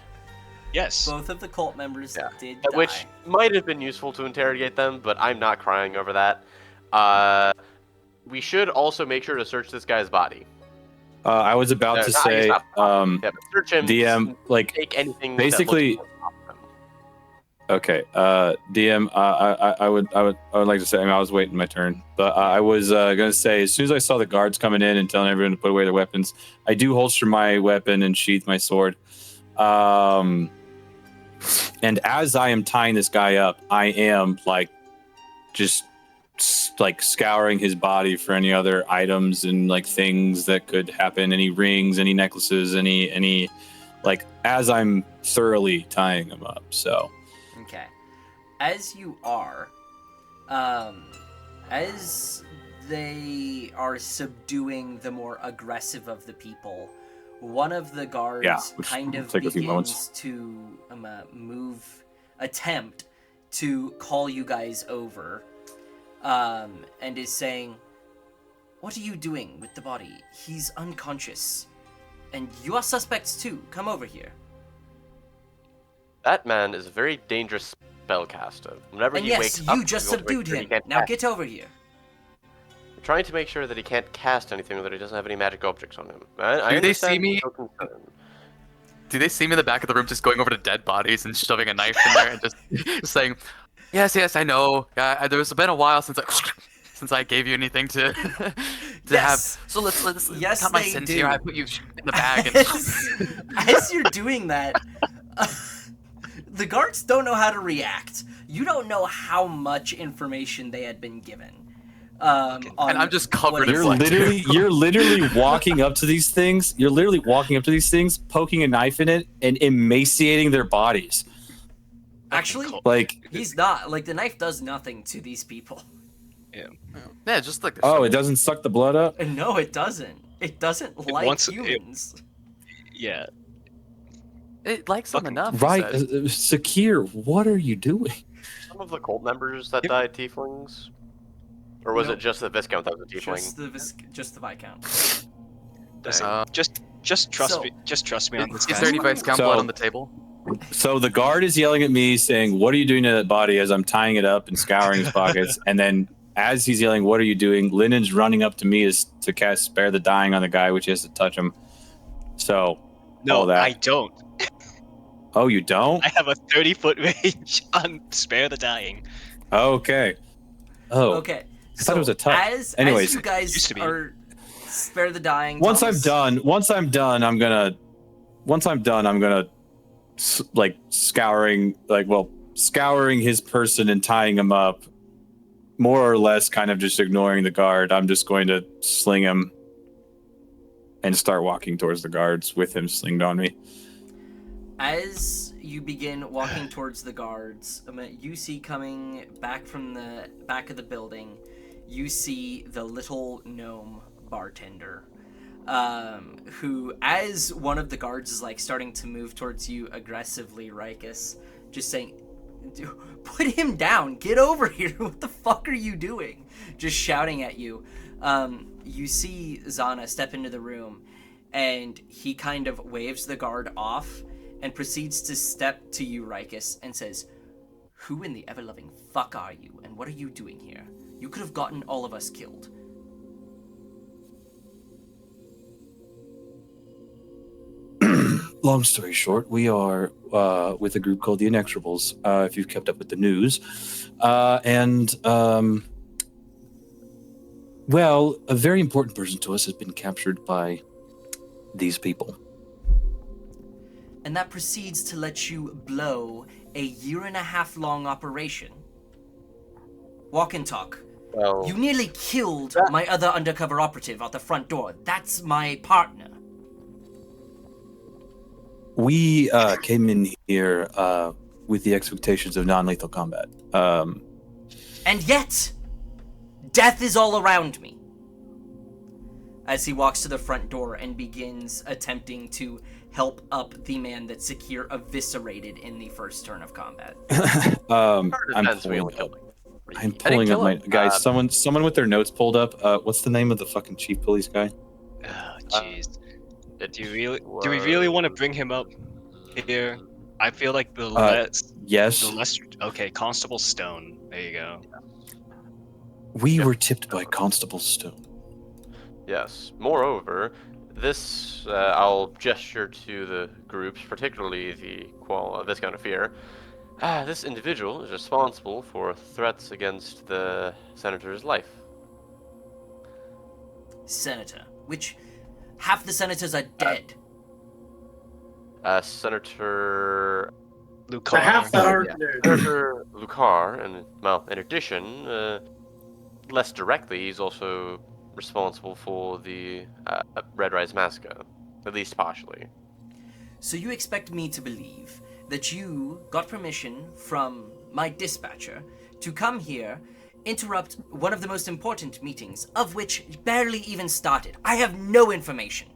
S3: Yes.
S2: Both of the cult members
S1: Yeah.
S2: did die.
S1: which might have been useful to interrogate them, but I'm not crying over that. We should also make sure to search this guy's body.
S4: I was about to
S1: Not- I guess
S4: say,
S1: not body. Yeah, but search him.
S4: DM, like,
S1: take anything.
S4: basically-
S1: That looks like
S4: Okay, DM, I would like to say, I mean, I was waiting my turn, but I was gonna say, as soon as I saw the guards coming in and telling everyone to put away their weapons, I do holster my weapon and sheath my sword. And as I am tying this guy up, I am like just like scouring his body for any other items and like things that could happen, any rings, any necklaces, any like as I'm thoroughly tying him up. So.
S2: Okay. As you are, as they are subduing the more aggressive of the people, one of the guards
S4: which
S2: kind
S4: will
S2: of
S4: take a few
S2: begins
S4: moments.
S2: to attempt to call you guys over, and is saying, "What are you doing with the body? He's unconscious. And you are suspects too. Come over here."
S1: That man is a very dangerous spellcaster. Whenever
S2: And
S1: he
S2: yes,
S1: wakes up,
S2: you just
S1: we want to make
S2: subdued
S1: sure he
S2: him.
S1: can't
S2: Now
S1: cast-
S2: get over here.
S1: We're trying to make sure that he can't cast anything, or that he doesn't have any magic objects on him. I
S5: Do they see
S1: understand
S5: me?
S1: your concern.
S5: Do they see me in the back of the room just going over to dead bodies and shoving a knife in there and just saying, yes, I know. Yeah, there's been a while since I gave you anything to
S2: Yes.
S5: have. So let's
S2: Yes,
S5: count my
S2: they
S5: sins
S2: do.
S5: here. I put you in the bag. And
S2: As you're doing that, the guards don't know how to react. You don't know how much information they had been given. On
S5: And I'm just covered
S2: what
S5: in
S2: is-
S5: blood.
S4: You're literally walking up to these things. You're literally walking up to these things, poking a knife in it, and emaciating their bodies.
S2: Actually,
S4: Like,
S2: he's not. Like, the knife does nothing to these people.
S5: yeah, just like.
S4: oh, it doesn't suck the blood up.
S2: And no, it doesn't. It doesn't like
S3: wants-
S2: humans.
S3: Yeah.
S5: It likes them
S3: Fucking-
S5: enough. he
S4: Right,
S5: said.
S4: Sakir, what are you doing?
S1: Some of the cult members that
S3: Yep.
S1: died tieflings? Or was
S2: Nope.
S1: it just the Viscount that was a tiefling?
S2: Just the Viscount.
S3: Listen, just trust
S2: So-
S3: me. Just trust me on this,
S5: Is
S3: guys.
S5: there any Viscount
S4: So-
S5: blood on the table?
S4: So the guard is yelling at me, saying, "What are you doing to that body?" As I'm tying it up and scouring his pockets, and then as he's yelling, "What are you doing?" Lyndon's running up to me is to cast Spare the Dying on the guy, which he has to touch him. So
S3: No,
S4: all that.
S3: I don't.
S4: Oh, you don't?
S3: I have a 30-foot range on Spare the Dying.
S4: Okay. Oh.
S2: Okay.
S4: I thought it was a touch.
S2: As
S4: Anyways.
S2: you guys
S3: Used to be.
S2: are spare the dying.
S4: Once
S2: Thomas,
S4: I'm done, I'm gonna like scouring his person and tying him up, more or less kind of just ignoring the guard. I'm just going to sling him and start walking towards the guards with him slinged on me.
S2: As you begin walking towards the guards, you see coming back from the back of the building, you see the little gnome bartender, who, as one of the guards is like starting to move towards you aggressively, Rikus, just saying, "Put him down! Get over here! What the fuck are you doing?" Just shouting at you. You see Zana step into the room, and he kind of waves the guard off and proceeds to step to you, Rikus, and says, "Who in the ever-loving fuck are you, and what are you doing here? You could have gotten all of us killed."
S4: Long story short, we are with a group called the Inexorables, if you've kept up with the news. Well, a very important person to us has been captured by these people.
S2: And that proceeds to let you blow a 1.5-year-long operation. Walk and talk.
S1: Well,
S2: You nearly killed my other undercover operative out the front door. That's my partner.
S4: We came in here with the expectations of non-lethal combat.
S2: And yet, death is all around me. As he walks to the front door and begins attempting to help up the man that Sakir eviscerated in the first turn of combat.
S4: I'm
S1: defense, we
S4: pulling
S1: only
S4: up.
S1: killed like three.
S4: I'm pulling up
S5: kill
S4: my
S5: him.
S4: guys. Someone with their notes pulled up. What's the name of the fucking chief police guy?
S3: Oh, jeez.
S1: It
S3: Do we really want to bring him up here? I feel like the less.
S4: Yes,
S3: Okay, Constable Stone. There you go.
S4: we were tipped by Constable Stone.
S1: Yes. Moreover, this I'll gesture to the groups, particularly the Viscount of Fear. This individual is responsible for threats against the senator's life.
S2: Senator, which half the senators are dead.
S1: Senator
S6: The
S3: Lucar.
S6: half that aren't
S5: Yeah.
S6: dead.
S1: Senator Lucar, and well, in addition, less directly, he's also responsible for the Red Rise massacre, at least partially.
S2: So you expect me to believe that you got permission from my dispatcher to come here, interrupt one of the most important meetings, of which barely even started. I have no information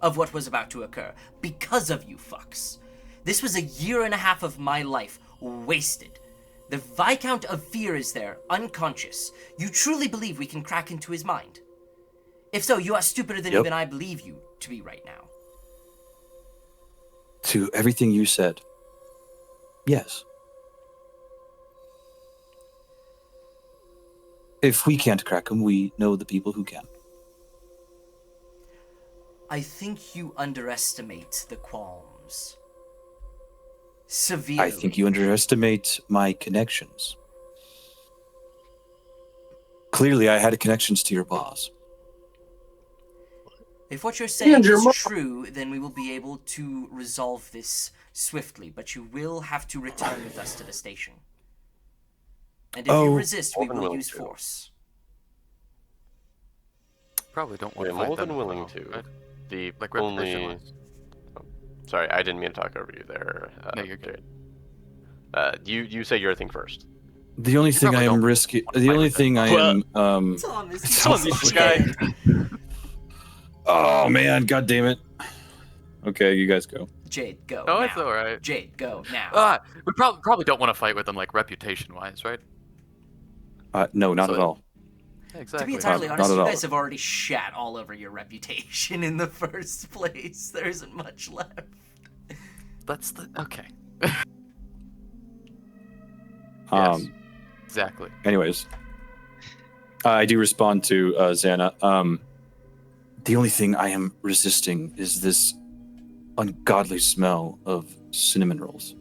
S2: of what was about to occur because of you fucks. This was a year and a half of my life wasted. The Viscount of Fear is there, unconscious. You truly believe we can crack into his mind? If so, you are stupider than
S4: Yep.
S2: even I believe you to be right now.
S4: To everything you said, yes. If we can't crack him, we know the people who can.
S2: I think you underestimate the qualms. Severely.
S4: I think you underestimate my connections. Clearly, I had connections to your boss.
S2: If what you're saying
S6: And your
S2: is
S6: mom.
S2: true, then we will be able to resolve this swiftly, but you will have to return with us to the station. And if you
S4: Oh.
S2: resist, we
S1: More than
S2: will
S1: willing
S2: use
S1: to.
S2: force.
S5: Probably don't
S1: We're
S5: want to fight
S1: more
S5: them
S1: than
S5: as
S1: willing
S5: well,
S1: to.
S5: right?
S1: The
S5: Like
S1: only.
S5: reputation-wise.
S1: Sorry, I didn't mean to talk over you there.
S5: No, you're good.
S1: You say your thing first.
S4: The only thing I
S5: probably
S4: am
S5: don't
S4: risking.
S5: wanna
S4: The
S5: fight
S4: only
S5: with
S4: thing I
S3: Well-
S4: am.
S2: Thomas,
S3: Thomas, this guy.
S4: Oh man! God damn it! Okay, you guys go.
S2: Jade, go
S5: Oh,
S2: now.
S5: it's alright.
S2: Jade, go now.
S5: We probably don't want to fight with them like reputation-wise, right?
S4: No, not
S5: So-
S4: at all.
S5: Yeah,
S2: To
S5: exactly.
S2: be entirely
S4: Not
S2: honest,
S4: at
S2: you
S4: all.
S2: guys have already shat all over your reputation in the first place. There isn't much left.
S5: That's the okay.
S1: Yes.
S5: Exactly.
S4: Anyways, I do respond to Xana. The only thing I am resisting is this ungodly smell of cinnamon rolls.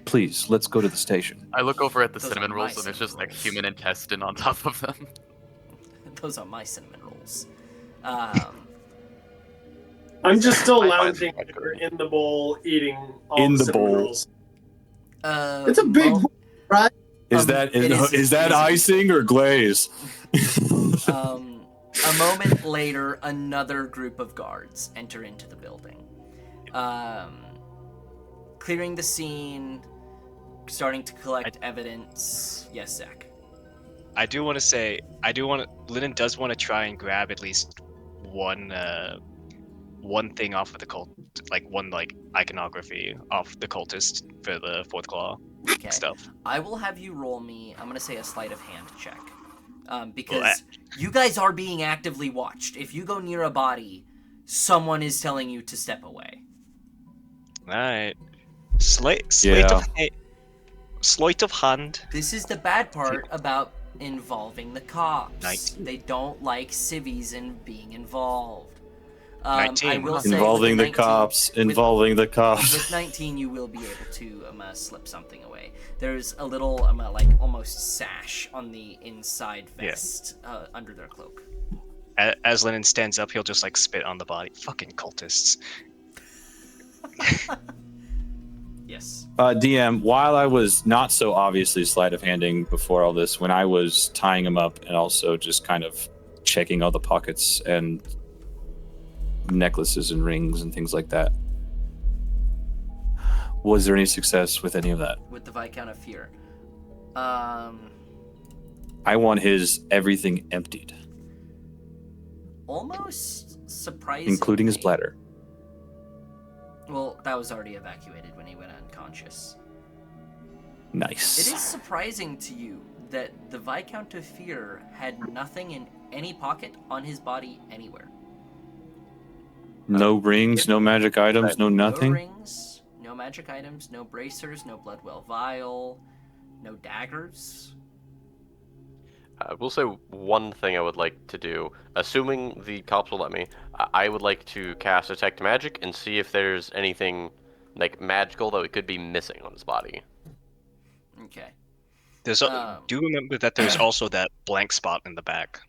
S4: Please, let's go to the station.
S5: I look over at the
S2: Those
S5: cinnamon
S2: are
S5: rolls
S2: my
S5: and there's just
S2: cinnamon
S5: like
S2: rolls.
S5: human intestine on top of them.
S2: Those are my cinnamon rolls.
S6: I'm just still
S1: I find
S6: lounging
S1: it
S6: there in the bowl, eating all
S4: In the
S6: cinnamon
S4: bowl.
S6: rolls.
S2: Uh,
S6: It's a big
S2: Mo-
S6: bowl, right?
S4: Is
S2: Um,
S4: that
S2: it
S4: is that
S2: it
S4: icing or glaze?
S2: A moment later, another group of guards enter into the building. Clearing the scene, starting to collect evidence. Yes, Zach.
S3: I do want to say, Lennon does want to try and grab at least one thing off of the cult, like one iconography off the cultist for the fourth claw
S2: Okay.
S3: stuff.
S2: I will have you roll me, I'm going to say a sleight of hand check. Because you guys are being actively watched. If you go near a body, someone is telling you to step away.
S3: All right, sleight of hand.
S2: This is the bad part about involving the cops.
S3: 19.
S2: They don't like civvies and being involved. I
S3: 19.
S2: will say
S4: Involving
S2: with
S4: the cops. Involving the cops.
S2: With 19, you will be able to slip something away. There's a little almost sash on the inside vest under their cloak.
S3: As Lennon stands up, he'll just spit on the body. Fucking cultists.
S2: Yes.
S4: DM, while I was not so obviously sleight of handing before all this, when I was tying him up and also just kind of checking all the pockets and necklaces and rings and things like that, was there any success with any of that?
S2: With the Viscount of Fear.
S4: I want his everything emptied,
S2: Almost surprisingly.
S4: including his bladder.
S2: Well, that was already evacuated when he went unconscious.
S4: Nice.
S2: It is surprising to you that the Viscount of Fear had nothing in any pocket on his body anywhere.
S4: No rings, no magic items, no nothing.
S2: No rings, no magic items, no bracers, no Bloodwell vial, no daggers.
S1: I will say one thing I would like to do, assuming the cops will let me. I would like to cast Detect Magic and see if there's anything magical that we could be missing on his body.
S2: Okay.
S3: There's do remember that there's also that blank spot in the back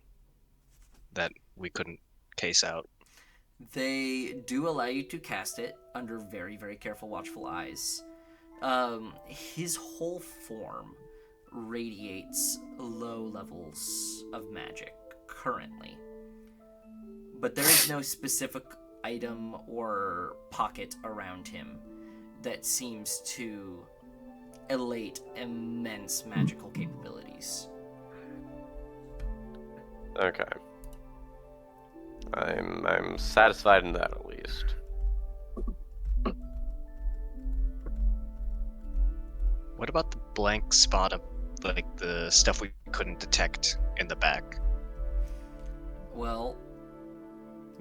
S3: that we couldn't case out.
S2: They do allow you to cast it under very, very careful, watchful eyes. His whole form radiates low levels of magic currently, but there is no specific item or pocket around him that seems to elate immense magical capabilities.
S1: Okay. I'm satisfied in that at least.
S3: What about the blank spot of like the stuff we couldn't detect in the back?
S2: Well,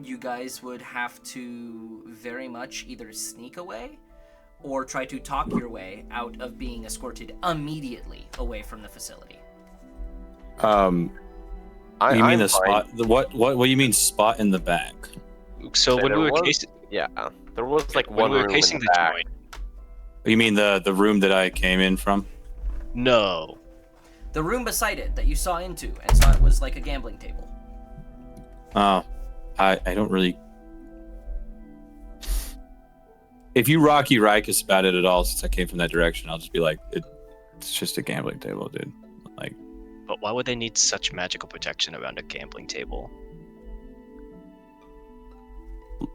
S2: you guys would have to very much either sneak away or try to talk your way out of being escorted immediately away from the facility.
S4: You mean
S1: I'm
S4: the spot?
S1: fine.
S4: What do you mean spot in the back?
S3: So when
S1: There
S3: we were
S1: was-
S3: casing,
S1: Yeah, there was like
S3: when
S1: one
S3: we were
S1: room
S3: casing
S1: in the
S3: the
S1: back.
S3: joint,
S4: You mean the room that I came in from?
S3: no,
S2: The room beside it that you saw into and saw it was like a gambling table.
S4: Oh, I don't really. If you Rocky Rikus about it at all, since I came from that direction, I'll just be like, it's just a gambling table, dude. Like,
S3: but why would they need such magical protection around a gambling table?
S1: Maybe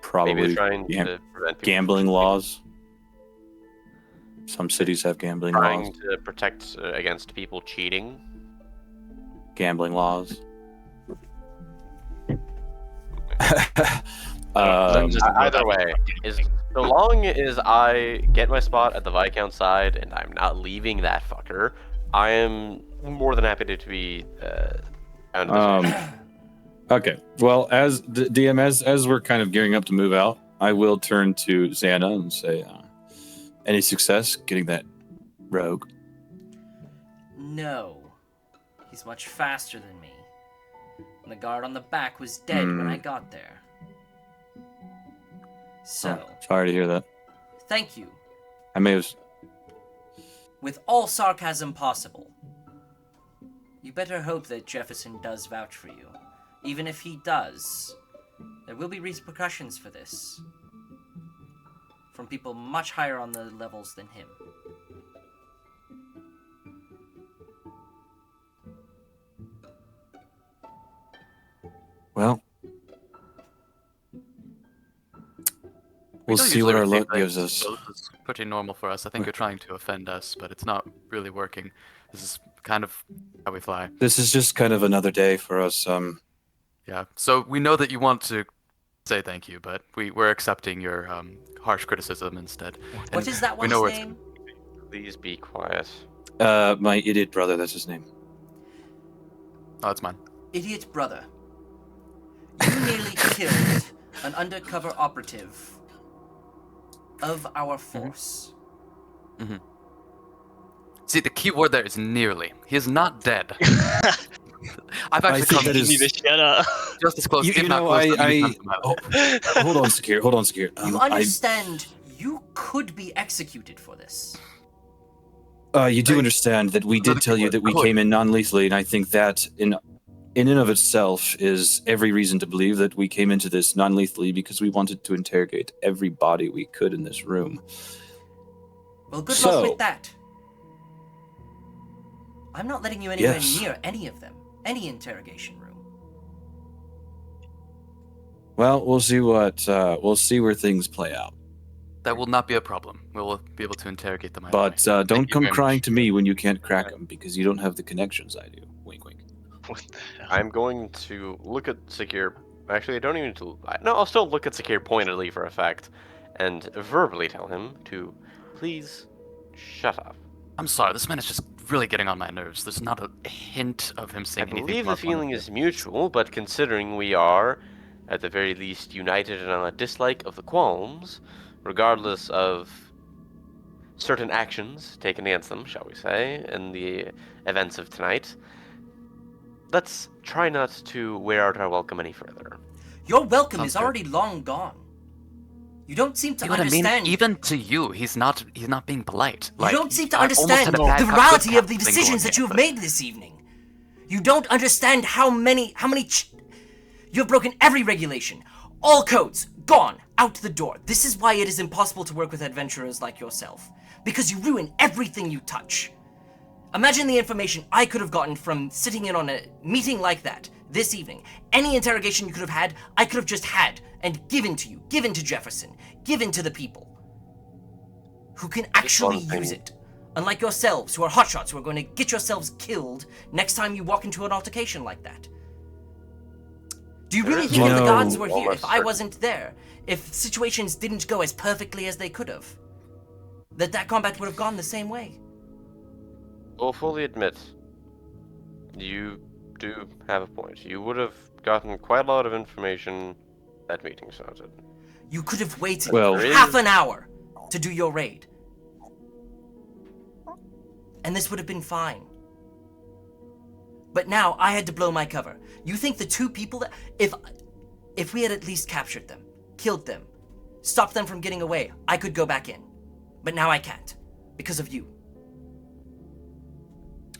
S4: probably
S1: they're trying
S4: gam-
S1: to prevent people
S4: gambling
S1: from
S4: laws. Some cities have gambling
S1: trying
S4: laws.
S1: to protect against people cheating.
S4: Gambling laws.
S1: Either way, so long as I get my spot at the Viscount side and I'm not leaving that fucker, I am more than happy to be out of this.
S4: Okay. Well, as DM, as we're kind of gearing up to move out, I will turn to Xana and say, any success getting that rogue?
S2: No. He's much faster than me. And the guard on the back was dead when I got there. So,
S4: Sorry to hear that.
S2: thank you.
S4: I may have.
S2: With all sarcasm possible. You better hope that Jefferson does vouch for you. Even if he does, there will be repercussions for this. From people much higher on the levels than him.
S4: Well, we'll see what our luck gives us.
S5: This is pretty normal for us. I think you're trying to offend us, but it's not really working. This is kind of how we fly.
S4: This is just kind of another day for us.
S5: Yeah. So we know that you want to say thank you, but we're accepting your harsh criticism instead.
S2: What
S5: And
S2: is that
S5: we
S2: one's
S5: know where it's-
S2: name?
S1: Please be quiet.
S4: My idiot brother, that's his name.
S5: Oh, it's mine.
S2: Idiot brother. You nearly killed an undercover operative of our force.
S5: See, the key word there is nearly. He is not dead. I've
S4: I
S5: actually
S4: think
S5: come
S4: that is-
S3: You need to shut up.
S5: just as close,
S4: You
S5: if not
S4: know,
S5: close to
S4: I-
S5: any time in my life.
S4: Hold on, Sakir. Hold on, Sakir.
S2: You understand you could be executed for this.
S4: You do understand that we did tell you that we came in non-lethally, and I think that in and of itself is every reason to believe that we came into this non-lethally because we wanted to interrogate every body we could in this room.
S2: Well, good
S4: So-
S2: luck with that. I'm not letting you anywhere
S4: Yes.
S2: near any of them. Any interrogation room.
S4: Well, we'll see where things play out.
S5: That will not be a problem. We'll be able to interrogate them. either
S4: But
S5: way.
S4: don't
S5: Thank you
S4: come
S5: very
S4: crying
S5: much.
S4: to me when you can't crack them because you don't have the connections I do. Wink, wink.
S3: What the hell?
S1: I'm going to look at Secure. Actually, I don't even. No, I'll still look at Secure pointedly for effect, and verbally tell him to please shut up.
S5: I'm sorry, this man is just really getting on my nerves. There's not a hint of him
S1: I
S5: saying anything.
S1: believe the
S5: more
S1: feeling
S5: positive.
S1: is mutual, but considering we are, at the very least, united in a dislike of the Qualms, regardless of certain actions taken against them, shall we say, in the events of tonight, let's try not to wear out our welcome any further.
S2: Your welcome
S5: Sounds
S2: is
S5: good.
S2: already long gone. You don't seem to
S5: You know what I
S2: understand.
S5: mean? Even to you, he's not being polite.
S2: You don't seem to
S5: I almost
S2: understand
S5: had a
S2: the
S5: bad cop,
S2: morality
S5: good
S2: of the
S5: cop thing
S2: decisions
S5: going
S2: that you
S5: here,
S2: have
S5: but-
S2: made this evening. You don't understand how many you have broken every regulation. All codes, gone, out the door. This is why it is impossible to work with adventurers like yourself. Because you ruin everything you touch. Imagine the information I could have gotten from sitting in on a meeting like that this evening. Any interrogation you could have had, I could have just had and given to you, given to Jefferson, given to the people who can actually
S1: one thing.
S2: use it. Unlike yourselves, who are hotshots, who are going to get yourselves killed next time you walk into an altercation like that. Do you
S1: There
S2: really
S1: is
S2: think
S4: one
S2: if the
S4: thing
S2: gods were here,
S1: almost
S2: if I
S1: certain.
S2: wasn't there, if situations didn't go as perfectly as they could have, that combat would have gone the same way?
S1: Will fully admit, you do have a point. You would have gotten quite a lot of information that meeting started.
S2: You could have waited
S4: Well-
S2: half an hour to do your raid. And this would have been fine. But now I had to blow my cover. You think the two people that if we had at least captured them, killed them, stopped them from getting away, I could go back in. But now I can't because of you.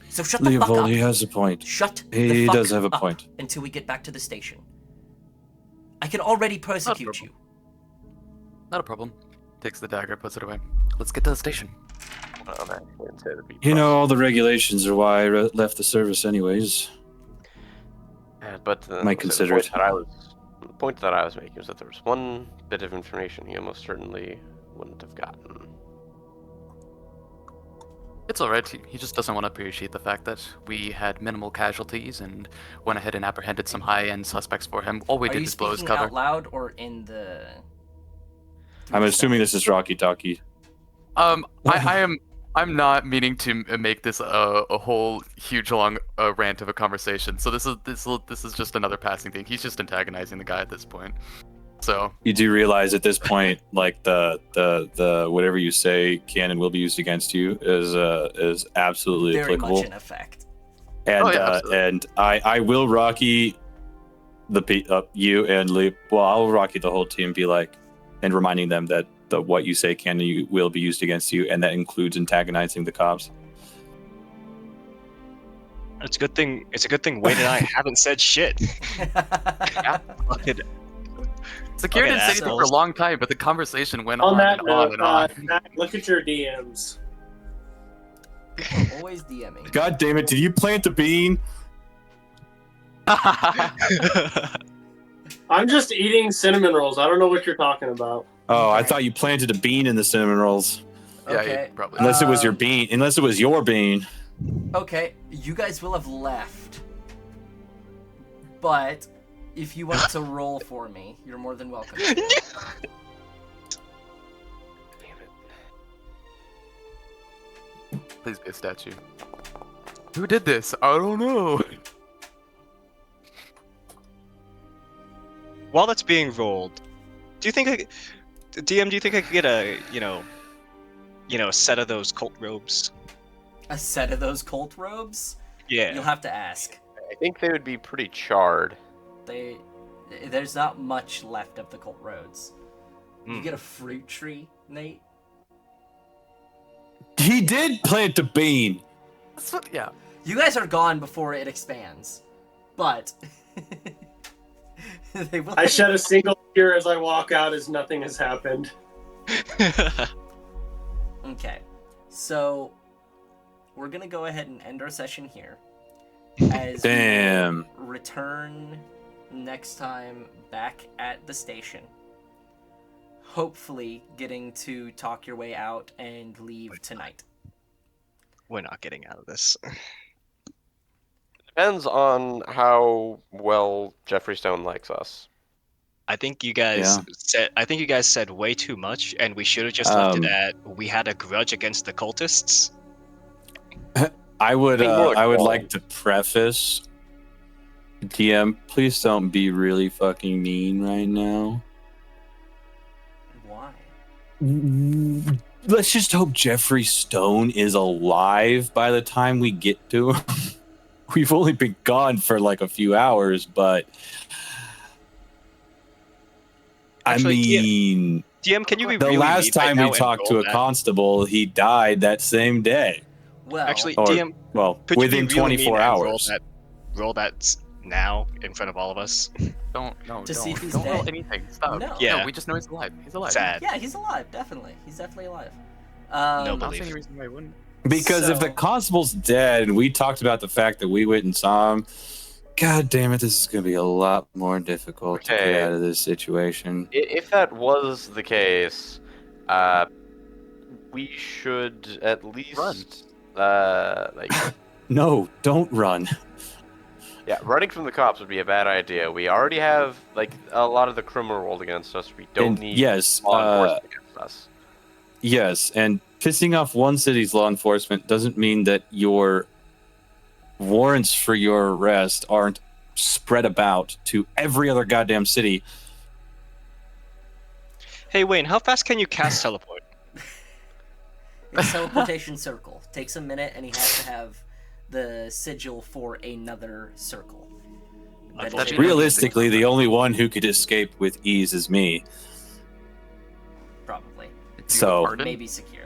S2: So shut the fuck
S4: Leopold,
S2: up.
S4: he has a point.
S2: Shut
S4: He
S2: the fuck
S4: does have a
S2: up
S4: point.
S2: until we get back to the station. I can already persecute you.
S5: Not a problem. Takes the dagger, puts it away. Let's get to the station.
S4: You know, all the regulations are why I left the service anyways.
S1: But
S4: Might consider it.
S1: The point that I was making was that there was one bit of information he almost certainly wouldn't have gotten.
S5: It's alright, he just doesn't want to appreciate the fact that we had minimal casualties and went ahead and apprehended some high-end suspects for him. All we
S2: Are
S5: did
S2: you
S5: was blow his
S2: speaking
S5: cover.
S2: out loud or in the?
S4: I'm assuming this is Rocky Talkie.
S5: I'm not meaning to make this a whole huge long rant of a conversation. So this is just another passing thing. He's just antagonizing the guy at this point. So
S4: You do realize at this point, like the whatever you say can and will be used against you is absolutely
S2: Very
S4: applicable.
S2: much in effect.
S4: And
S5: Oh, yeah, absolutely.
S4: and I will Rocky you and Leap. Well, I'll Rocky the whole team. Be like, and reminding them that what you say can and you will be used against you, and that includes antagonizing the cops.
S3: It's a good thing. It's a good thing Wayne and I haven't said shit. Fucking-
S5: Security
S3: Okay,
S5: didn't say anything for a
S3: assholes.
S5: long time, but the conversation went
S6: On
S5: on
S6: that
S5: and
S6: note,
S5: on and on.
S6: Matt, look at your DMs.
S2: People are always DMing.
S4: God damn it! Did you plant the bean?
S6: I'm just eating cinnamon rolls. I don't know what you're talking about.
S4: Oh, I
S2: Okay.
S4: thought you planted a bean in the cinnamon rolls.
S5: Yeah,
S2: Okay.
S5: you probably.
S4: Unless it was your bean. Unless it was your bean.
S2: Okay, you guys will have left. But if you want to roll for me, you're more than welcome.
S1: Damn it.
S5: Please be a statue. Who did this? I don't know.
S3: While that's being rolled, do you think DM? Do you think I could get a a set of those cult robes?
S2: A set of those cult robes?
S3: Yeah.
S2: You'll have to ask.
S1: I think they would be pretty charred.
S2: There's not much left of the cult robes. You
S3: Hmm.
S2: get a fruit tree, Nate?
S4: He did plant the bean.
S5: That's what, yeah.
S2: You guys are gone before it expands. But they will
S6: I shed a single tear as I walk out as nothing has happened.
S2: Okay, so we're gonna go ahead and end our session here. As
S4: Damn.
S2: we return next time back at the station. Hopefully, getting to talk your way out and leave tonight.
S3: We're not getting out of this.
S1: Depends on how well Jeffrey Stone likes us.
S3: I think you guys said way too much, and we should have just left it at we had a grudge against the cultists.
S4: I would
S1: Being more
S4: I would
S1: calm.
S4: like to preface, DM, please don't be really fucking mean right now.
S2: Why?
S4: Let's just hope Jeffrey Stone is alive by the time we get to him. We've only been gone for like a few hours, but
S3: Actually,
S4: I mean,
S3: DM, can you be
S4: The
S3: really
S4: last
S3: mean
S4: time
S3: right
S4: we
S3: now and
S4: talked to
S3: roll
S4: a
S3: that?
S4: constable, he died that same day.
S2: Well,
S3: Actually,
S4: Or,
S3: DM,
S4: well,
S3: could you be
S4: within
S3: really mean
S4: 24
S3: and
S4: hours.
S3: roll that now in front of all of us?
S2: To see if he's
S5: don't roll
S2: dead?
S5: anything. Stop.
S2: No.
S3: Yeah.
S5: No, we just know he's alive. He's alive.
S3: Sad.
S2: yeah, he's alive. Definitely, he's definitely alive.
S3: No
S5: I don't
S3: belief.
S5: see any reason why I wouldn't.
S4: Because if the
S2: So-
S4: constable's dead and we talked about the fact that we went and saw him, god damn it, this is going to be a lot more difficult to
S1: Okay.
S4: get out of this situation.
S1: If that was the case, we should at least like
S4: No, don't run.
S1: yeah, running from the cops would be a bad idea. We already have like a lot of the criminal world against us. We don't
S4: And
S1: need
S4: yes,
S1: law enforcement against us.
S4: yes, and pissing off one city's law enforcement doesn't mean that your warrants for your arrest aren't spread about to every other goddamn city.
S3: Hey Wayne, how fast can you cast teleport?
S2: It's teleportation circle. Takes a minute, and he has to have the sigil for another circle. That is
S3: Unfortunately,
S2: a-
S4: Realistically, the only one who could escape with ease is me.
S2: probably
S4: So
S5: Pardon?
S2: maybe secure.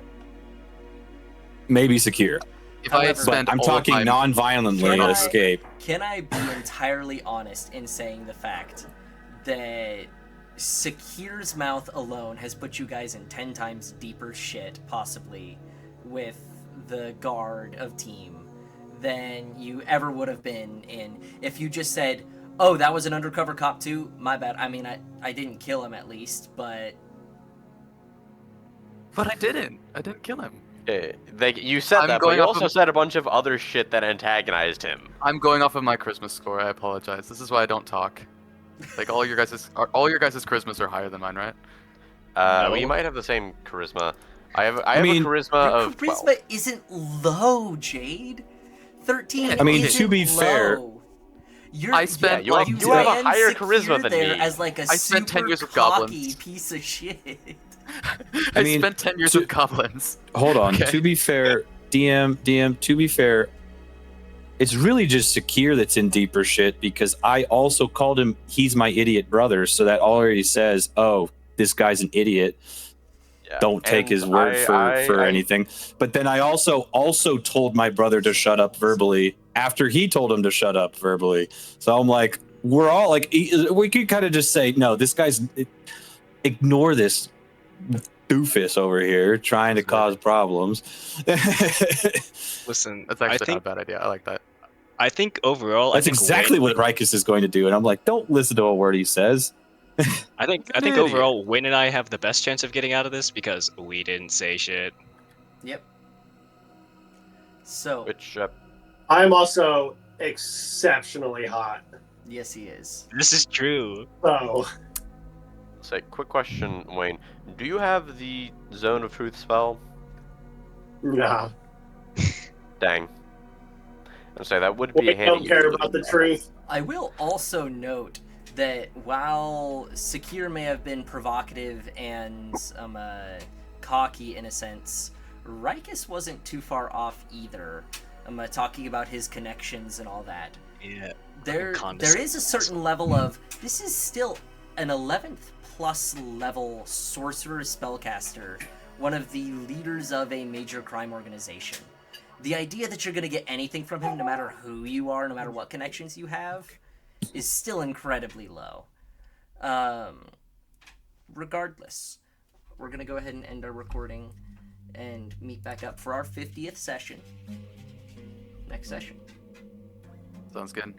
S4: maybe secure.
S5: If I had
S2: However-
S5: spent
S4: But I'm
S5: all of
S4: talking
S5: my
S4: non-violently
S2: Can I-
S4: escape.
S2: Can I be entirely honest in saying the fact that Secure's mouth alone has put you guys in 10 times deeper shit, possibly, with the guard of team than you ever would have been in if you just said, oh, that was an undercover cop too? My bad. I mean, I didn't kill him at least, but...
S5: But I didn't. I didn't kill him.
S1: You said
S5: I'm
S1: that, but
S5: going
S1: you
S5: off
S1: also
S5: of-
S1: said a bunch of other shit that antagonized him.
S5: I'm going off of my Christmas score. I apologize. This is why I don't talk. Like all your guys' Christmas are higher than mine, right?
S3: No.
S1: We might have the same charisma. I have
S4: mean,
S1: a charisma
S2: Your
S1: of 12.
S2: charisma isn't low, Jade. 13
S4: I mean,
S2: isn't
S4: to be fair-
S2: low. You're,
S5: I spent,
S1: you have-
S2: you
S1: you have a
S2: ran
S1: higher
S2: Secure
S1: charisma than
S2: there
S1: me.
S2: as like a
S5: I spent 10
S2: super
S5: years with
S2: cocky
S5: goblins.
S2: piece of shit.
S5: I
S4: mean,
S5: spent 10 years
S4: to-
S5: with goblins.
S4: Hold on.
S5: Okay.
S4: To be fair, DM, to be fair, it's really just Secure that's in deeper shit because I also called him, he's my idiot brother. So that already says, oh, this guy's an idiot.
S1: Yeah.
S4: Don't take
S1: And
S4: his word for
S1: I-
S4: anything. But then I also told my brother to shut up verbally after he told him to shut up verbally. So I'm like, we're all like, we could kind of just say, no, this guy's, ignore this doofus over here trying to cause problems.
S3: Listen,
S5: That's actually
S3: I think
S5: not a bad idea. I like that.
S3: I think overall,
S4: That's
S3: I think
S4: exactly
S3: Wayne,
S4: what Rikus is going to do. And I'm like, don't listen to a word he says.
S3: I think
S5: idiot.
S3: overall, Wayne and I have the best chance of getting out of this because we didn't say shit.
S2: Yep. So,
S1: Which
S6: I'm also exceptionally hot.
S2: yes, he is.
S3: This is true.
S6: So
S1: say, quick question, Wayne. Do you have the Zone of Truth spell?
S6: nah.
S1: Dang. And say that would be
S6: I
S1: a handy.
S6: don't care
S1: use.
S6: about the truth.
S2: I will also note that while Secure may have been provocative and cocky in a sense, Rikus wasn't too far off either. Talking about his connections and all that.
S3: Yeah.
S2: There is a certain level of this is still an 11th plus level sorcerer spellcaster, one of the leaders of a major crime organization. The idea that you're going to get anything from him, no matter who you are, no matter what connections you have, is still incredibly low. Regardless, we're going to go ahead and end our recording and meet back up for our 50th session. Next session.
S5: Sounds good.